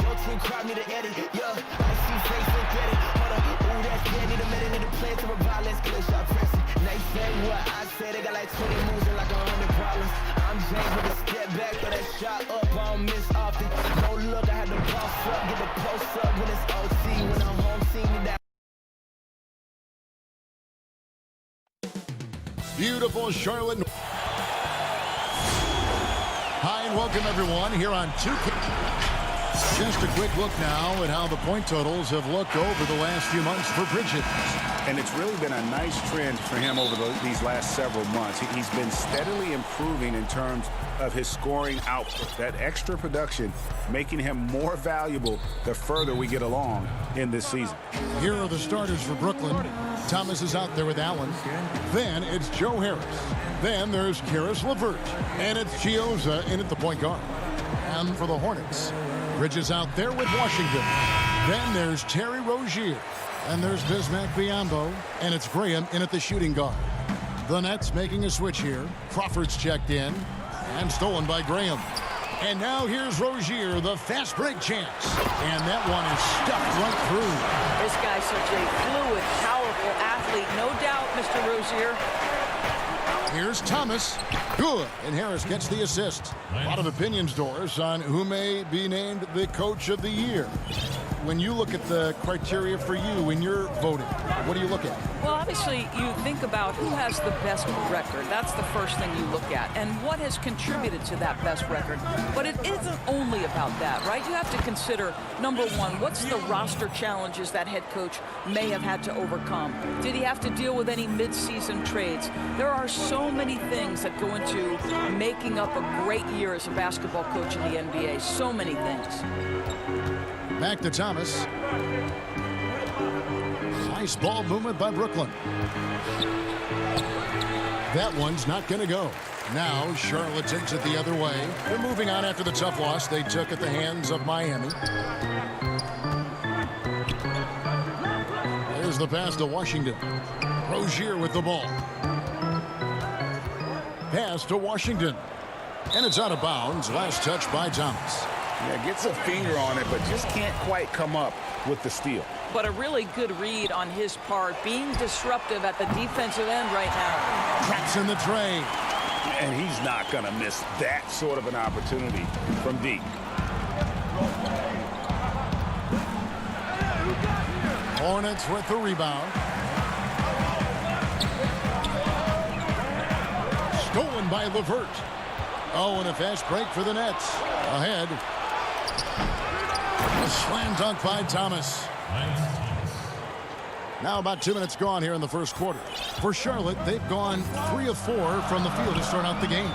your team crowd need to edit, yeah. I see face and get it, hold up, ooh, that's dead. Need a minute, need a plan to revive, let's clear shot pressing. They say what I say, they got like 20 moves and like 100 problems. I'm James with a step back, throw that shot up, I don't miss often. No look, I had to boss up, get the post up when it's OT, when I'm home team, need that. Beautiful Charlotte. Hi and welcome everyone here on 2K. Just a quick look now at how the point totals have looked over the last few months for Bridges. And it's really been a nice trend for him over these last several months. He's been steadily improving in terms of his scoring output. That extra production making him more valuable the further we get along in this season. Here are the starters for Brooklyn. Thomas is out there with Allen. Then it's Joe Harris. Then there's Karis LeVert. And it's Chioza in at the point guard. And for the Hornets, Bridges out there with Washington. Then there's Terry Rozier. And there's Bismack Biyombo. And it's Graham in at the shooting guard. The Nets making a switch here. Crawford's checked in. And stolen by Graham. And now here's Rozier, the fast break chance. And that one is stuffed right through. This guy's such a fluid, powerful athlete. No doubt, Mr. Rozier. Here's Thomas. Good. And Harris gets the assist. A lot of opinions, Doris, on who may be named the coach of the year. When you look at the criteria for you when you're voting, what do you look at? Well, obviously, you think about who has the best record. That's the first thing you look at. And what has contributed to that best record. But it isn't only about that, right? You have to consider, number one, what's the roster challenges that head coach may have had to overcome? Did he have to deal with any mid-season trades? There are so many things that go into making up a great year as a basketball coach in the NBA. So many things. Back to Thomas. Nice ball movement by Brooklyn. That one's not going to go. Now Charlotte takes it the other way. They're moving on after the tough loss they took at the hands of Miami. There's the pass to Washington. Rozier with the ball. Pass to Washington. And it's out of bounds. Last touch by Thomas. Yeah, gets a finger on it, but just can't quite come up with the steal. But a really good read on his part, being disruptive at the defensive end right now. Traps in the tray. And he's not going to miss that sort of an opportunity from deep. Hornets with the rebound. Stolen by LeVert. Oh, and a fast break for the Nets. Ahead. A slam dunk by Thomas. Now about 2 minutes gone here in the first quarter. For Charlotte, they've gone 3 of 4 from the field to start out the game.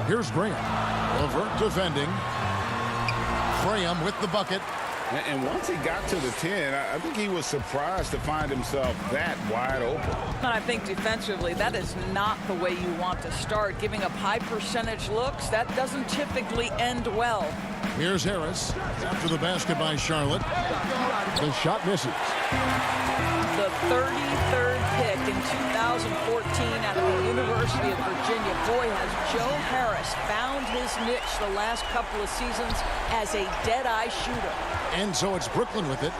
Here's Graham. LeVert defending. Graham with the bucket. And once he got to the 10, I think he was surprised to find himself that wide open. And I think defensively, that is not the way you want to start. Giving up high percentage looks, that doesn't typically end well. Here's Harris after the basket by Charlotte. The shot misses. The 33rd pick in 2014 out of the University of Virginia. Boy, has Joe Harris found his niche the last couple of seasons as a dead-eye shooter. And so it's Brooklyn with it,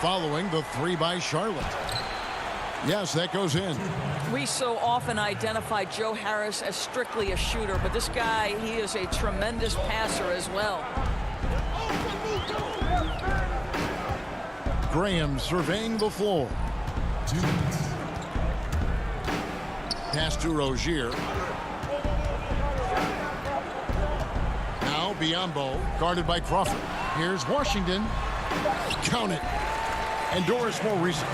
following the 3 by Charlotte. Yes, that goes in. We so often identify Joe Harris as strictly a shooter, but this guy, he is a tremendous passer as well. Graham surveying the floor. Pass to Rozier. Now Biyombo, guarded by Crawford. Here's Washington. Count it. And Doris, more recent.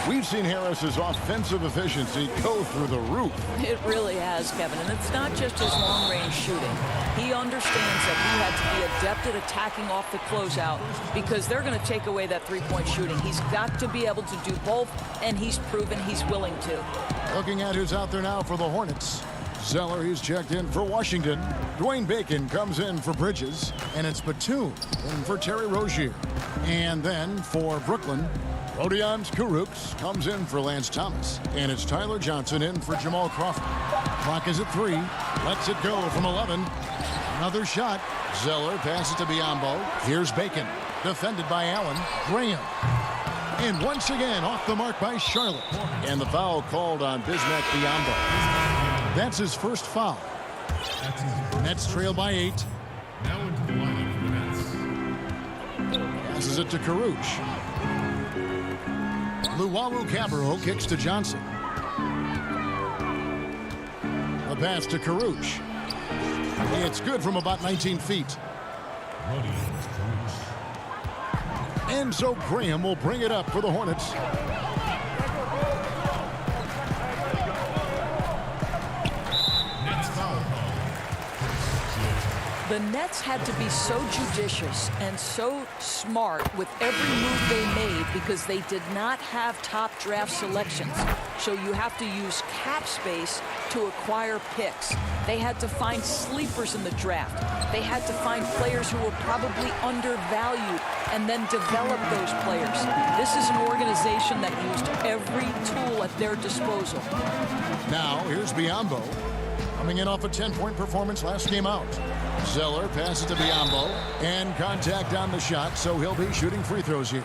We've seen Harris's offensive efficiency go through the roof. It really has, Kevin, and it's not just his long-range shooting. He understands that he had to be adept at attacking off the closeout because they're going to take away that three-point shooting. He's got to be able to do both, and he's proven he's willing to. Looking at who's out there now for the Hornets. Zeller, he's checked in for Washington. Dwayne Bacon comes in for Bridges, and it's Batum in for Terry Rozier. And then for Brooklyn, Rodion's Kurucs comes in for Lance Thomas. And it's Tyler Johnson in for Jamal Crawford. Clock is at 3. Lets it go from 11. Another shot. Zeller passes to Biyombo. Here's Bacon. Defended by Allen. Graham. And once again off the mark by Charlotte. And the foul called on Bismack Biyombo. That's his first foul. Nets trail by 8. Now into the lineup for the Nets. Passes it to Kurucs. Luwawu Cabarro kicks to Johnson. A pass to Kurucs. It's good from about 19 feet. And so Graham will bring it up for the Hornets. The Nets had to be so judicious and so smart with every move they made because they did not have top draft selections. So you have to use cap space to acquire picks. They had to find sleepers in the draft. They had to find players who were probably undervalued and then develop those players. This is an organization that used every tool at their disposal. Now here's Biyombo coming in off a 10-point performance last game out. Zeller passes to Biyombo and contact on the shot, so he'll be shooting free throws here.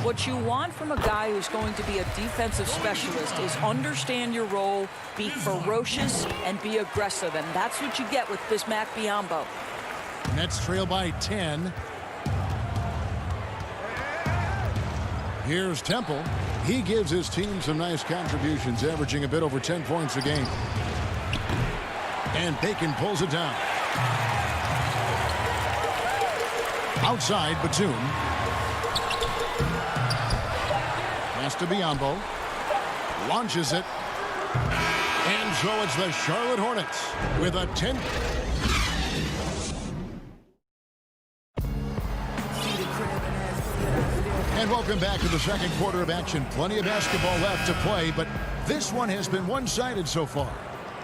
What you want from a guy who's going to be a defensive specialist is understand your role, be ferocious, and be aggressive, and that's what you get with Bismack Biyombo. Nets trail by 10. Here's Temple. He gives his team some nice contributions, averaging a bit over 10 points a game. And Bacon pulls it down. Outside, Batum. Pass to Biyombo. Launches it. And so it's the Charlotte Hornets with a 10. And welcome back to the second quarter of action. Plenty of basketball left to play, but this one has been one-sided so far.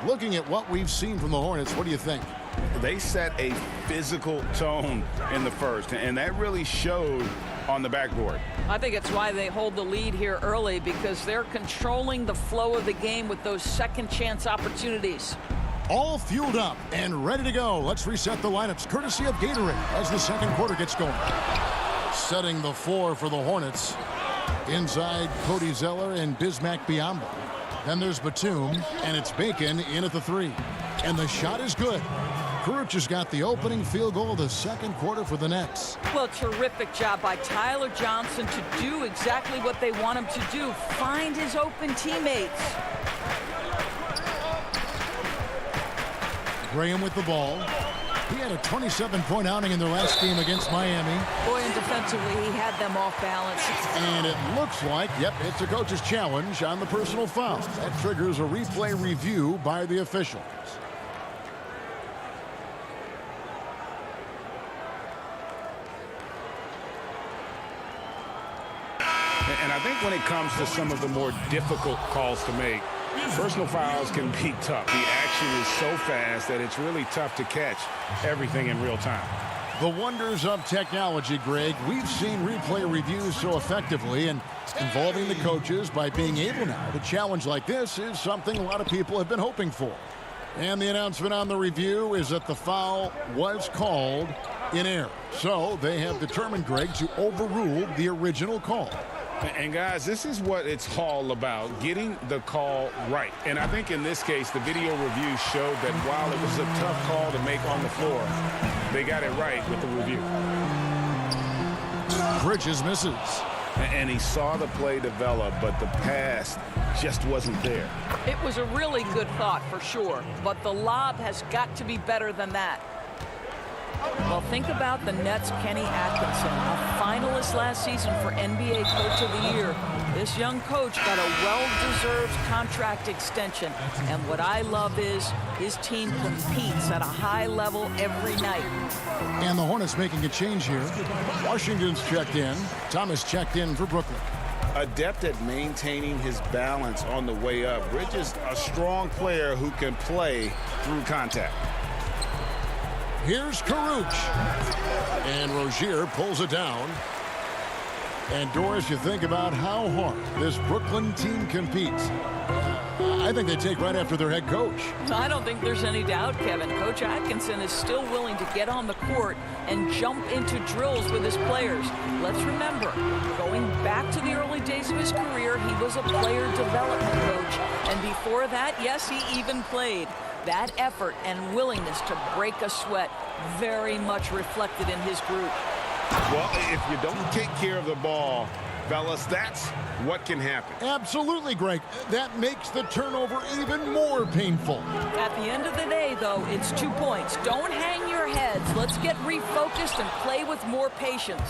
Looking at what we've seen from the Hornets, what do you think? They set a physical tone in the first, and that really showed on the backboard. I think it's why they hold the lead here early, because they're controlling the flow of the game with those second chance opportunities. All fueled up and ready to go. Let's reset the lineups courtesy of Gatorade as the second quarter gets going. Setting the floor for the Hornets. Inside, Cody Zeller and Bismack Biyombo. Then there's Batum, and it's Bacon in at the 3. And the shot is good. Kurucs has got the opening field goal of the second quarter for the Nets. Well, terrific job by Tyler Johnson to do exactly what they want him to do, find his open teammates. Graham with the ball. He had a 27-point outing in their last game against Miami. Boy, and defensively, he had them off balance. And it looks like, yep, it's a coach's challenge on the personal foul. That triggers a replay review by the officials. And I think when it comes to some of the more difficult calls to make, personal fouls can be tough. The action is so fast that it's really tough to catch everything in real time. The wonders of technology, Greg. We've seen replay reviews so effectively, and involving the coaches by being able now to challenge like this is something a lot of people have been hoping for. And the announcement on the review is that the foul was called in error. So they have determined, Greg, to overrule the original call. And guys, this is what it's all about, getting the call right. And I think in this case, the video review showed that while it was a tough call to make on the floor, they got it right with the review. Bridges misses. And he saw the play develop, but the pass just wasn't there. It was a really good thought for sure, but the lob has got to be better than that. Well, think about the Nets' Kenny Atkinson, a finalist last season for NBA Coach of the Year. This young coach got a well-deserved contract extension, and what I love is his team competes at a high level every night. And the Hornets making a change here. Washington's checked in. Thomas checked in for Brooklyn. Adept at maintaining his balance on the way up. Bridges, a strong player who can play through contact. Here's Kurucs. And Rozier pulls it down. And Doris, you think about how hard this Brooklyn team competes. I think they take right after their head coach. I don't think there's any doubt, Kevin. Coach Atkinson is still willing to get on the court and jump into drills with his players. Let's remember, going back to the early days of his career, he was a player development coach. And before that, yes, he even played. That effort and willingness to break a sweat very much reflected in his group. Well, if you don't take care of the ball, fellas, that's what can happen. Absolutely, Greg. That makes the turnover even more painful. At the end of the day, though, it's 2 points. Don't hang your heads. Let's get refocused and play with more patience.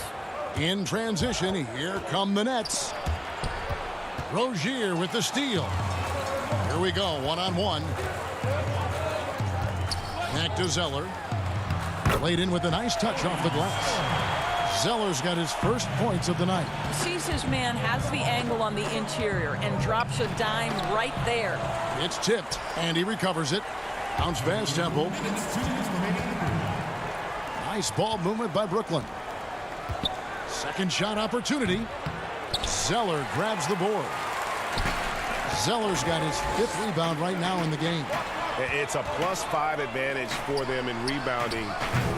In transition, here come the Nets. Rozier with the steal. Here we go, one-on-one. Back to Zeller. Played in with a nice touch off the glass. Zeller's got his first points of the night. Sees his man, has the angle on the interior, and drops a dime right there. It's tipped, and he recovers it. Bounce pass, Temple. Nice ball movement by Brooklyn. Second shot opportunity. Zeller grabs the board. Zeller's got his 5th rebound right now in the game. It's a +5 advantage for them in rebounding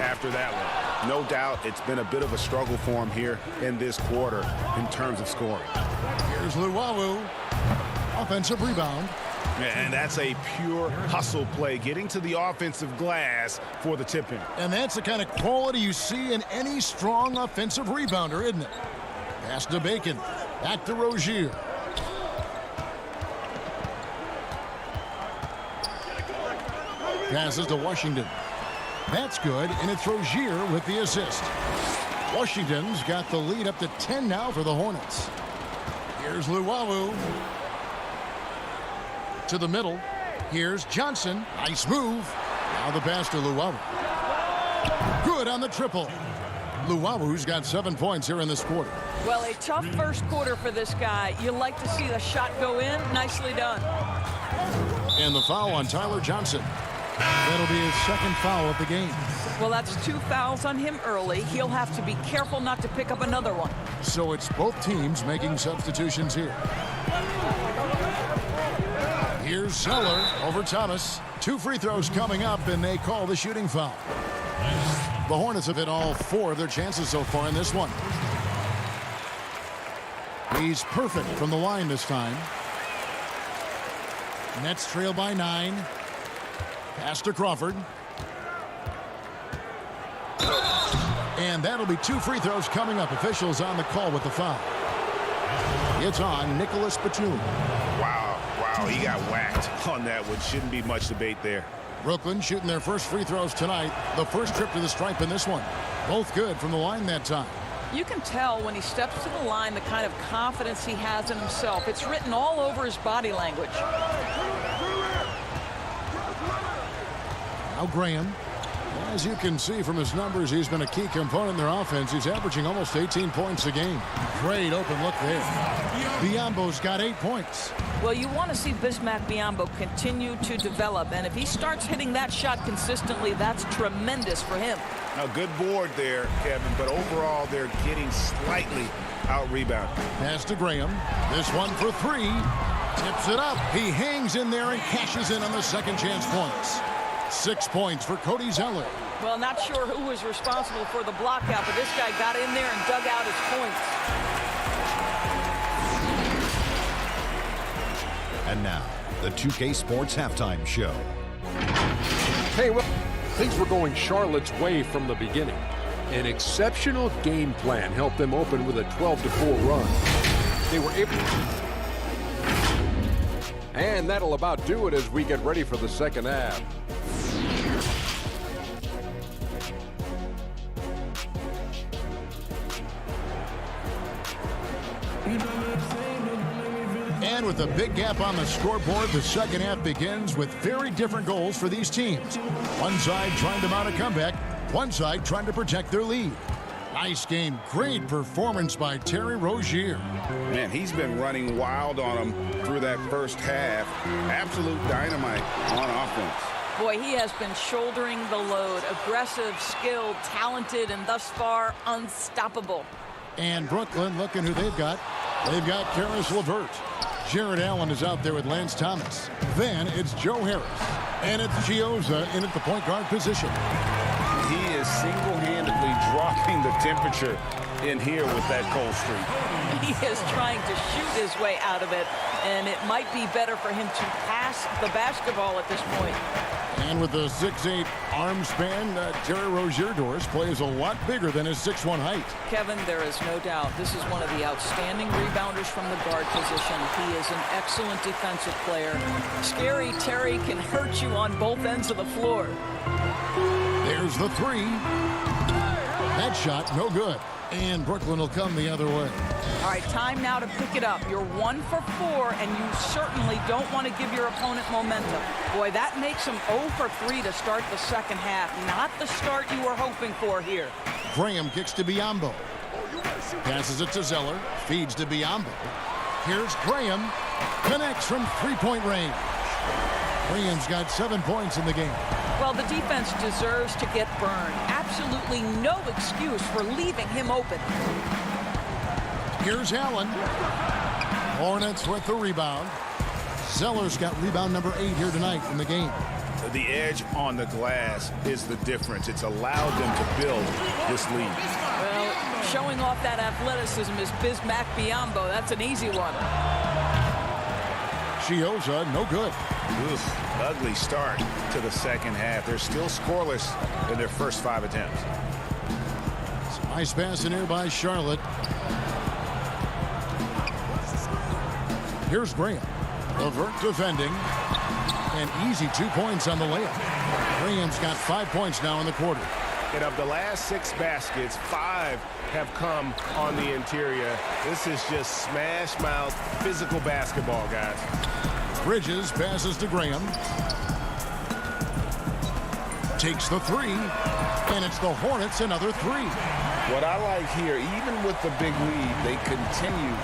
after that one. No doubt it's been a bit of a struggle for him here in this quarter in terms of scoring. Here's Luwawu. Offensive rebound. And that's a pure hustle play, getting to the offensive glass for the tip-in. And that's the kind of quality you see in any strong offensive rebounder, isn't it? Pass to Bacon. Back to Rozier. Passes to Washington. That's good, and it's Rozier with the assist. Washington's got the lead up to 10 now for the Hornets. Here's Luwawu. To the middle. Here's Johnson. Nice move. Now the pass to Luwawu. Good on the triple. Luwawu's got 7 points here in this quarter. Well, a tough first quarter for this guy. You like to see the shot go in. Nicely done. And the foul on Tyler Johnson. That'll be his second foul of the game. Well, that's 2 fouls on him early. He'll have to be careful not to pick up another one. So it's both teams making substitutions here. Here's Zeller over Thomas. 2 free throws coming up, and they call the shooting foul. The Hornets have hit all 4 of their chances so far in this one. He's perfect from the line this time. Nets trail by 9. Pass to Crawford. And that'll be 2 free throws coming up. Officials on the call with the foul. It's on Nicholas Batum. Wow, he got whacked on that one. Shouldn't be much debate there. Brooklyn shooting their first free throws tonight. The first trip to the stripe in this one. Both good from the line that time. You can tell when he steps to the line the kind of confidence he has in himself. It's written all over his body language. Now Graham. As you can see from his numbers, he's been a key component in their offense. He's averaging almost 18 points a game. Great open look there. Biyombo's got 8 points. Well, you want to see Bismack Biyombo continue to develop, and if he starts hitting that shot consistently, that's tremendous for him. A good board there, Kevin, but overall they're getting slightly out-rebounded. Pass to Graham. This one for 3. Tips it up. He hangs in there and cashes in on the second chance points. 6 points for Cody Zeller. Well, not sure who was responsible for the blockout, but this guy got in there and dug out his points. And now, the 2K Sports Halftime Show. Hey, well, things were going Charlotte's way from the beginning. An exceptional game plan helped them open with a 12-4 run. They were able to... And that'll about do it as we get ready for the second half. And with a big gap on the scoreboard, the second half begins with very different goals for these teams. One side trying to mount a comeback, one side trying to protect their lead. Nice game. Great performance by Terry Rozier. Man, he's been running wild on him through that first half. Absolute dynamite on offense. Boy, he has been shouldering the load. Aggressive, skilled, talented, and thus far unstoppable. And Brooklyn, looking who they've got. They've got Karis LeVert. Jared Allen is out there with Lance Thomas. Then it's Joe Harris. And it's Chioza in at the point guard position. He is single-handedly dropping the temperature in here with that cold streak. He is trying to shoot his way out of it, and it might be better for him to pass the basketball at this point. And with the 6'8" arm span, Terry Rozier Doris plays a lot bigger than his 6'1" height. Kevin, there is no doubt this is one of the outstanding rebounders from the guard position. He is an excellent defensive player. Scary Terry can hurt you on both ends of the floor. There's the three. That shot, no good. And Brooklyn will come the other way. All right, time now to pick it up. You're 1 for 4, and you certainly don't want to give your opponent momentum. Boy, that makes him 0 for 3 to start the second half. Not the start you were hoping for here. Graham kicks to Biyombo. Passes it to Zeller. Feeds to Biyombo. Here's Graham. Connects from three-point range. Graham's got 7 points in the game. Well, the defense deserves to get burned. Absolutely no excuse for leaving him open. Here's Allen. Hornets with the rebound. Zeller's got rebound number 8 here tonight in the game. The edge on the glass is the difference. It's allowed them to build this lead. Well, showing off that athleticism is Bismack Biyombo. That's an easy one. Chioza, no good. Oof, ugly start to the second half. They're still scoreless in their first 5 attempts. Nice pass in here by Charlotte. Here's Graham. LeVert defending. And easy 2 points on the layup. Graham's got 5 points now in the quarter. And of the last 6 baskets, 5 have come on the interior. This is just smash mouth physical basketball, guys. Bridges passes to Graham. Takes the 3. And it's the Hornets another 3. What I like here, even with the big lead, they continue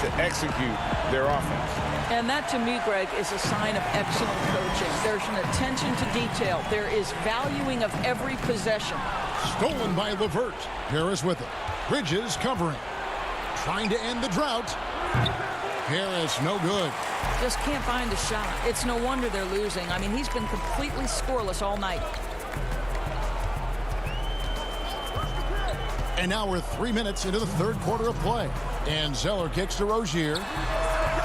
to execute their offense. And that, to me, Greg, is a sign of excellent coaching. There's an attention to detail. There is valuing of every possession. Stolen by LeVert. Harris with it. Bridges covering. Trying to end the drought. Harris, no good. Just can't find a shot. It's no wonder they're losing. I mean, he's been completely scoreless all night. And now we're 3 minutes into the third quarter of play. And Zeller kicks to Rozier.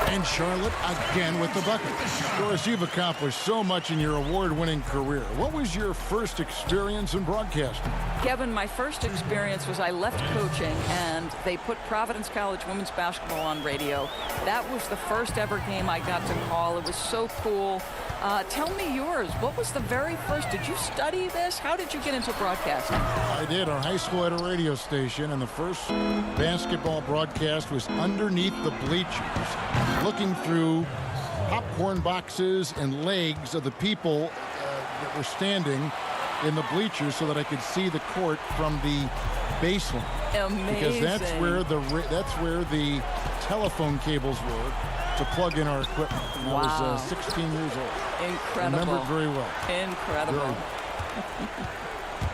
And Charlotte again with the bucket. Doris, you've accomplished so much in your award-winning career. What was your first experience in broadcasting? Kevin, my first experience was I left coaching and they put Providence College women's basketball on radio. That was the first ever game I got to call. It was so cool. Tell me yours. What was the very first? Did you study this? How did you get into broadcasting? I did. Our high school had a radio station, and the first basketball broadcast was underneath the bleachers, looking through popcorn boxes and legs of the people that were standing in the bleachers so that I could see the court from the baseline. Amazing. Because that's where the telephone cables were to plug in our equipment. And I was 16 years old. Incredible. Remember it very well. Incredible.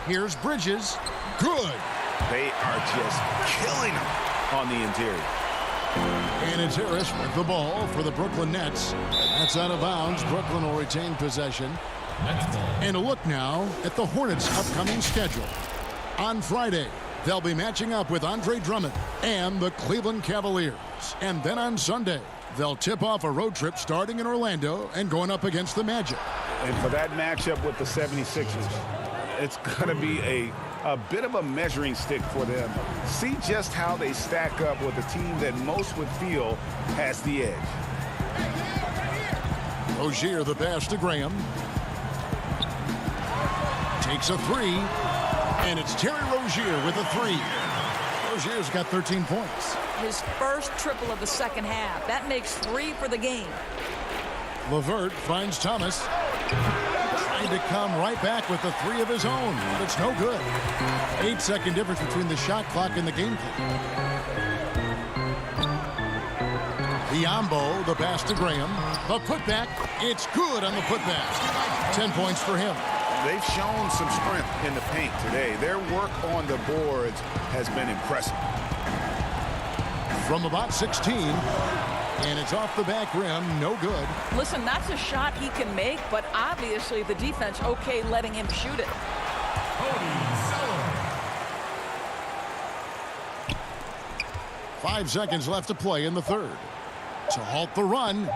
Here's Bridges. Good. They are just killing them on the interior. And it's Harris with the ball for the Brooklyn Nets. That's out of bounds. Brooklyn will retain possession. And a look now at the Hornets' upcoming schedule. On Friday, they'll be matching up with Andre Drummond and the Cleveland Cavaliers. And then on Sunday, they'll tip off a road trip starting in Orlando and going up against the Magic. And for that matchup with the 76ers, it's going to be a bit of a measuring stick for them. See just how they stack up with a team that most would feel has the edge. Rozier the pass to Graham. Takes a 3. And it's Terry Rozier with a 3. Rozier's got 13 points. His first triple of the second half. That makes 3 for the game. LeVert finds Thomas. Trying to come right back with the 3 of his own, but it's no good. 8-second difference between the shot clock and the game clock. Biyombo, the pass to Graham. The putback, it's good on the putback. 10 points for him. They've shown some strength in the paint today. Their work on the boards has been impressive. from about 16. And it's off the back rim, no good. Listen, that's a shot he can make, but obviously the defense okay letting him shoot it. 5 seconds left to play in the third. To halt the run.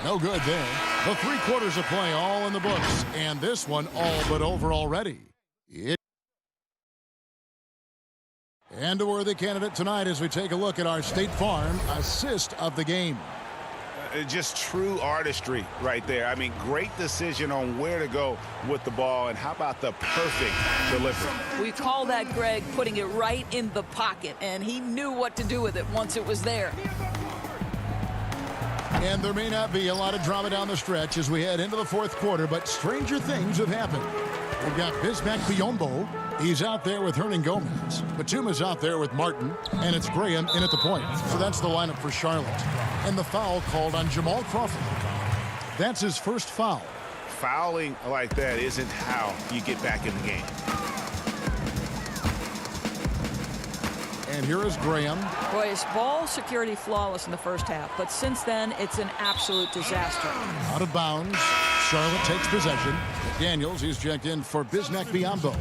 No good there. The 3 quarters of play all in the books. And this one all but over already. And a worthy candidate tonight as we take a look at our State Farm assist of the game. Just true artistry right there. I mean, great decision on where to go with the ball, and how about the perfect delivery? We call that, Greg, putting it right in the pocket, and he knew what to do with it once it was there. And there may not be a lot of drama down the stretch as we head into the fourth quarter, but stranger things have happened. We've got Bismack Biyombo. He's out there with Hernan Gomez. Batum is out there with Martin, and it's Graham in at the point. So that's the lineup for Charlotte. And the foul called on Jamal Crawford. That's his first foul. Fouling like that isn't how you get back in the game. And here is Graham. Boy, his ball security flawless in the first half, but since then, it's an absolute disaster. Out of bounds. Charlotte takes possession. Daniels, he's checked in for Bismack Biyombo.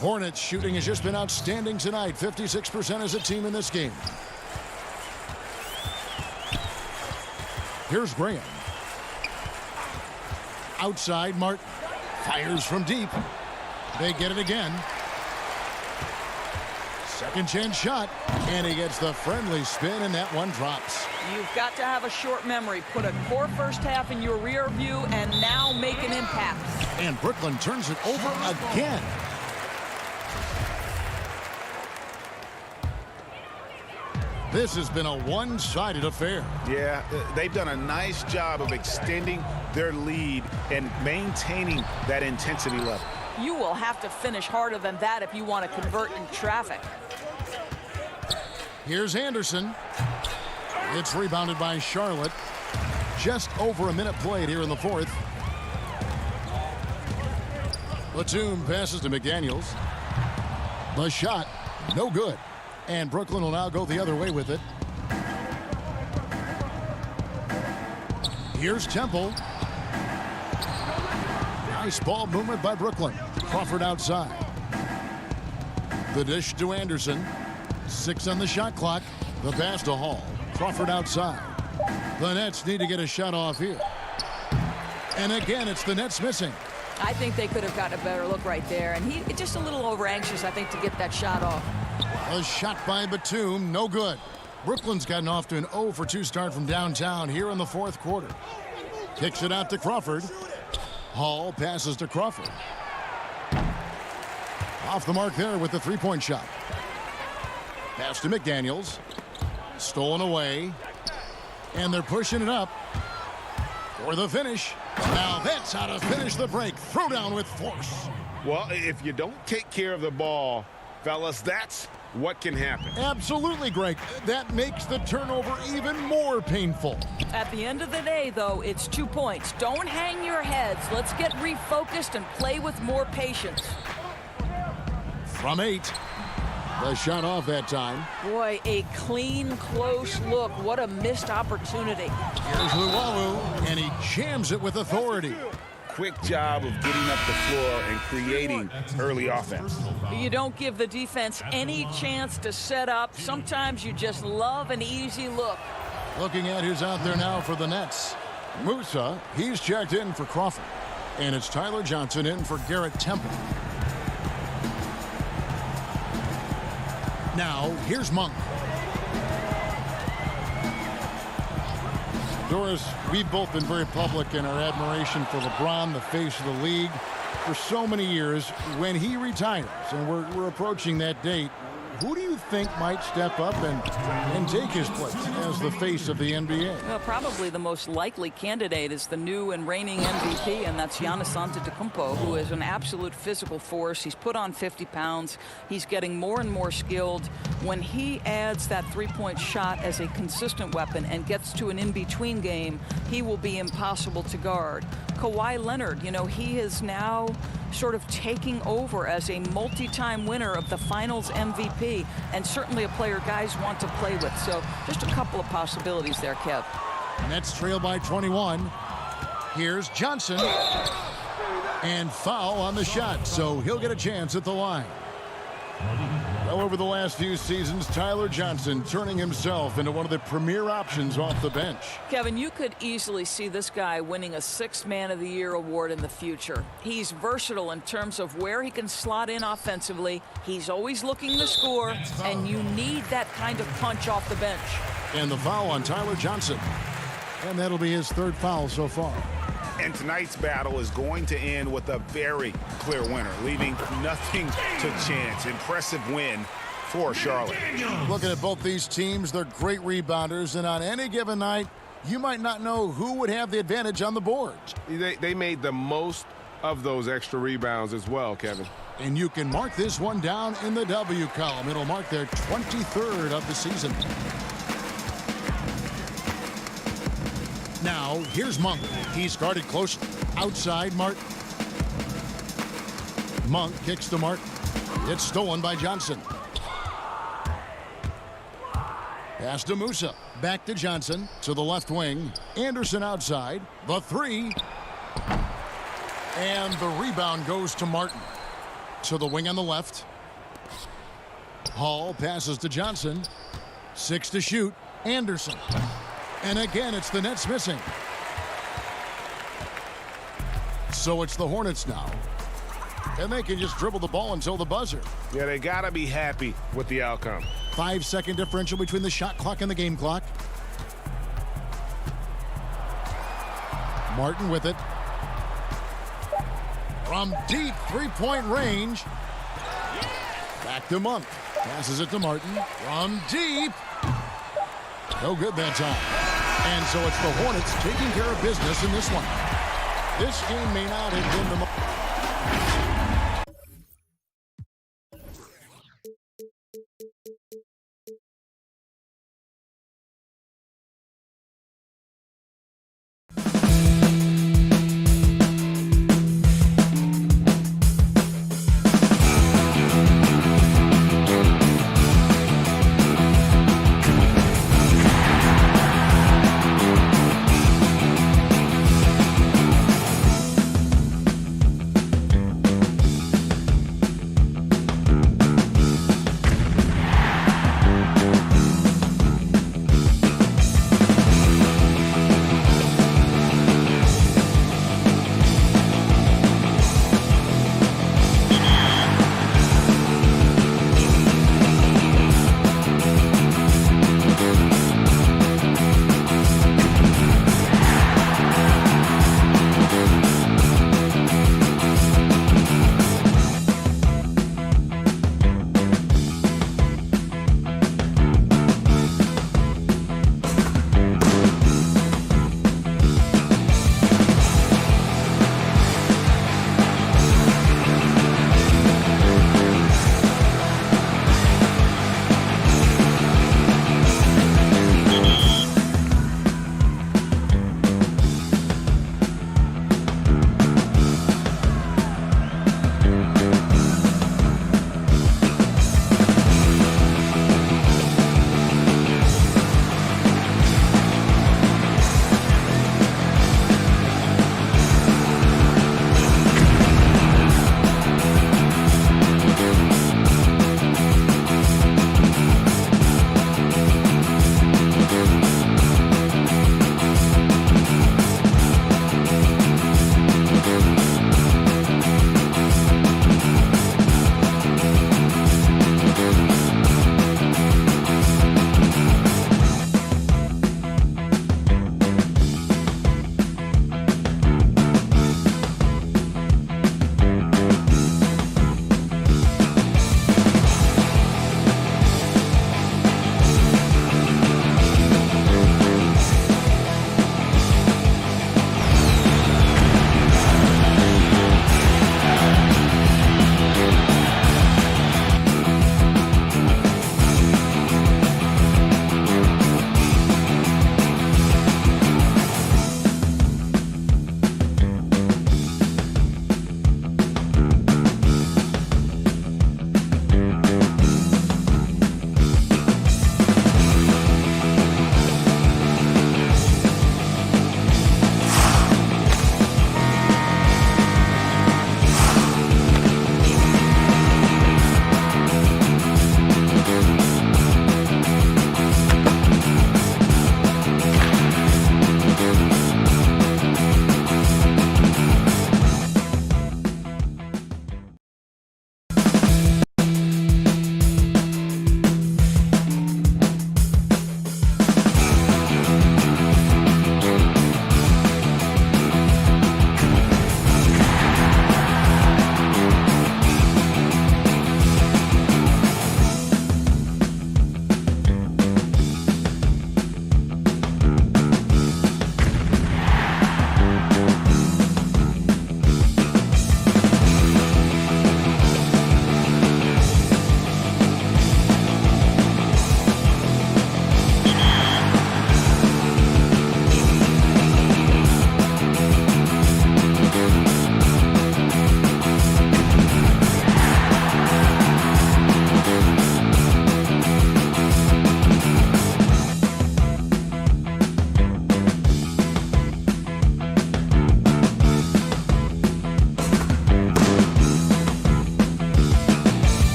Hornets shooting has just been outstanding tonight. 56% as a team in this game. Here's Graham. Outside, Martin. Fires from deep. They get it again. Second chance shot. And he gets the friendly spin, and that one drops. You've got to have a short memory. Put a poor first half in your rear view and now make an impact. And Brooklyn turns it over again. This has been a one-sided affair. Yeah, they've done a nice job of extending their lead and maintaining that intensity level. You will have to finish harder than that if you want to convert in traffic. Here's Anderson. It's rebounded by Charlotte. Just over a minute played here in the fourth. Batum passes to McDaniels. The shot, no good. And Brooklyn will now go the other way with it. Here's Temple. Nice ball movement by Brooklyn. Crawford outside. The dish to Anderson. 6 on the shot clock. The pass to Hall. Crawford outside. The Nets need to get a shot off here. And again, it's the Nets missing. I think they could have gotten a better look right there. And he just a little over anxious, I think, to get that shot off. A shot by Batum, no good. Brooklyn's gotten off to an 0 for 2 start from downtown here in the fourth quarter. Kicks it out to Crawford. Hall passes to Crawford. Off the mark there with the three-point shot. Pass to McDaniels. Stolen away. And they're pushing it up for the finish. Now that's how to finish the break. Throw down with force. Well, if you don't take care of the ball, fellas, that's what can happen. Absolutely, Greg. That makes the turnover even more painful. At the end of the day, though, it's 2 points. Don't hang your heads. Let's get refocused and play with more patience. From 8. The shot off that time. Boy, a clean, close look. What a missed opportunity. Here's Luwawu, and he jams it with authority. Quick job of getting up the floor and creating early offense. You don't give the defense any chance to set up. Sometimes you just love an easy look. Looking at who's out there now for the Nets. Musa, he's checked in for Crawford. And it's Tyler Johnson in for Garrett Temple. Now, here's Monk. Doris, we've both been very public in our admiration for LeBron, the face of the league, for so many years. When he retires, and we're approaching that date, who do you think might step up and take his place as the face of the NBA? Well, probably the most likely candidate is the new and reigning MVP, and that's Giannis Antetokounmpo, who is an absolute physical force. He's put on 50 pounds. He's getting more and more skilled. When he adds that three-point shot as a consistent weapon and gets to an in-between game, he will be impossible to guard. Kawhi Leonard, you know, he is now sort of taking over as a multi-time winner of the finals MVP, and certainly a player guys want to play with. So just a couple of possibilities there, Kev. Nets trail by 21. Here's Johnson. And foul on the shot, so he'll get a chance at the line. Well, over the last few seasons, Tyler Johnson turning himself into one of the premier options off the bench. Kevin, you could easily see this guy winning a Sixth Man of the Year award in the future. He's versatile in terms of where he can slot in offensively. He's always looking to score, and you need that kind of punch off the bench. And the foul on Tyler Johnson. And that'll be his third foul so far. And tonight's battle is going to end with a very clear winner, leaving nothing to chance. Impressive win for Charlotte. Looking at both these teams, they're great rebounders, and on any given night, you might not know who would have the advantage on the boards. They made the most of those extra rebounds as well, Kevin. And you can mark this one down in the W column. It'll mark their 23rd of the season. Now, here's Monk. He's guarded close outside Martin. Monk kicks to Martin. It's stolen by Johnson. Pass to Musa. Back to Johnson. To the left wing. Anderson outside. The three. And the rebound goes to Martin. To the wing on the left. Hall passes to Johnson. 6 to shoot. Anderson. And again, it's the Nets missing. So it's the Hornets now. And they can just dribble the ball until the buzzer. Yeah, they got to be happy with the outcome. 5-second differential between the shot clock and the game clock. Martin with it. From deep three-point range. Back to Monk. Passes it to Martin. From deep. No good that time. And so it's the Hornets taking care of business in this one. This game may not have been the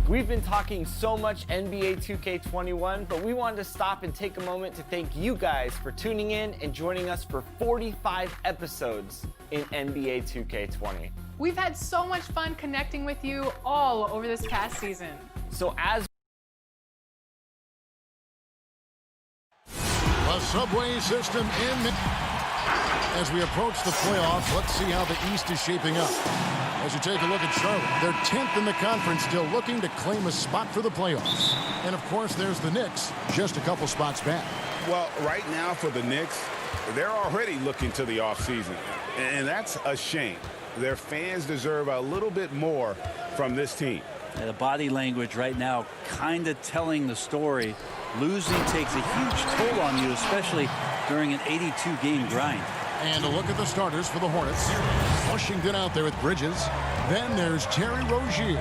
We've been talking so much NBA 2K21, but we wanted to stop and take a moment to thank you guys for tuning in and joining us for 45 episodes in NBA 2K20. We've had so much fun connecting with you all over this past season. So as a subway system in as we approach the playoffs, let's see how the East is shaping up. As you take a look at Charlotte, they're 10th in the conference, still looking to claim a spot for the playoffs. And of course, there's the Knicks, just a couple spots back. Well, right now for the Knicks, they're already looking to the offseason, and that's a shame. Their fans deserve a little bit more from this team. And the body language right now kind of telling the story. Losing takes a huge toll on you, especially during an 82-game grind. And a look at the starters for the Hornets. Washington out there with Bridges. Then there's Terry Rozier.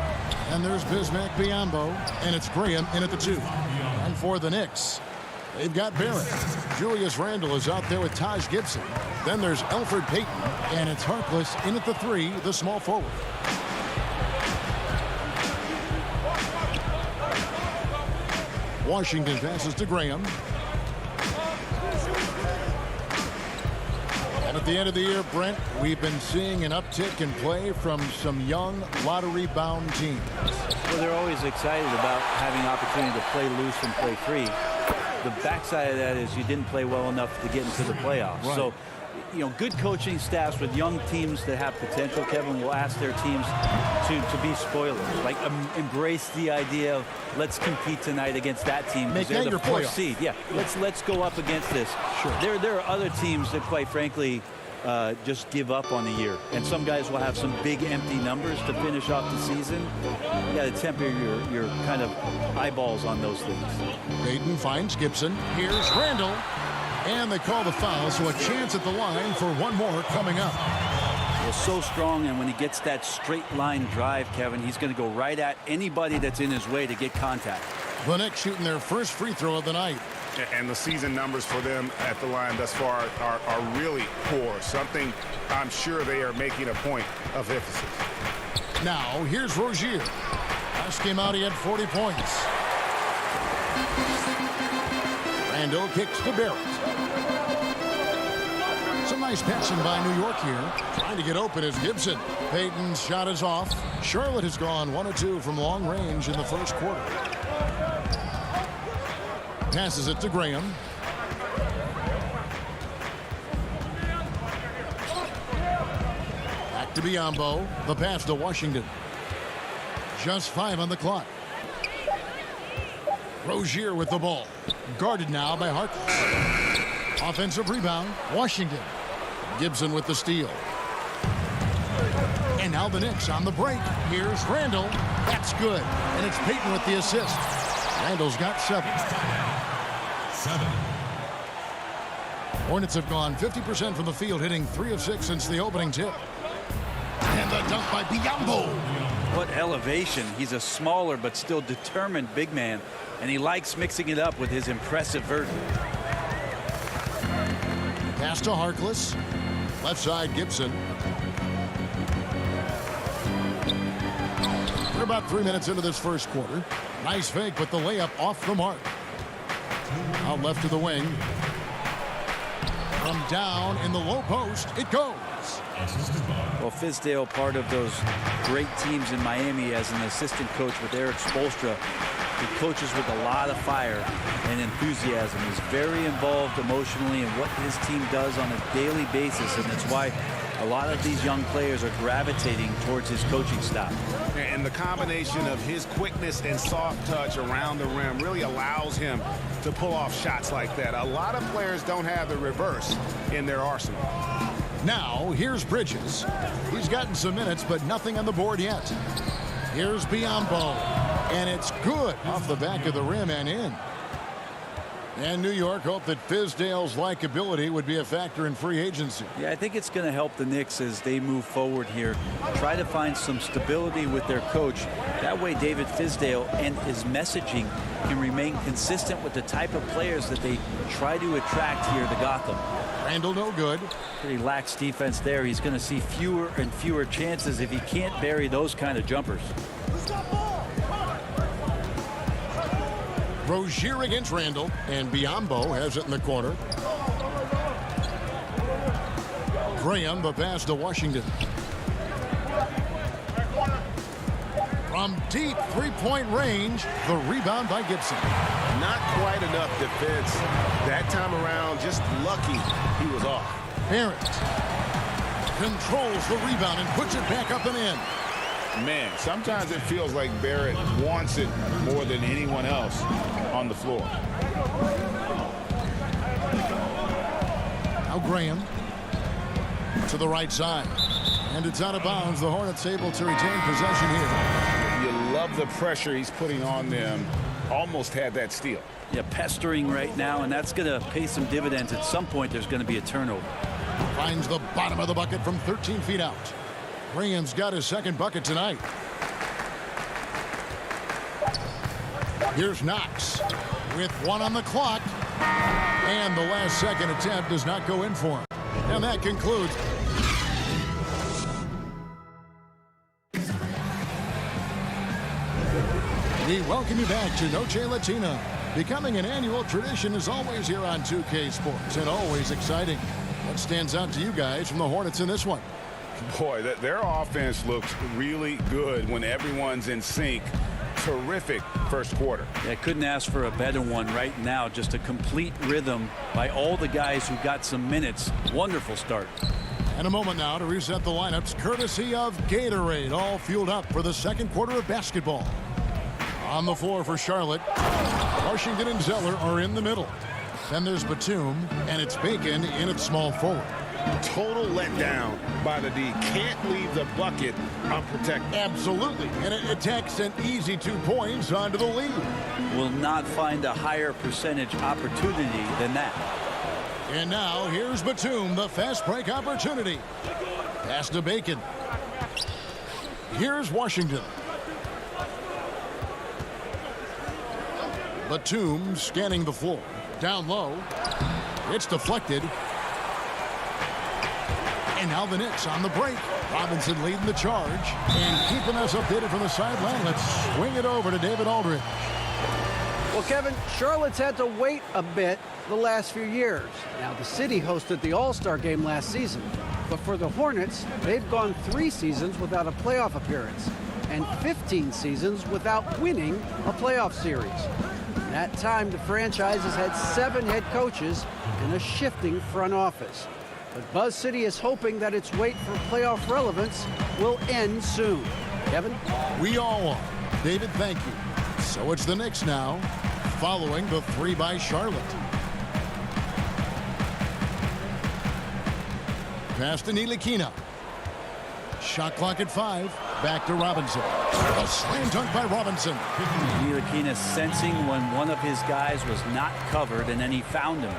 And there's Bismack Biyombo. And it's Graham in at the 2. And for the Knicks, they've got Barrett. Julius Randle is out there with Taj Gibson. Then there's Elfrid Payton. And it's Harkless in at the 3, the small forward. Washington passes to Graham. And at the end of the year, Brent, we've been seeing an uptick in play from some young lottery-bound teams. Well, they're always excited about having an opportunity to play loose and play free. The backside of that is you didn't play well enough to get into the playoffs. Right. So, you know, good coaching staffs with young teams that have potential, Kevin, will ask their teams to be spoilers. Like, embrace the idea of let's compete tonight against that team because they're the 4th seed. Yeah, let's go up against this. Sure. There are other teams that, quite frankly, just give up on the year. And some guys will have some big empty numbers to finish off the season. You got to temper your kind of eyeballs on those things. Payton finds Gibson. Here's Randle. And they call the foul, so a chance at the line for one more coming up. Well, so strong, and when he gets that straight line drive, Kevin, he's going to go right at anybody that's in his way to get contact. The Knicks shooting their first free throw of the night. And the season numbers for them at the line thus far are really poor. Something I'm sure they are making a point of emphasis. Now, here's Rozier. Last game out, he had 40 points. Randle kicks to Barrett. Some nice passing by New York here. Trying to get open is Gibson. Payton's shot is off. Charlotte has gone 1 of 2 from long range in the first quarter. Passes it to Graham. Back to Biyombo. The pass to Washington. Just 5 on the clock. Rozier with the ball. Guarded now by Harkless. Offensive rebound. Washington. Gibson with the steal. And now the Knicks on the break. Here's Randle. That's good. And it's Payton with the assist. Randle's got 7. Hornets have gone 50% from the field, hitting 3 of 6 since the opening tip. And the dunk by Biyombo. What elevation. He's a smaller but still determined big man, and he likes mixing it up with his impressive vert. Pass to Harkless. Left side, Gibson. We're about 3 minutes into this first quarter. Nice fake, but the layup off the mark. Out left to the wing. From down in the low post, it goes. Well, Fizdale, part of those great teams in Miami as an assistant coach with Eric Spoelstra. He coaches with a lot of fire and enthusiasm. He's very involved emotionally in what his team does on a daily basis, and that's why a lot of these young players are gravitating towards his coaching staff. And the combination of his quickness and soft touch around the rim really allows him to pull off shots like that. A lot of players don't have the reverse in their arsenal. Now, here's Bridges. He's gotten some minutes, but nothing on the board yet. Here's Biyombo. And it's good off the back of the rim and in. And New York hoped that Fizdale's likability would be a factor in free agency. Yeah, I think it's going to help the Knicks as they move forward here. Try to find some stability with their coach. That way David Fizdale and his messaging can remain consistent with the type of players that they try to attract here to Gotham. Randle no good. Pretty lax defense there. He's going to see fewer and fewer chances if he can't bury those kind of jumpers. Rozier against Randall, and Biombo has it in the corner. Graham, the pass to Washington. From deep three-point range, the rebound by Gibson. Not quite enough defense that time around. Just lucky he was off. Barrett controls the rebound and puts it back up and in. Man, sometimes it feels like Barrett wants it more than anyone else on the floor. Now Graham to the right side. And it's out of bounds. The Hornets able to retain possession here. You love the pressure he's putting on them. Almost had that steal. Yeah, pestering right now, and that's going to pay some dividends. At some point, there's going to be a turnover. Finds the bottom of the bucket from 13 feet out. Graham's got his second bucket tonight. Here's Knox with one on the clock. And the last second attempt does not go in for him. And that concludes. We welcome you back to Noche Latina. Becoming an annual tradition is always here on 2K Sports and always exciting. What stands out to you guys from the Hornets in this one? Boy, their offense looks really good when everyone's in sync. Terrific first quarter. Yeah, couldn't ask for a better one right now. Just a complete rhythm by all the guys who got some minutes. Wonderful start. And a moment now to reset the lineups courtesy of Gatorade, all fueled up for the second quarter of basketball. On the floor for Charlotte, Washington and Zeller are in the middle. Then there's Batum, and it's Bacon in at small forward. Total letdown by the D. Can't leave the bucket unprotected. Absolutely. And it takes an easy 2 points onto the lead. Will not find a higher percentage opportunity than that. And now here's Batum, the fast break opportunity. Pass to Bacon. Here's Washington. Batum scanning the floor. Down low. It's deflected. And now the Knicks on the break. Robinson leading the charge. And keeping us updated from the sideline. Let's swing it over to David Aldridge. Well, Kevin, Charlotte's had to wait a bit the last few years. Now, the city hosted the All-Star game last season. But for the Hornets, they've gone 3 seasons without a playoff appearance and 15 seasons without winning a playoff series. In that time, the franchise has had 7 head coaches and a shifting front office. But Buzz City is hoping that its wait for playoff relevance will end soon. Kevin? We all are. David, thank you. So it's the Knicks now, following the 3 by Charlotte. Pass to Ntilikina. Shot clock at 5. Back to Robinson. A slam dunk by Robinson. Ntilikina sensing when one of his guys was not covered, and then he found him.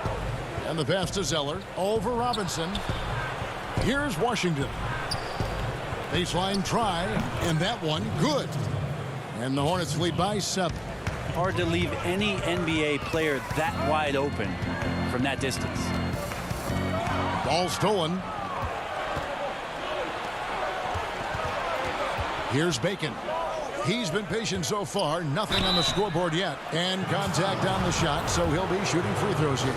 And the pass to Zeller over Robinson. Here's Washington. Baseline try, and that one good. And the Hornets lead by 7. Hard to leave any NBA player that wide open from that distance. Ball stolen. Here's Bacon. He's been patient so far. Nothing on the scoreboard yet. And contact on the shot, so he'll be shooting free throws here.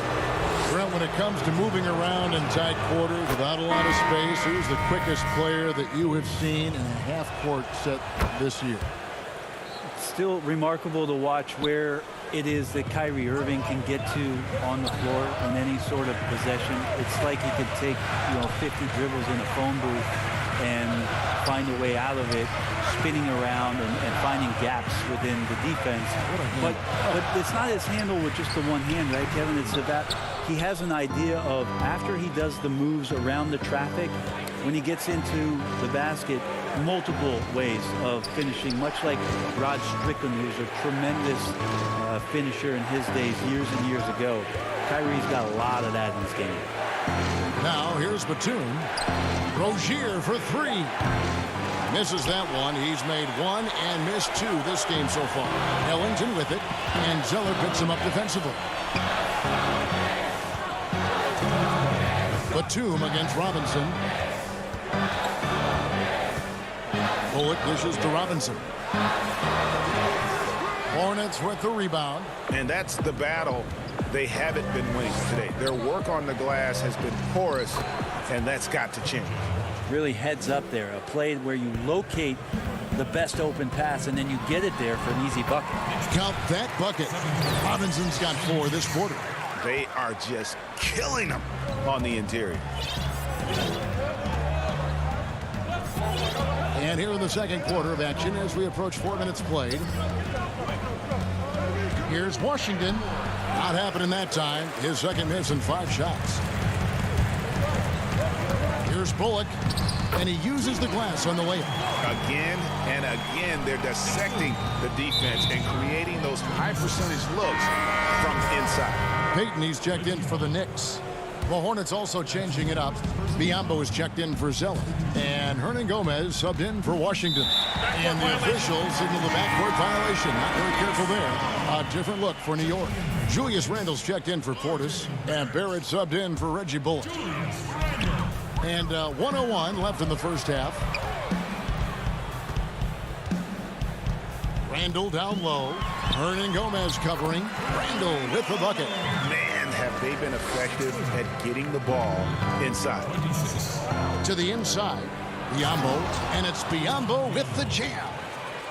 Brent, when it comes to moving around in tight quarters without a lot of space, who's the quickest player that you have seen in a half-court set this year? It's still remarkable to watch where it is that Kyrie Irving can get to on the floor in any sort of possession. It's like he could take, 50 dribbles in a phone booth and find a way out of it, spinning around and finding gaps within the defense. But it's not his handle with just the one hand, right, Kevin? It's about he has an idea of after he does the moves around the traffic, when he gets into the basket, multiple ways of finishing, much like Rod Strickland, who's a tremendous finisher in his days years and years ago. Kyrie's got a lot of that in his game. Now here's Batum. Rozier for 3. Misses that one. He's made 1 and missed 2 this game so far. Ellington with it, and Zeller picks him up defensively. Batum against Robinson. Bullock dishes to Robinson. Hornets Hornets with the rebound. And that's the battle they haven't been winning today. Their work on the glass has been porous, and that's got to change. Really heads up there, a play where you locate the best open pass and then you get it there for an easy bucket. Count that bucket. Robinson's got 4 this quarter. They are just killing them on the interior. And here in the second quarter of action as we approach 4 minutes played. Here's Washington. Not happening that time. His second miss and 5 shots. Here's Bullock. And he uses the glass on the layup. Again and again, they're dissecting the defense and creating those high percentage looks from inside. Payton, he's checked in for the Knicks. The Hornets also changing it up. Biombo is checked in for Zeller. And Hernan Gomez subbed in for Washington. And the officials signal the backcourt violation. Not very careful there. A different look for New York. Julius Randle's checked in for Portis. And Barrett subbed in for Reggie Bullock. And 1:01 left in the first half. Randle down low. Hernan Gomez covering. Randle with the bucket. Man, have they been effective at getting the ball inside. To the inside. Biombo. And it's Biombo with the jam.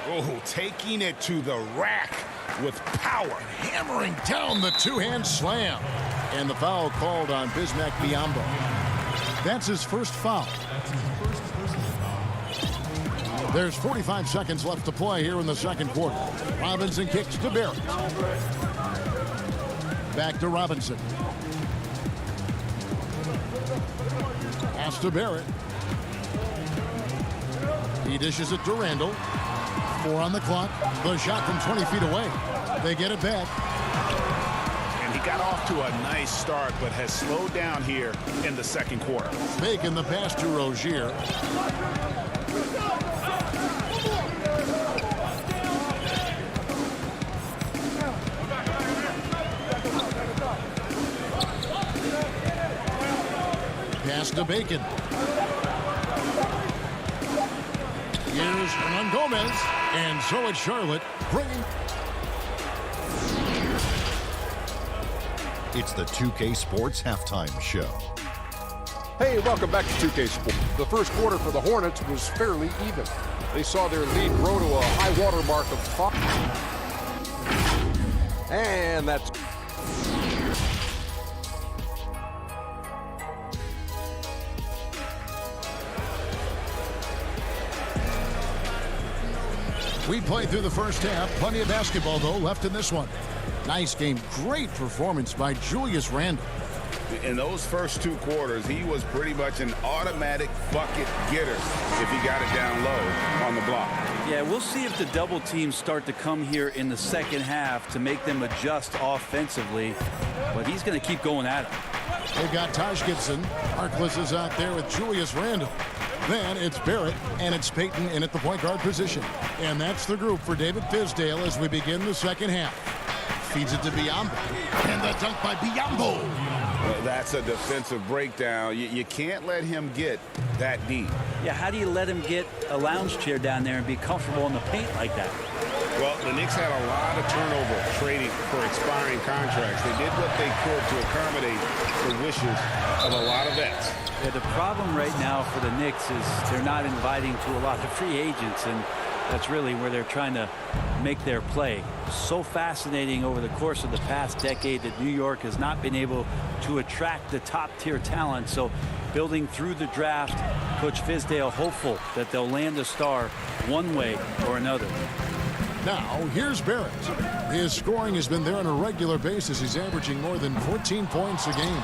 Oh, taking it to the rack with power. Hammering down the two-hand slam. And the foul called on Bismack Biombo. That's his first foul. There's 45 seconds left to play here in the second quarter. Robinson kicks to Barrett. Back to Robinson. Pass to Barrett. He dishes it to Randle. 4 on the clock. The shot from 20 feet away. They get it back. And he got off to a nice start, but has slowed down here in the second quarter. Making the pass to Rozier. Pass to Bacon. Here's Hernan Gomez. And so it's Charlotte bringing. It's the 2K Sports Halftime Show. Hey, welcome back to 2K Sports. The first quarter for the Hornets was fairly even. They saw their lead grow to a high water mark of 5. And that's... We played through the first half. Plenty of basketball, though, left in this one. Nice game. Great performance by Julius Randle. In those first 2 quarters, he was pretty much an automatic bucket getter if he got it down low on the block. Yeah, we'll see if the double teams start to come here in the second half to make them adjust offensively. But he's going to keep going at it. They've got Taj Gibson. Harkless is out there with Julius Randle. Then it's Barrett, and it's Payton in at the point guard position. And that's the group for David Fizdale as we begin the second half. Feeds it to Biombo. And the dunk by Biombo. Well, that's a defensive breakdown. You can't let him get that deep. Yeah, how do you let him get a lounge chair down there and be comfortable in the paint like that? Well, the Knicks had a lot of turnover trading for expiring contracts. They did what they could to accommodate the wishes of a lot of vets. Yeah, the problem right now for the Knicks is they're not inviting to a lot of free agents, and that's really where they're trying to make their play. So fascinating over the course of the past decade that New York has not been able to attract the top-tier talent. So building through the draft, Coach Fizdale hopeful that they'll land a star one way or another. Now, here's Barrett. His scoring has been there on a regular basis. He's averaging more than 14 points a game.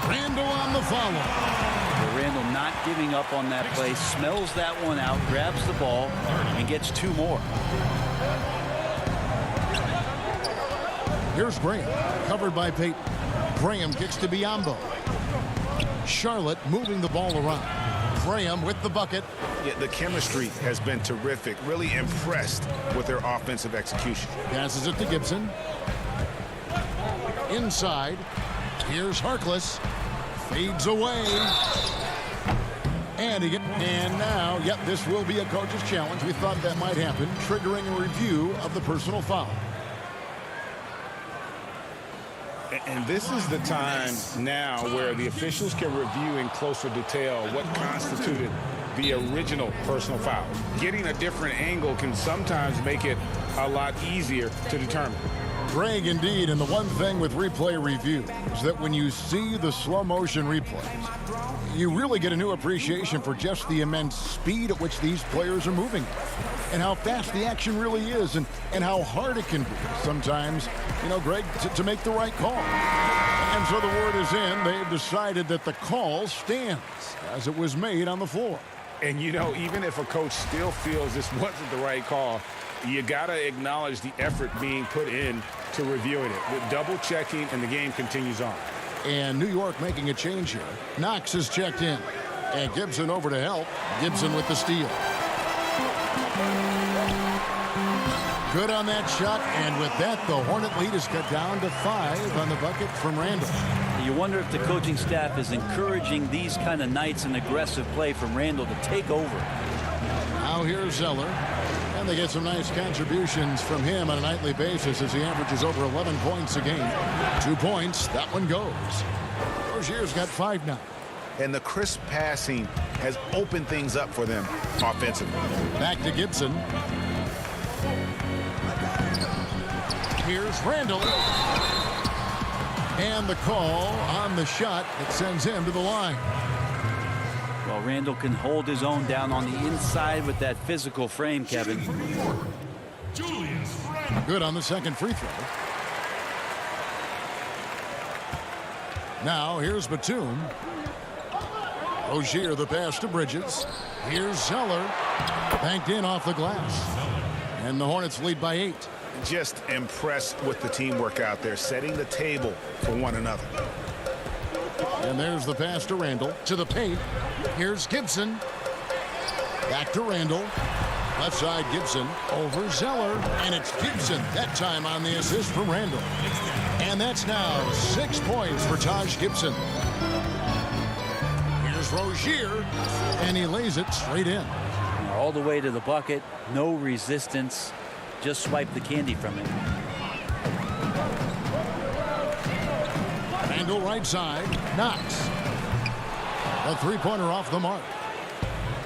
Randle on the follow. Well, Randle not giving up on that play, smells that one out, grabs the ball, and gets 2 more. Here's Graham, covered by Payton. Graham kicks to Biombo. Charlotte moving the ball around. Graham with the bucket. Yeah, the chemistry has been terrific. Really impressed with their offensive execution. Passes it to Gibson. Inside. Here's Harkless. Fades away. And now, yep, this will be a coach's challenge. We thought that might happen, triggering a review of the personal foul. And this is the time now where the officials can review in closer detail what constituted the original personal foul. Getting a different angle can sometimes make it a lot easier to determine. Greg, indeed, and the one thing with replay review is that when you see the slow motion replays, you really get a new appreciation for just the immense speed at which these players are moving and how fast the action really is and how hard it can be sometimes, Greg, to make the right call. And so the word is in. They've decided that the call stands as it was made on the floor. And, even if a coach still feels this wasn't the right call, you got to acknowledge the effort being put in to reviewing it. With double checking, and the game continues on. And New York making a change here. Knox is checked in. And Gibson over to help. Gibson with the steal. Good on that shot, and with that, the Hornet lead is cut down to 5 on the bucket from Randall. You wonder if the coaching staff is encouraging these kind of nights and aggressive play from Randall to take over. Now here's Zeller, and they get some nice contributions from him on a nightly basis as he averages over 11 points a game. 2 points, that one goes. Rozier's got 5 now. And the crisp passing has opened things up for them offensively. Back to Gibson. Here's Randall. And the call on the shot that sends him to the line. Well, Randall can hold his own down on the inside with that physical frame, Kevin. Good on the second free throw. Now here's Batum. Rozier the pass to Bridges. Here's Zeller. Banked in off the glass. And the Hornets lead by 8. Just impressed with the teamwork out there, setting the table for one another. And there's the pass to Randall. To the paint. Here's Gibson. Back to Randall. Left side Gibson over Zeller. And it's Gibson that time on the assist from Randall. And that's now 6 points for Taj Gibson. Here's Rozier. And he lays it straight in. All the way to the bucket. No resistance. Just swipe the candy from it. Randall right side. Knox. A three-pointer off the mark.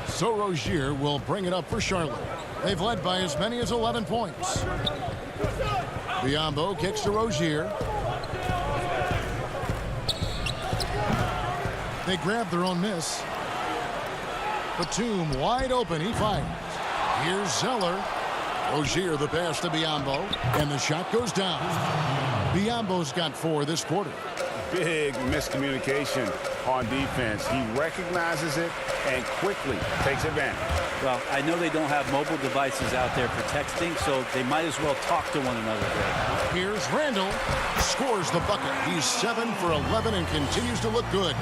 So Rozier will bring it up for Charlotte. They've led by as many as 11 points. Biyombo kicks to Rozier. They grab their own miss. Batum wide open. He fires. Here's Zeller. Rozier the pass to Biyombo. And the shot goes down. Biyombo's got 4 this quarter. Big miscommunication on defense. He recognizes it and quickly takes advantage. Well, I know they don't have mobile devices out there for texting, so they might as well talk to one another there. Here's Randall. Scores the bucket. He's 7 for 11 and continues to look good.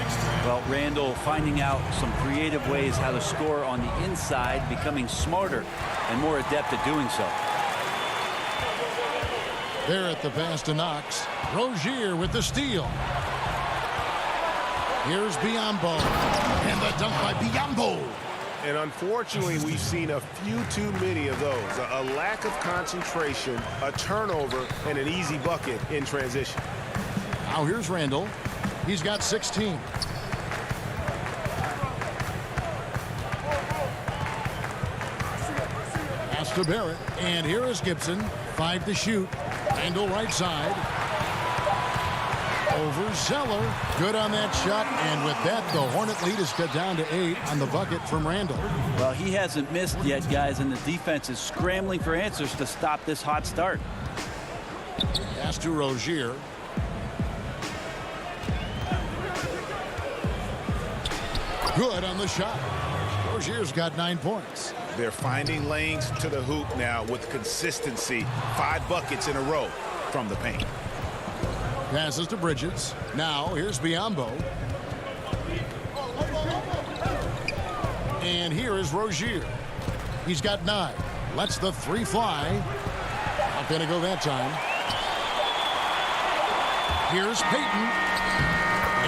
Well, Randall finding out some creative ways how to score on the inside, becoming smarter and more adept at doing so. There at the pass to Knox. Rozier with the steal. Here's Biyombo. And the dunk by Biyombo. And unfortunately, we've seen a few too many of those. A lack of concentration, a turnover, and an easy bucket in transition. Now here's Randall. He's got 16. Pass to Barrett. And here is Gibson. 5 to shoot. Randall right side. Over Zeller. Good on that shot. And with that, the Hornet lead is cut down to 8 on the bucket from Randall. Well, he hasn't missed yet, guys, and the defense is scrambling for answers to stop this hot start. Pass to Rozier. Good on the shot. Rozier's got 9 points. They're finding lanes to the hoop now with consistency. 5 buckets in a row from the paint. Passes to Bridges. Now here's Biyombo. And here is Rozier. He's got 9. Lets the 3 fly. Not going to go that time. Here's Payton.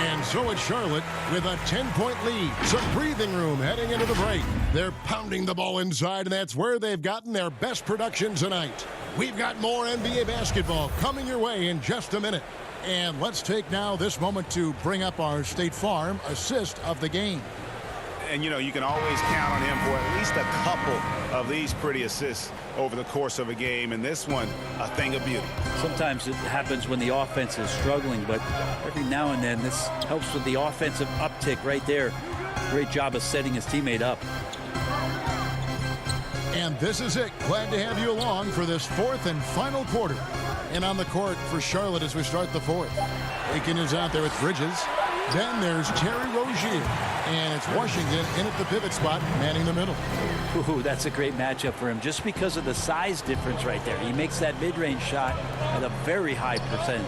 And so it's Charlotte with a 10-point lead. Some breathing room heading into the break. They're pounding the ball inside, and that's where they've gotten their best production tonight. We've got more NBA basketball coming your way in just a minute. And let's take now this moment to bring up our State Farm assist of the game. And, you know, you can always count on him for at least a couple of these pretty assists over the course of a game. And this one, a thing of beauty. Sometimes it happens when the offense is struggling, but every now and then this helps with the offensive uptick right there. Great job of setting his teammate up. And this is it. Glad to have you along for this fourth and final quarter. And on the court for Charlotte as we start the fourth. Aiken is out there with Bridges. Then there's Terry Rozier. And it's Washington in at the pivot spot, manning the middle. Ooh, that's a great matchup for him just because of the size difference right there. He makes that mid-range shot at a very high percentage.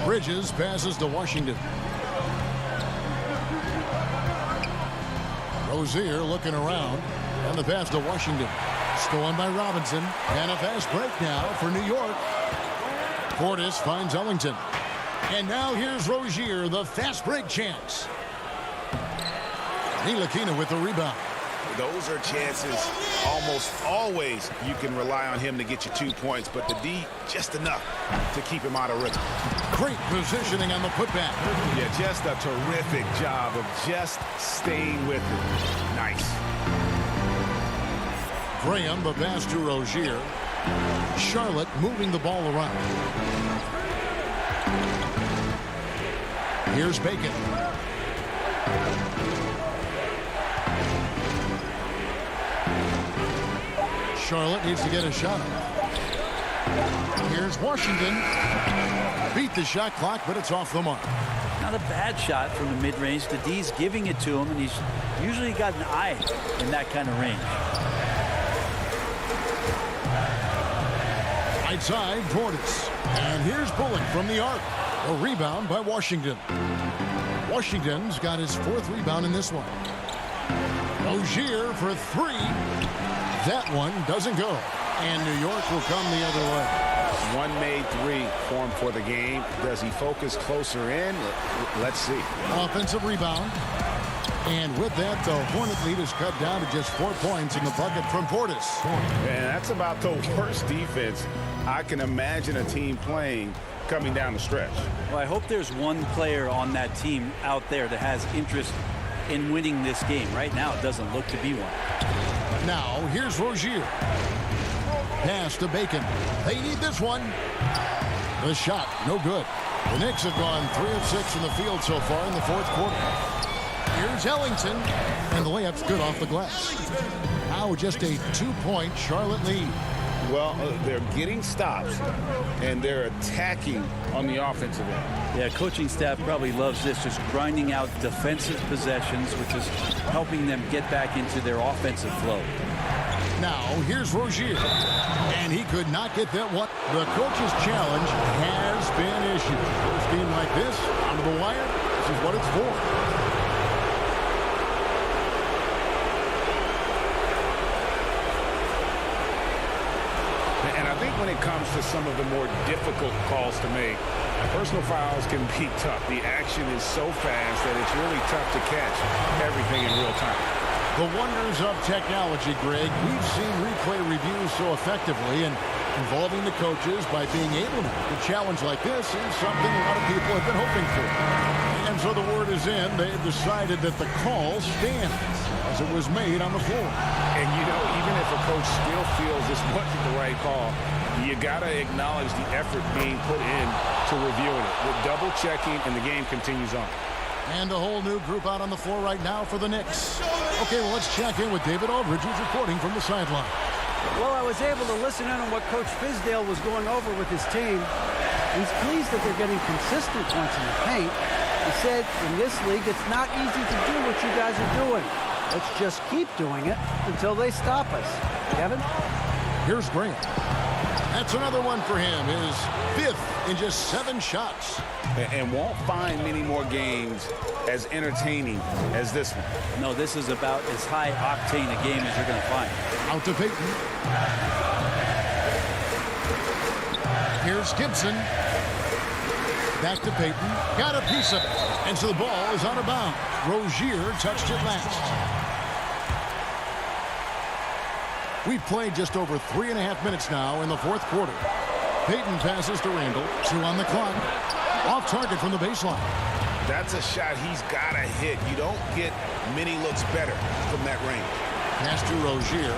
Bridges passes to Washington. Rozier looking around. And the pass to Washington. Stolen by Robinson. And a fast break now for New York. Portis finds Ellington. And now here's Rozier, the fast break chance. Ntilikina with the rebound. Those are chances almost always you can rely on him to get you 2 points, but the D just enough to keep him out of rhythm. Great positioning on the putback. Yeah, just a terrific job of just staying with it. Nice. Graham, the pass to Rozier. Charlotte moving the ball around. Here's Bacon. Charlotte needs to get a shot. Here's Washington. Beat the shot clock, but it's off the mark. Not a bad shot from the mid-range. The D's giving it to him, and he's usually got an eye in that kind of range. Right side, Portis. And here's Bullock from the arc. A rebound by Washington. Washington's got his fourth rebound in this one. Rozier for three. That one doesn't go. And New York will come the other way. One made three for him for the game. Does he focus closer in? Let's see. Offensive rebound. And with that, the Hornet lead is cut down to just 4 points in the bucket from Portis. And that's about the worst defense I can imagine a team playing coming down the stretch. Well, I hope there's one player on that team out there that has interest in winning this game. Right now, it doesn't look to be one. Now, here's Rozier. Pass to Bacon. They need this one. The shot, no good. The Knicks have gone 3 of 6 in the field so far in the fourth quarter. Here's Ellington, and the layup's good off the glass. Now just a 2-point Charlotte lead. Well, they're getting stops, and they're attacking on the offensive end. Yeah, coaching staff probably loves this, just grinding out defensive possessions, which is helping them get back into their offensive flow. Now, here's Rozier, and he could not get that one. The coach's challenge has been issued. A scheme like this, onto the wire, this is what it's for. When it comes to some of the more difficult calls to make, personal fouls can be tough. The action is so fast that it's really tough to catch everything in real time. The wonders of technology, Greg. We've seen replay reviews so effectively, and involving the coaches by being able to challenge like this is something a lot of people have been hoping for. And so the word is in. They've decided that the call stands as it was made on the floor. And, you know, even if a coach still feels this wasn't the right call, you got to acknowledge the effort being put in to reviewing it. With double checking, and the game continues on. And a whole new group out on the floor right now for the Knicks. Okay, well, let's check in with David Aldridge, who's reporting from the sideline. Well, I was able to listen in on what Coach Fizdale was going over with his team. He's pleased that they're getting consistent points in the paint. He said, in this league, it's not easy to do what you guys are doing. Let's just keep doing it until they stop us. Kevin? Here's Grant. That's another one for him. His fifth in just 7 shots. And won't find many more games as entertaining as this one. No, this is about as high octane a game as you're going to find. Out to Payton. Here's Gibson. Back to Payton. Got a piece of it. And so the ball is out of bounds. Rozier touched it last. We've played just over 3.5 minutes now in the fourth quarter. Peyton passes to Randall. 2 on the clock. Off target from the baseline. That's a shot he's got to hit. You don't get many looks better from that range. Pass to Rozier.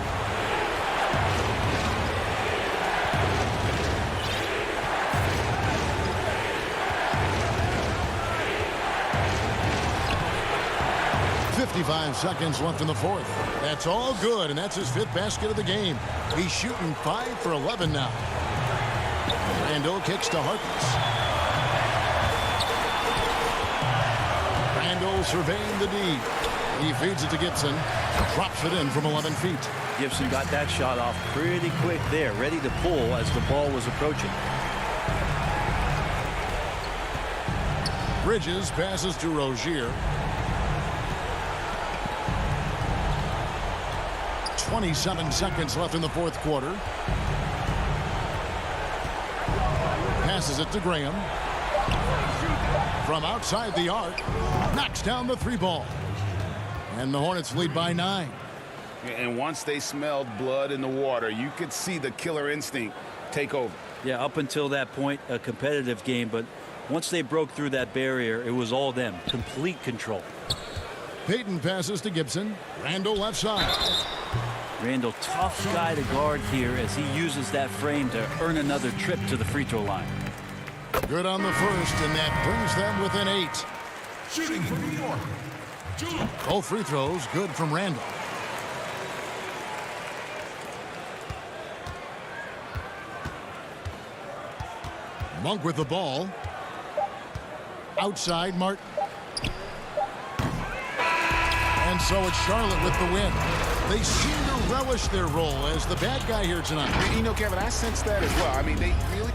.55 seconds left in the fourth. That's all good, and that's his 5th basket of the game. He's shooting 5 for 11 now. Randall kicks to Harkless. Randall surveying the D. He feeds it to Gibson. Drops it in from 11 feet. Gibson got that shot off pretty quick there, ready to pull as the ball was approaching. Bridges passes to Rozier. 27 seconds left in the fourth quarter. Passes it to Graham. From outside the arc, knocks down the 3 ball. And the Hornets lead by 9. And once they smelled blood in the water, you could see the killer instinct take over. Yeah, up until that point, a competitive game, but once they broke through that barrier, it was all them. Complete control. Peyton passes to Gibson. Randall left side. Randall, tough guy to guard here as he uses that frame to earn another trip to the free throw line. Good on the first, and that brings them within 8. Shooting for New York. Both free throws good from Randall. Monk with the ball. Outside Martin. And so it's Charlotte with the win. They seem to relish their role as the bad guy here tonight. You know, Kevin, I sense that as well. I mean, they really...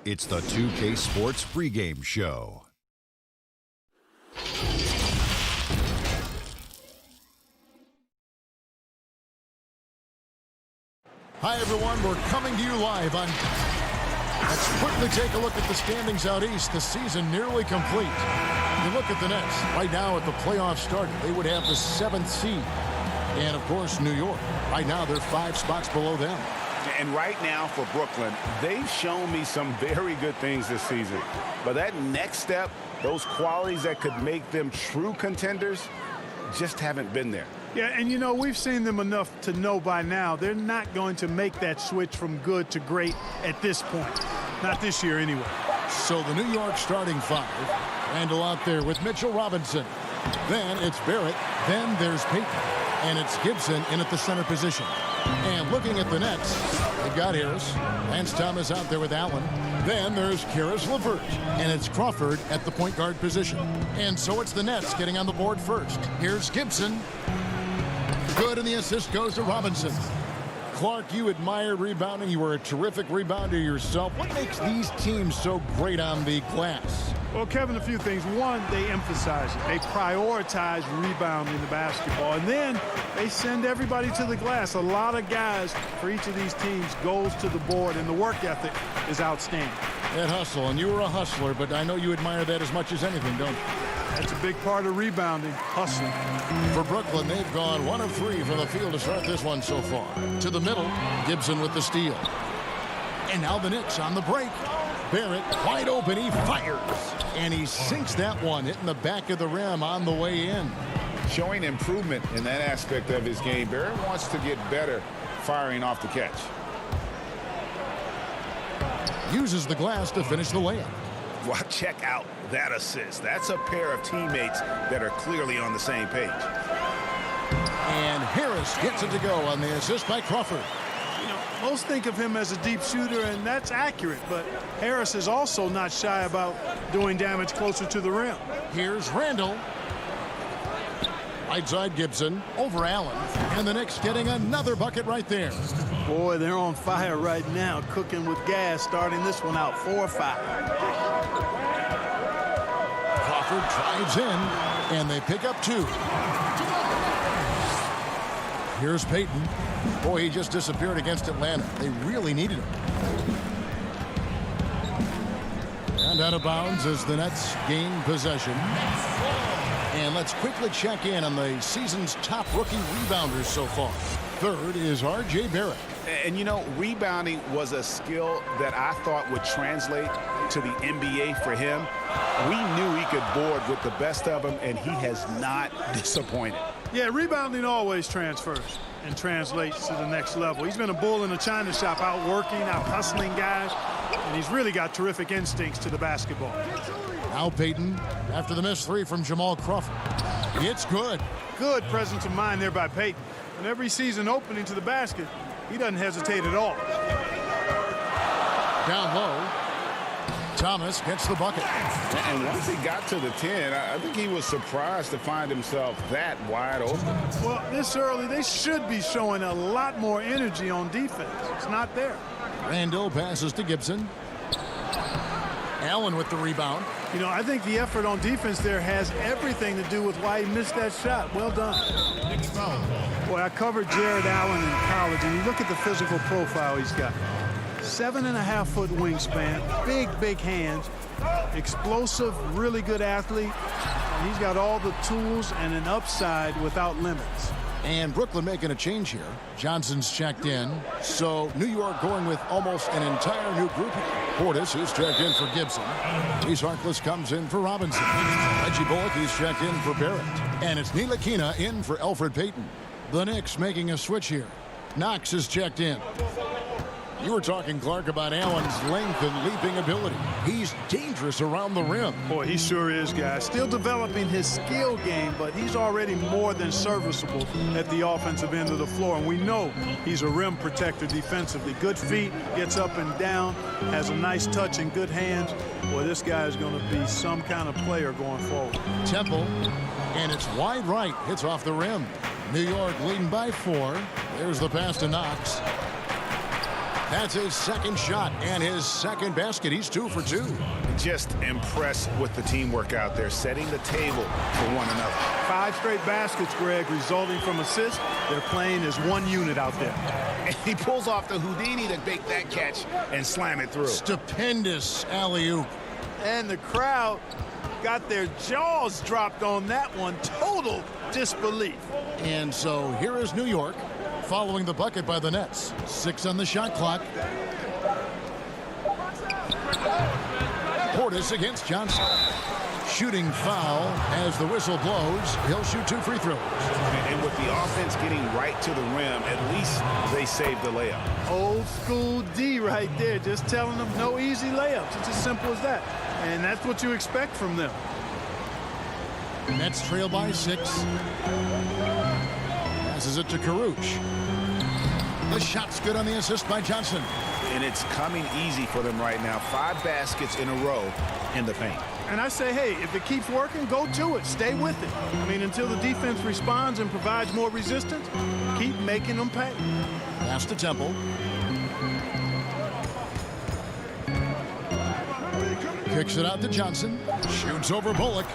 It's the 2K Sports pregame show. Hi, everyone. We're coming to you live on... Let's quickly take a look at the standings out east. The season nearly complete. You look at the Nets. Right now, at the playoffs started, they would have the 7th seed. And, of course, New York. Right now, they're 5 spots below them. And right now for Brooklyn, they've shown me some very good things this season. But that next step, those qualities that could make them true contenders, just haven't been there. Yeah, and you know, we've seen them enough to know by now they're not going to make that switch from good to great at this point. Not this year anyway. So the New York starting 5. Randall out there with Mitchell Robinson. Then it's Barrett. Then there's Payton. And it's Gibson in at the center position. And looking at the Nets, they've got Harris. Lance Thomas out there with Allen. Then there's Karis LeVert. And it's Crawford at the point guard position. And so it's the Nets getting on the board first. Here's Gibson. Good, and the assist goes to Robinson. Clark, you admired rebounding. You were a terrific rebounder yourself. What makes these teams so great on the glass? Well, Kevin, a few things. One, they emphasize it. They prioritize rebounding the basketball. And then they send everybody to the glass. A lot of guys for each of these teams goes to the board, and the work ethic is outstanding. That hustle, and you were a hustler, but I know you admire that as much as anything, don't you? That's a big part of rebounding, hustling. For Brooklyn, they've gone 1 of 3 from the field to start this one so far. To the middle, Gibson with the steal. And now the Knicks on the break. Barrett wide open, he fires. And he sinks that one, hitting the back of the rim on the way in. Showing improvement in that aspect of his game. Barrett wants to get better firing off the catch. Uses the glass to finish the layup. Well, check out that assist. That's a pair of teammates that are clearly on the same page. And Harris gets it to go on the assist by Crawford. You know, most think of him as a deep shooter, and that's accurate, but Harris is also not shy about doing damage closer to the rim. Here's Randall. Right side Gibson over Allen. And the Knicks getting another bucket right there. Boy, they're on fire right now, cooking with gas, starting this one out 4-5. Crawford drives in, and they pick up 2. Here's Payton. Boy, he just disappeared against Atlanta. They really needed him. And out of bounds as the Nets gain possession. And let's quickly check in on the season's top rookie rebounders so far. Third is R.J. Barrett. And, you know, rebounding was a skill that I thought would translate to the NBA for him. We knew he could board with the best of them, and he has not disappointed. Yeah, rebounding always transfers and translates to the next level. He's been a bull in a china shop, out working, out hustling guys, and he's really got terrific instincts to the basketball. Now Payton, after the missed 3 from Jamal Crawford. It's good. Good presence of mind there by Payton. Whenever he sees an opening to the basket, he doesn't hesitate at all. Down low. Thomas gets the bucket. And once he got to the 10, I think he was surprised to find himself that wide open. Well, this early, they should be showing a lot more energy on defense. It's not there. Randall passes to Gibson. Allen with the rebound. You know, I think the effort on defense there has everything to do with why he missed that shot. Well done. Boy, I covered Jared Allen in college, and you look at the physical profile he's got. 7.5-foot wingspan, big hands, explosive, really good athlete. And he's got all the tools and an upside without limits. And Brooklyn making a change here. Johnson's checked in. So New York going with almost an entire new group. Portis, who's checked in for Gibson. Reese Harkless comes in for Robinson. Reggie Bullock, he's checked in for Barrett. And it's Ntilikina in for Elfrid Payton. The Knicks making a switch here. Knox is checked in. You were talking, Clark, about Allen's length and leaping ability. He's dangerous around the rim. Boy, he sure is, guys. Still developing his skill game, but he's already more than serviceable at the offensive end of the floor. And we know he's a rim protector defensively. Good feet, gets up and down, has a nice touch and good hands. Boy, this guy is going to be some kind of player going forward. Temple, and it's wide right. Hits off the rim. New York leading by 4. There's the pass to Knox. That's his second shot and his second basket. He's 2 for 2. Just impressed with the teamwork out there, setting the table for one another. 5 straight baskets, Greg, resulting from assists. They're playing as one unit out there. And he pulls off the Houdini to make that catch and slam it through. Stupendous alley-oop. And the crowd got their jaws dropped on that one. Total disbelief. And so here is New York following the bucket by the Nets. 6 on the shot clock. Portis against Johnson. Shooting foul as the whistle blows. He'll shoot 2 free throws. And with the offense getting right to the rim, at least they saved the layup. Old school D right there, just telling them no easy layups. It's as simple as that. And that's what you expect from them. Nets trail by 6. Passes it to Karuch. The shot's good on the assist by Johnson. And it's coming easy for them right now. 5 baskets in a row in the paint. And I say, hey, if it keeps working, go to it. Stay with it. I mean, until the defense responds and provides more resistance, keep making them pay. Pass to Temple. Kicks it out to Johnson. Shoots over Bullock.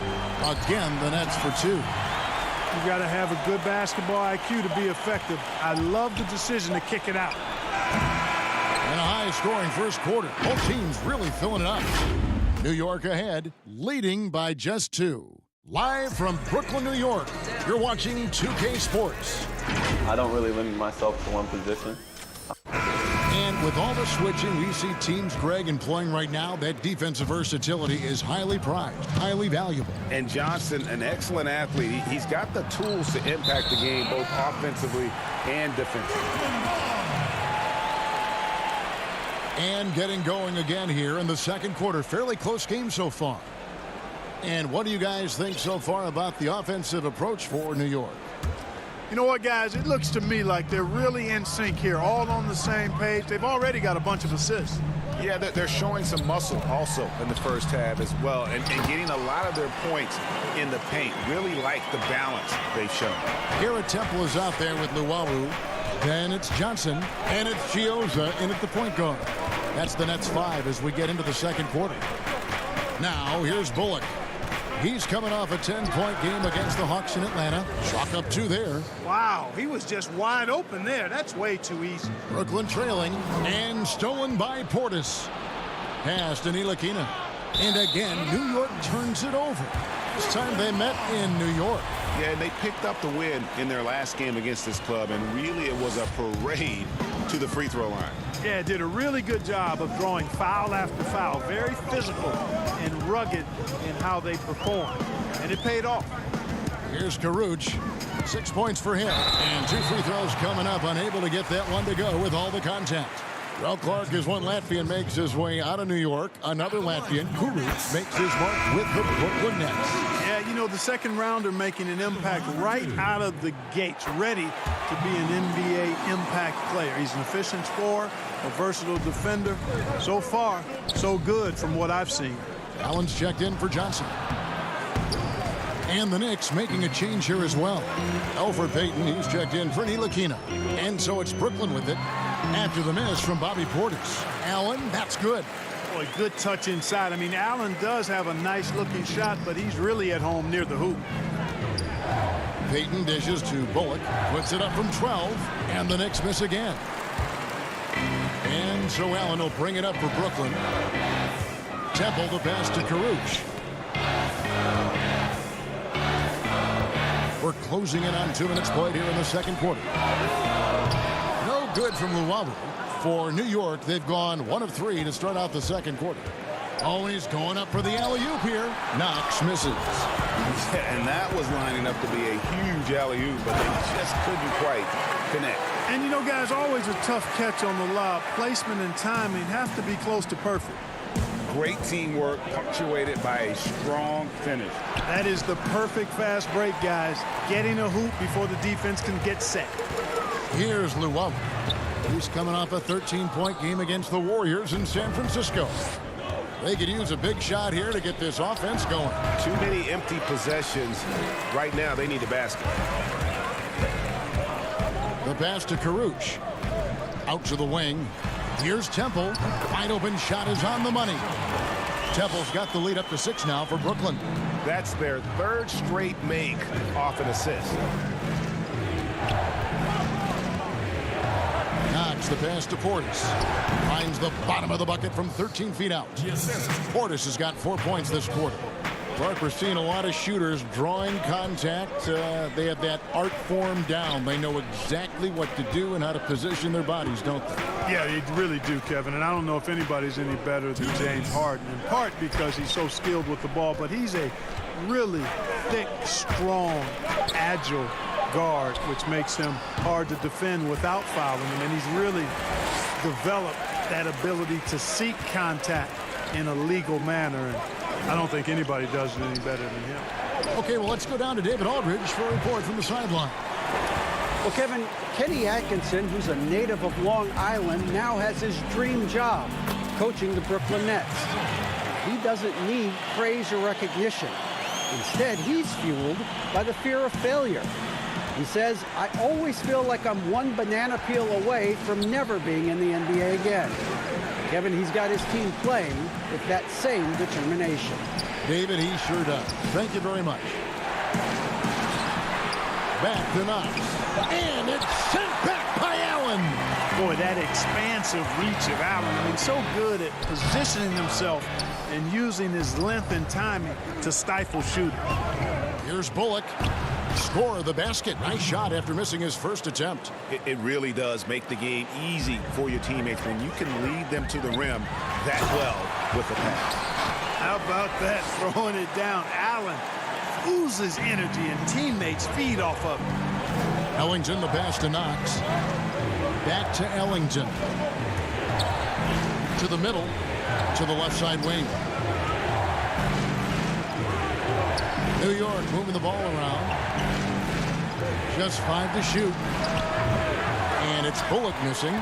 Again, the Nets for 2. You got to have a good basketball IQ to be effective. I love the decision to kick it out. And a high-scoring first quarter. Both teams really filling it up. New York ahead, leading by just 2. Live from Brooklyn, New York, you're watching 2K Sports. I don't really limit myself to one position. And with all the switching we see teams, Greg, employing right now, that defensive versatility is highly prized, highly valuable. And Johnson, an excellent athlete. He's got the tools to impact the game both offensively and defensively. And getting going again here in the second quarter. Fairly close game so far. And what do you guys think so far about the offensive approach for New York? You know what, guys? It looks to me like they're really in sync here, all on the same page. They've already got a bunch of assists. Yeah, they're showing some muscle also in the first half as well, and getting a lot of their points in the paint. Really like the balance they've shown. Garrett Temple is out there with Luwawu. Then it's Johnson, and it's Chioza in at the point guard. That's the Nets 5 as we get into the second quarter. Now, here's Bullock. He's coming off a 10-point game against the Hawks in Atlanta. Chalk up 2 there. Wow, he was just wide open there. That's way too easy. Brooklyn trailing and stolen by Portis. Pass to Ntilikina. And again, New York turns it over. This time they met in New York. Yeah, and they picked up the win in their last game against this club, and really it was a parade to the free throw line. Yeah, did a really good job of drawing foul after foul. Very physical and rugged in how they perform. And it paid off. Here's Karuch. 6 points for him. And 2 free throws coming up. Unable to get that one to go with all the contact. Well, Clark, as one Latvian makes his way out of New York, another Latvian, Kuruc, makes his mark with the Brooklyn Nets. Yeah, you know, the second rounder making an impact right out of the gates, ready to be an NBA impact player. He's an efficient scorer, a versatile defender. So far, so good from what I've seen. Allen's checked in for Johnson. And the Knicks making a change here as well. Elfrid Payton, he's checked in for Ntilikina. And so it's Brooklyn with it after the miss from Bobby Portis. Allen, that's good. Boy, good touch inside. I mean, Allen does have a nice-looking shot, but he's really at home near the hoop. Payton dishes to Bullock, puts it up from 12, and the Knicks miss again. And so Allen will bring it up for Brooklyn. Temple the pass to Karuch. We're closing in on 2 minutes played here in the second quarter. No good from Luwawu. For New York, they've gone 1 of 3 to start out the second quarter. Always going up for the alley-oop here. Knox misses. And that was lining up to be a huge alley-oop, but they just couldn't quite connect. And, you know, guys, always a tough catch on the lob. Placement and timing have to be close to perfect. Great teamwork punctuated by a strong finish. That is the perfect fast break, guys. Getting a hoop before the defense can get set. Here's Luwawu. He's coming off a 13-point game against the Warriors in San Francisco. They could use a big shot here to get this offense going. Too many empty possessions. Right now, they need a basket. The pass to Karuch. Out to the wing. Here's Temple. Wide open shot is on the money. Temple's got the lead up to 6 now for Brooklyn. That's their 3rd straight make off an assist. Knox the pass to Portis. Finds the bottom of the bucket from 13 feet out. Portis has got 4 points this quarter. Clark, we're seeing a lot of shooters drawing contact. They have that art form down. They know exactly what to do and how to position their bodies, don't they? Yeah, they really do, Kevin. And I don't know if anybody's any better than James Harden, in part because he's so skilled with the ball, but he's a really thick, strong, agile guard, which makes him hard to defend without fouling him. And he's really developed that ability to seek contact in a legal manner. And I don't think anybody does it any better than him. Okay, well, let's go down to David Aldridge for a report from the sideline. Well, Kevin, Kenny Atkinson, who's a native of Long Island, now has his dream job, coaching the Brooklyn Nets. He doesn't need praise or recognition. Instead, he's fueled by the fear of failure. He says, I always feel like I'm one banana peel away from never being in the NBA again. Kevin, he's got his team playing with that same determination. David, he sure does. Thank you very much. Back to Knox. And it's sent back by Allen. Boy, that expansive reach of Allen. I mean, so good at positioning himself and using his length and timing to stifle shooting. Here's Bullock. Score the basket. Nice shot after missing his first attempt. It really does make the game easy for your teammates when you can lead them to the rim that well with a pass. How about that, throwing it down? Allen oozes energy and teammates feed off of him. Ellington the pass to Knox. Back to Ellington. To the middle. To the left side wing. New York moving the ball around. Just 5 to shoot. And it's Bullock missing.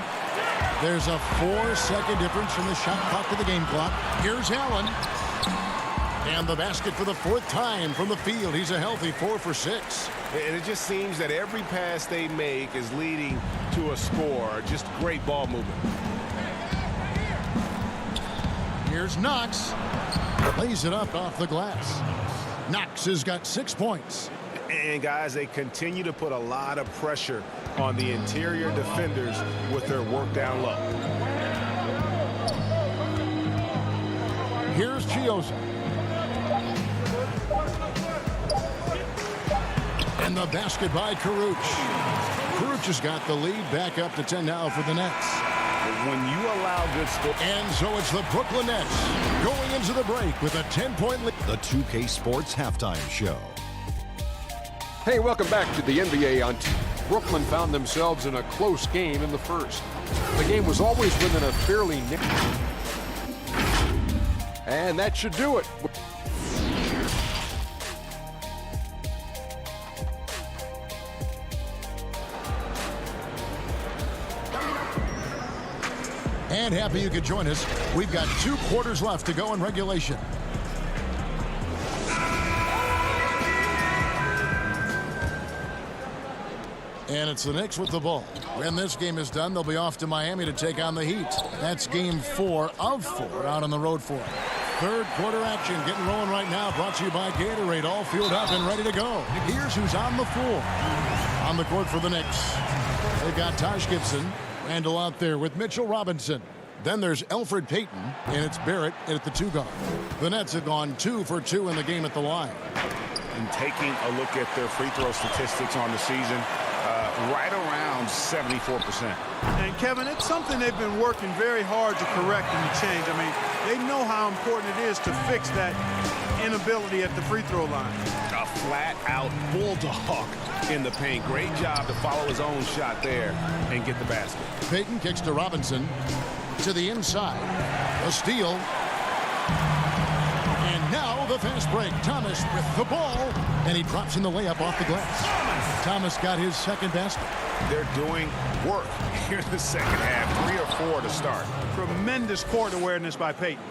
There's a 4-second difference from the shot clock to the game clock. Here's Allen. And the basket for the 4th time from the field. He's a healthy 4 for 6. And it just seems that every pass they make is leading to a score. Just great ball movement. Here's Knox. Lays it up off the glass. Knox has got 6 points. And guys, they continue to put a lot of pressure on the interior defenders with their work down low. Here's Chiosa. And the basket by Karuch. Karuch has got the lead, back up to 10 now for the Nets. When you allow good score. And so it's the Brooklyn Nets going into the break with a 10-point lead. The 2K Sports Halftime Show. Hey, welcome back to the NBA. Brooklyn found themselves in a close game in the first. The game was always within a fairly narrow. And that should do it. And happy you could join us. We've got 2 quarters left to go in regulation. And it's the Knicks with the ball. When this game is done, they'll be off to Miami to take on the Heat. That's game 4 of 4 out on the road for it. 3rd quarter action getting rolling right now. Brought to you by Gatorade. All fueled up and ready to go. Here's who's on the floor. On the court for the Knicks. They've got Taj Gibson. Randall out there with Mitchell Robinson. Then there's Elfrid Payton, and it's Barrett at the 2 guard. The Nets have gone 2 for 2 in the game at the line. And taking a look at their free throw statistics on the season, right around 74%. And Kevin, it's something they've been working very hard to correct and to change. I mean, they know how important it is to fix that inability at the free throw line. A flat-out bulldog in the paint. Great job to follow his own shot there and get the basket. Payton kicks to Robinson to the inside. A steal. And now the fast break. Thomas with the ball. And he drops in the layup off the glass. Thomas got his 2nd basket. They're doing work here in the second half. 3 or 4 to start. Tremendous court awareness by Payton.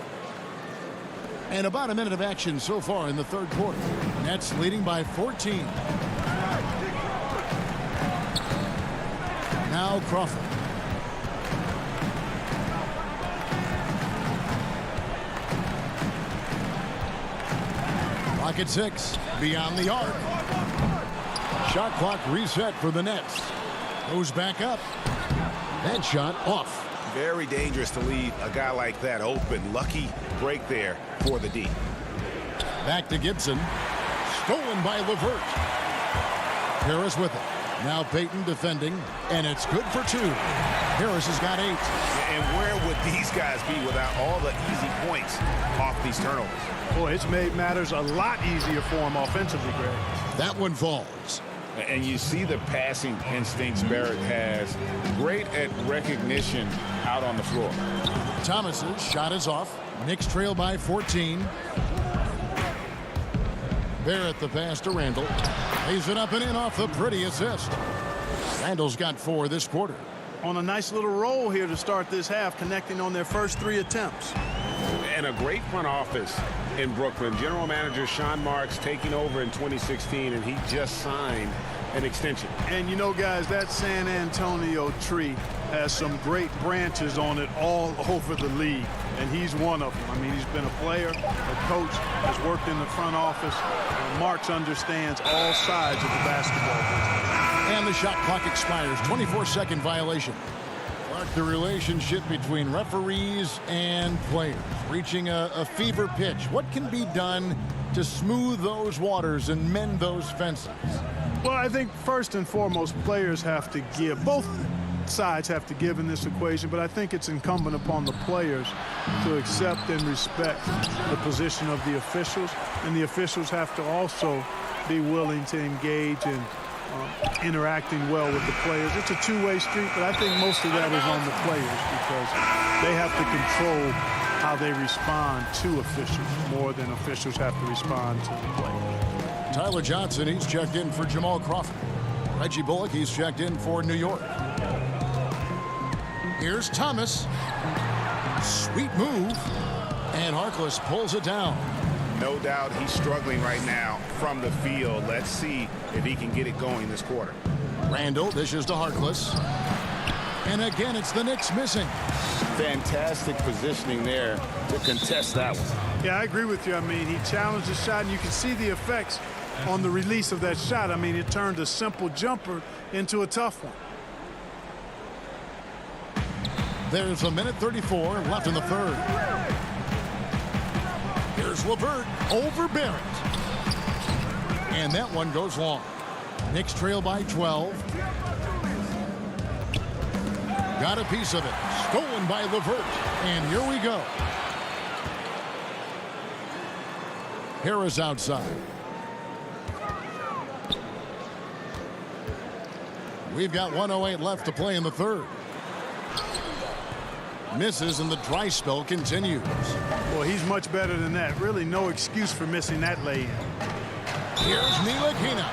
And about a minute of action so far in the 3rd quarter. Nets leading by 14. Now Crawford. Clock at 6. Beyond the arc. Shot clock reset for the Nets. Goes back up. That shot off. Very dangerous to leave a guy like that open. Lucky break there for the D. Back to Gibson. Stolen by LeVert. Harris with it. Now Payton defending, and it's good for 2. Harris has got 8. And where would these guys be without all the easy points off these turnovers? Boy, it's made matters a lot easier for him offensively, Greg. That one falls. And you see the passing instincts Barrett has. Great at recognition out on the floor. Thomas's shot is off. Knicks trail by 14. Barrett the pass to Randall. Lays it up and in off the pretty assist. Randall's got 4 this quarter. On a nice little roll here to start this half, connecting on their first 3 attempts. And a great front office in Brooklyn. General manager Sean Marks taking over in 2016, and he just signed an extension. And you know, guys, that San Antonio tree has some great branches on it all over the league, and he's one of them. I mean, he's been a player, a coach, has worked in the front office, and Marks understands all sides of the basketball business. And the shot clock expires. 24-second violation. Clark, the relationship between referees and players reaching a fever pitch. What can be done to smooth those waters and mend those fences? Well, I think first and foremost, players have to give. Both sides have to give in this equation, but I think it's incumbent upon the players to accept and respect the position of the officials, and the officials have to also be willing to engage in interacting well with the players. It's a two-way street, but I think most of that is on the players because they have to control how they respond to officials more than officials have to respond to the players. Tyler Johnson, he's checked in for Jamal Crawford. Reggie Bullock, he's checked in for New York. Here's Thomas. Sweet move. And Harkless pulls it down. No doubt he's struggling right now from the field. Let's see if he can get it going this quarter. Randall dishes to Harkless. And again, it's the Knicks missing. Fantastic positioning there to contest that one. Yeah, I agree with you. I mean, he challenged the shot, and you can see the effects on the release of that shot. I mean, it turned a simple jumper into a tough one. There's a minute 34 left in the third. Here's LeVert over Barrett. And that one goes long. Knicks trail by 12. Got a piece of it. Stolen by LeVert. And here we go. Harris outside. We've got 1:08 left to play in the third. Misses, and the dry spell continues. Well, he's much better than that. Really no excuse for missing that lay-in. Here's Ntilikina.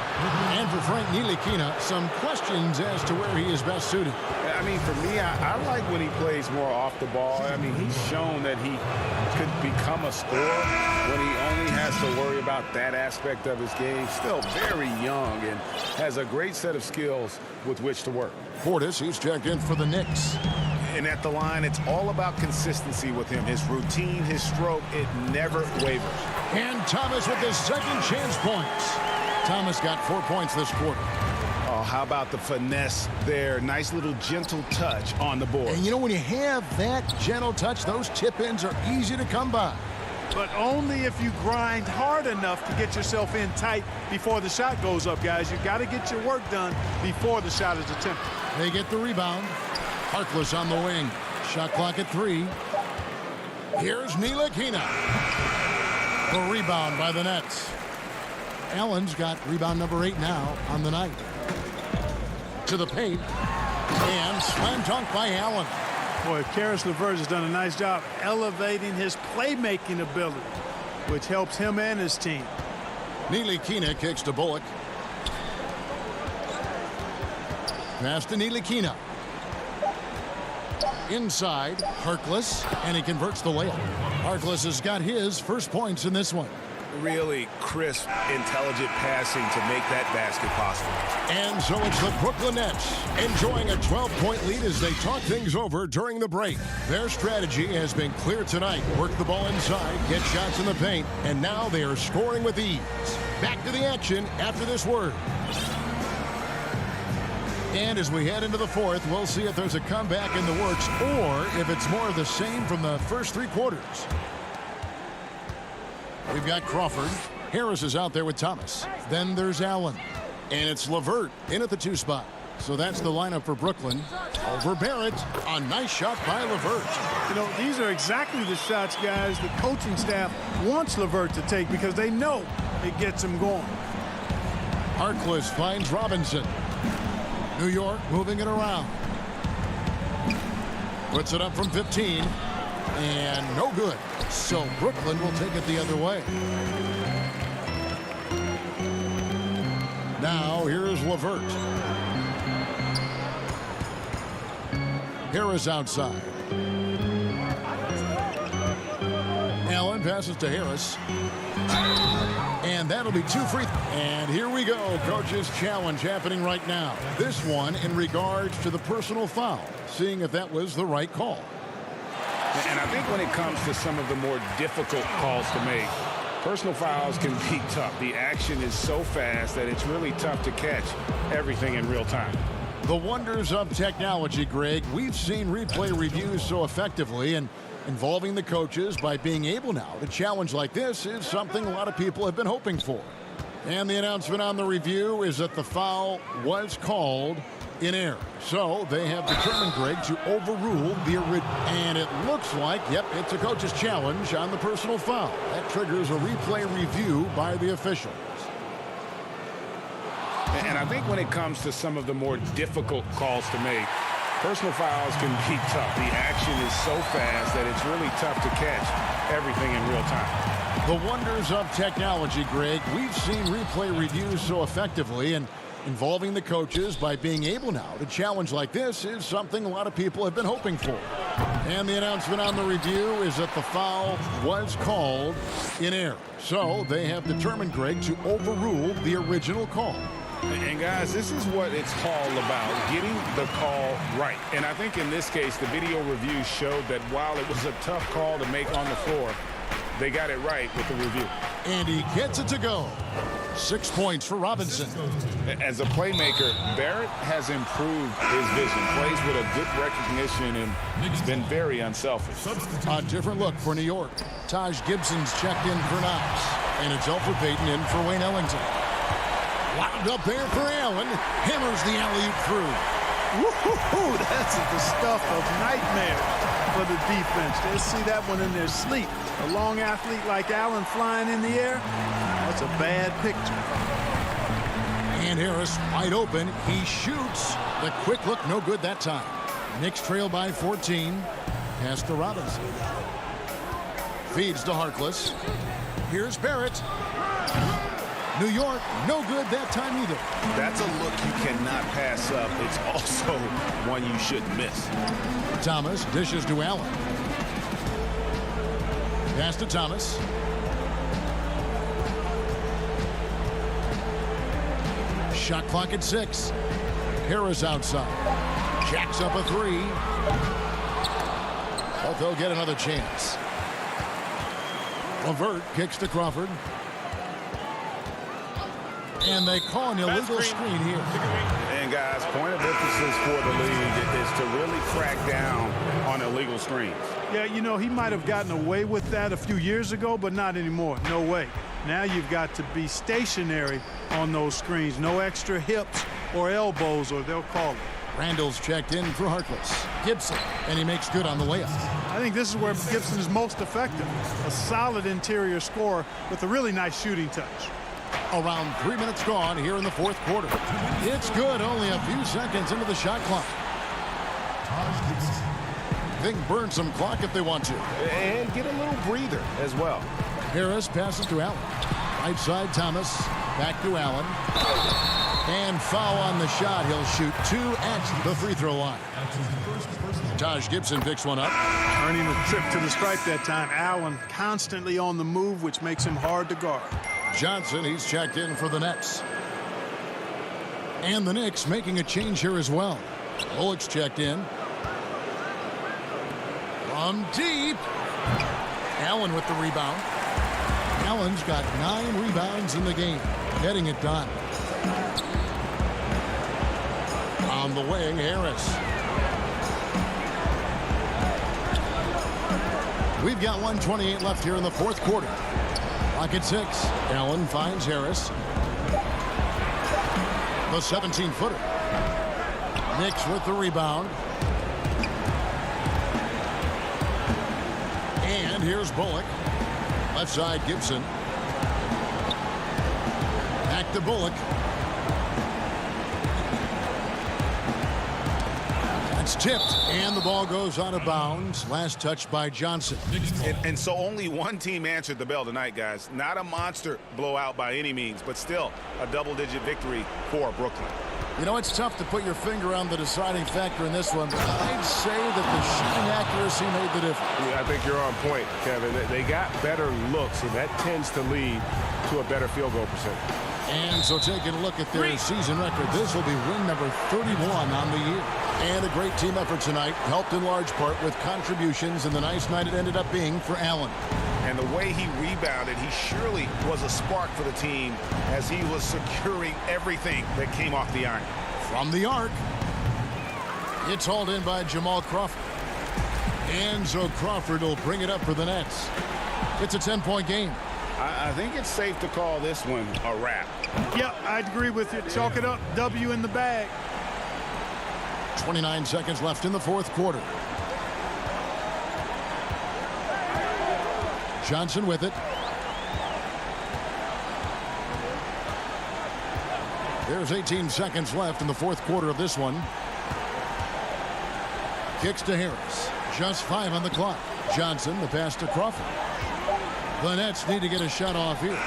And for Frank Ntilikina, some questions as to where he is best suited. I mean, for me, I like when he plays more off the ball. I mean, he's shown that he could become a scorer when he only has to worry about that aspect of his game. Still very young and has a great set of skills with which to work. Portis, he's checked in for the Knicks. And at the line, it's all about consistency with him. His routine, his stroke, it never wavers. And Thomas with his second chance points. Thomas got 4 points this quarter. Oh, how about the finesse there? Nice little gentle touch on the board. And you know, when you have that gentle touch, those tip-ins are easy to come by. But only if you grind hard enough to get yourself in tight before the shot goes up, guys. You got to get your work done before the shot is attempted. They get the rebound. Harkless on the wing. Shot clock at 3. Here's Ntilikina. The rebound by the Nets. Allen's got rebound number 8 now on the night. To the paint. And slam dunk by Allen. Boy, Karis LeVert has done a nice job elevating his playmaking ability, which helps him and his team. Ntilikina kicks to Bullock. Pass to Ntilikina. Inside, Harkless, and he converts the layup. Harkless has got his first points in this one. Really crisp, intelligent passing to make that basket possible. And so it's the Brooklyn Nets enjoying a 12-point lead as they talk things over during the break. Their strategy has been clear tonight. Work the ball inside, get shots in the paint, and now they are scoring with ease. Back to the action after this word. And as we head into the fourth, we'll see if there's a comeback in the works or if it's more of the same from the first three quarters. We've got Crawford. Harris is out there with Thomas. Then there's Allen. And it's LeVert in at the 2 spot. So that's the lineup for Brooklyn. Over Barrett. A nice shot by LeVert. You know, these are exactly the shots, guys, the coaching staff wants LeVert to take because they know it gets him going. Harkless finds Robinson. New York moving it around. Puts it up from 15. And no good. So Brooklyn will take it the other way. Now here's LeVert. Harris outside. Allen passes to Harris. And that'll be 2 free. And here we go. Coach's challenge happening right now. This one in regards to the personal foul. Seeing if that was the right call. And I think when it comes to some of the more difficult calls to make, personal fouls can be tough. The action is so fast that it's really tough to catch everything in real time. The wonders of technology, Greg. We've seen replay reviews so effectively, and involving the coaches by being able now to challenge like this is something a lot of people have been hoping for. And the announcement on the review is that the foul was called in error. So they have determined, Greg, to overrule the original. And it looks like, yep, it's a coach's challenge on the personal foul. That triggers a replay review by the officials. And I think when it comes to some of the more difficult calls to make, personal fouls can be tough. The action is so fast that it's really tough to catch everything in real time. The wonders of technology, Greg. We've seen replay reviews so effectively, and involving the coaches by being able now to challenge like this is something a lot of people have been hoping for. And the announcement on the review is that the foul was called in error. So they have determined, Greg, to overrule the original call. And guys, this is what it's all about, getting the call right. And I think in this case, the video review showed that while it was a tough call to make on the floor, they got it right with the review. And he gets it to go. 6 points for Robinson. As a playmaker, Barrett has improved his vision, plays with a good recognition, and he's been very unselfish. A different look for New York. Taj Gibson's checked in for Knox. And it's Elfrid Payton in for Wayne Ellington. Wound up there for Allen. Hammers the alley-oop through. Woo-hoo-hoo, that's the stuff of nightmare for the defense. They'll see that one in their sleep. A long athlete like Allen flying in the air, that's a bad picture. And Harris wide open. He shoots. The quick look, no good that time. Knicks trail by 14. Pass to Robinson. Feeds to Harkless. Here's Barrett. New York, no good that time either. That's a look you cannot pass up. It's also one you shouldn't miss. Thomas dishes to Allen. Pass to Thomas. Shot clock at 6. Harris outside. Jacks up a 3. But they'll get another chance. LeVert kicks to Crawford. And they call an illegal screen here. And guys, point of emphasis for the league is to really crack down on illegal screens. Yeah, you know, he might have gotten away with that a few years ago, but not anymore. No way. Now you've got to be stationary on those screens. No extra hips or elbows, or they'll call it. Randall's checked in for Harkless. Gibson, and he makes good on the layup. I think this is where Gibson is most effective. A solid interior scorer with a really nice shooting touch. Around 3 minutes gone here in the fourth quarter. It's good, only a few seconds into the shot clock. They can burn some clock if they want to. And get a little breather as well. Harris passes to Allen. Right side, Thomas. Back to Allen. And foul on the shot. He'll shoot 2 at the free throw line. Taj Gibson picks one up. Earning a trip to the stripe that time. Allen constantly on the move, which makes him hard to guard. Johnson, he's checked in for the Nets. And the Knicks making a change here as well. Bullock's checked in. From deep. Allen with the rebound. Allen's got 9 rebounds in the game. Getting it done. On the wing, Harris. We've got 1:28 left here in the fourth quarter. Clock at 6. Allen finds Harris. The 17-footer. Knicks with the rebound. And here's Bullock. Left side, Gibson. Back to Bullock. That's tipped, and the ball goes out of bounds. Last touch by Johnson. And so only one team answered the bell tonight, guys. Not a monster blowout by any means, but still a double-digit victory for Brooklyn. You know, it's tough to put your finger on the deciding factor in this one, but I'd say that the shooting accuracy made the difference. Yeah, I think you're on point, Kevin. They got better looks, and that tends to lead to a better field goal percentage. And so taking a look at their season record, this will be win number 31 on the year. And a great team effort tonight, helped in large part with contributions, and the nice night it ended up being for Allen. And the way he rebounded, he surely was a spark for the team as he was securing everything that came off the iron. From the arc, it's hauled in by Jamal Crawford. And so Crawford will bring it up for the Nets. It's a 10-point game. I think it's safe to call this one a wrap. Yep, I'd agree with you. Chalk it up. W in the bag. 29 seconds left in the fourth quarter. Johnson with it. There's 18 seconds left in the fourth quarter of this one. Kicks to Harris. Just 5 on the clock. Johnson, the pass to Crawford. The Nets need to get a shot off here.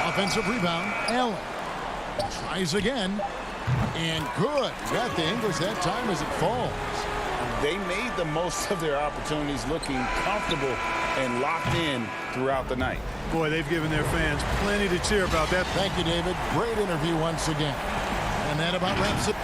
Offensive rebound. Allen tries again. And good. Got the English that time as it falls. They made the most of their opportunities, looking comfortable and locked in throughout the night. Boy, they've given their fans plenty to cheer about that. Thank you, David. Great interview once again. And that about wraps it.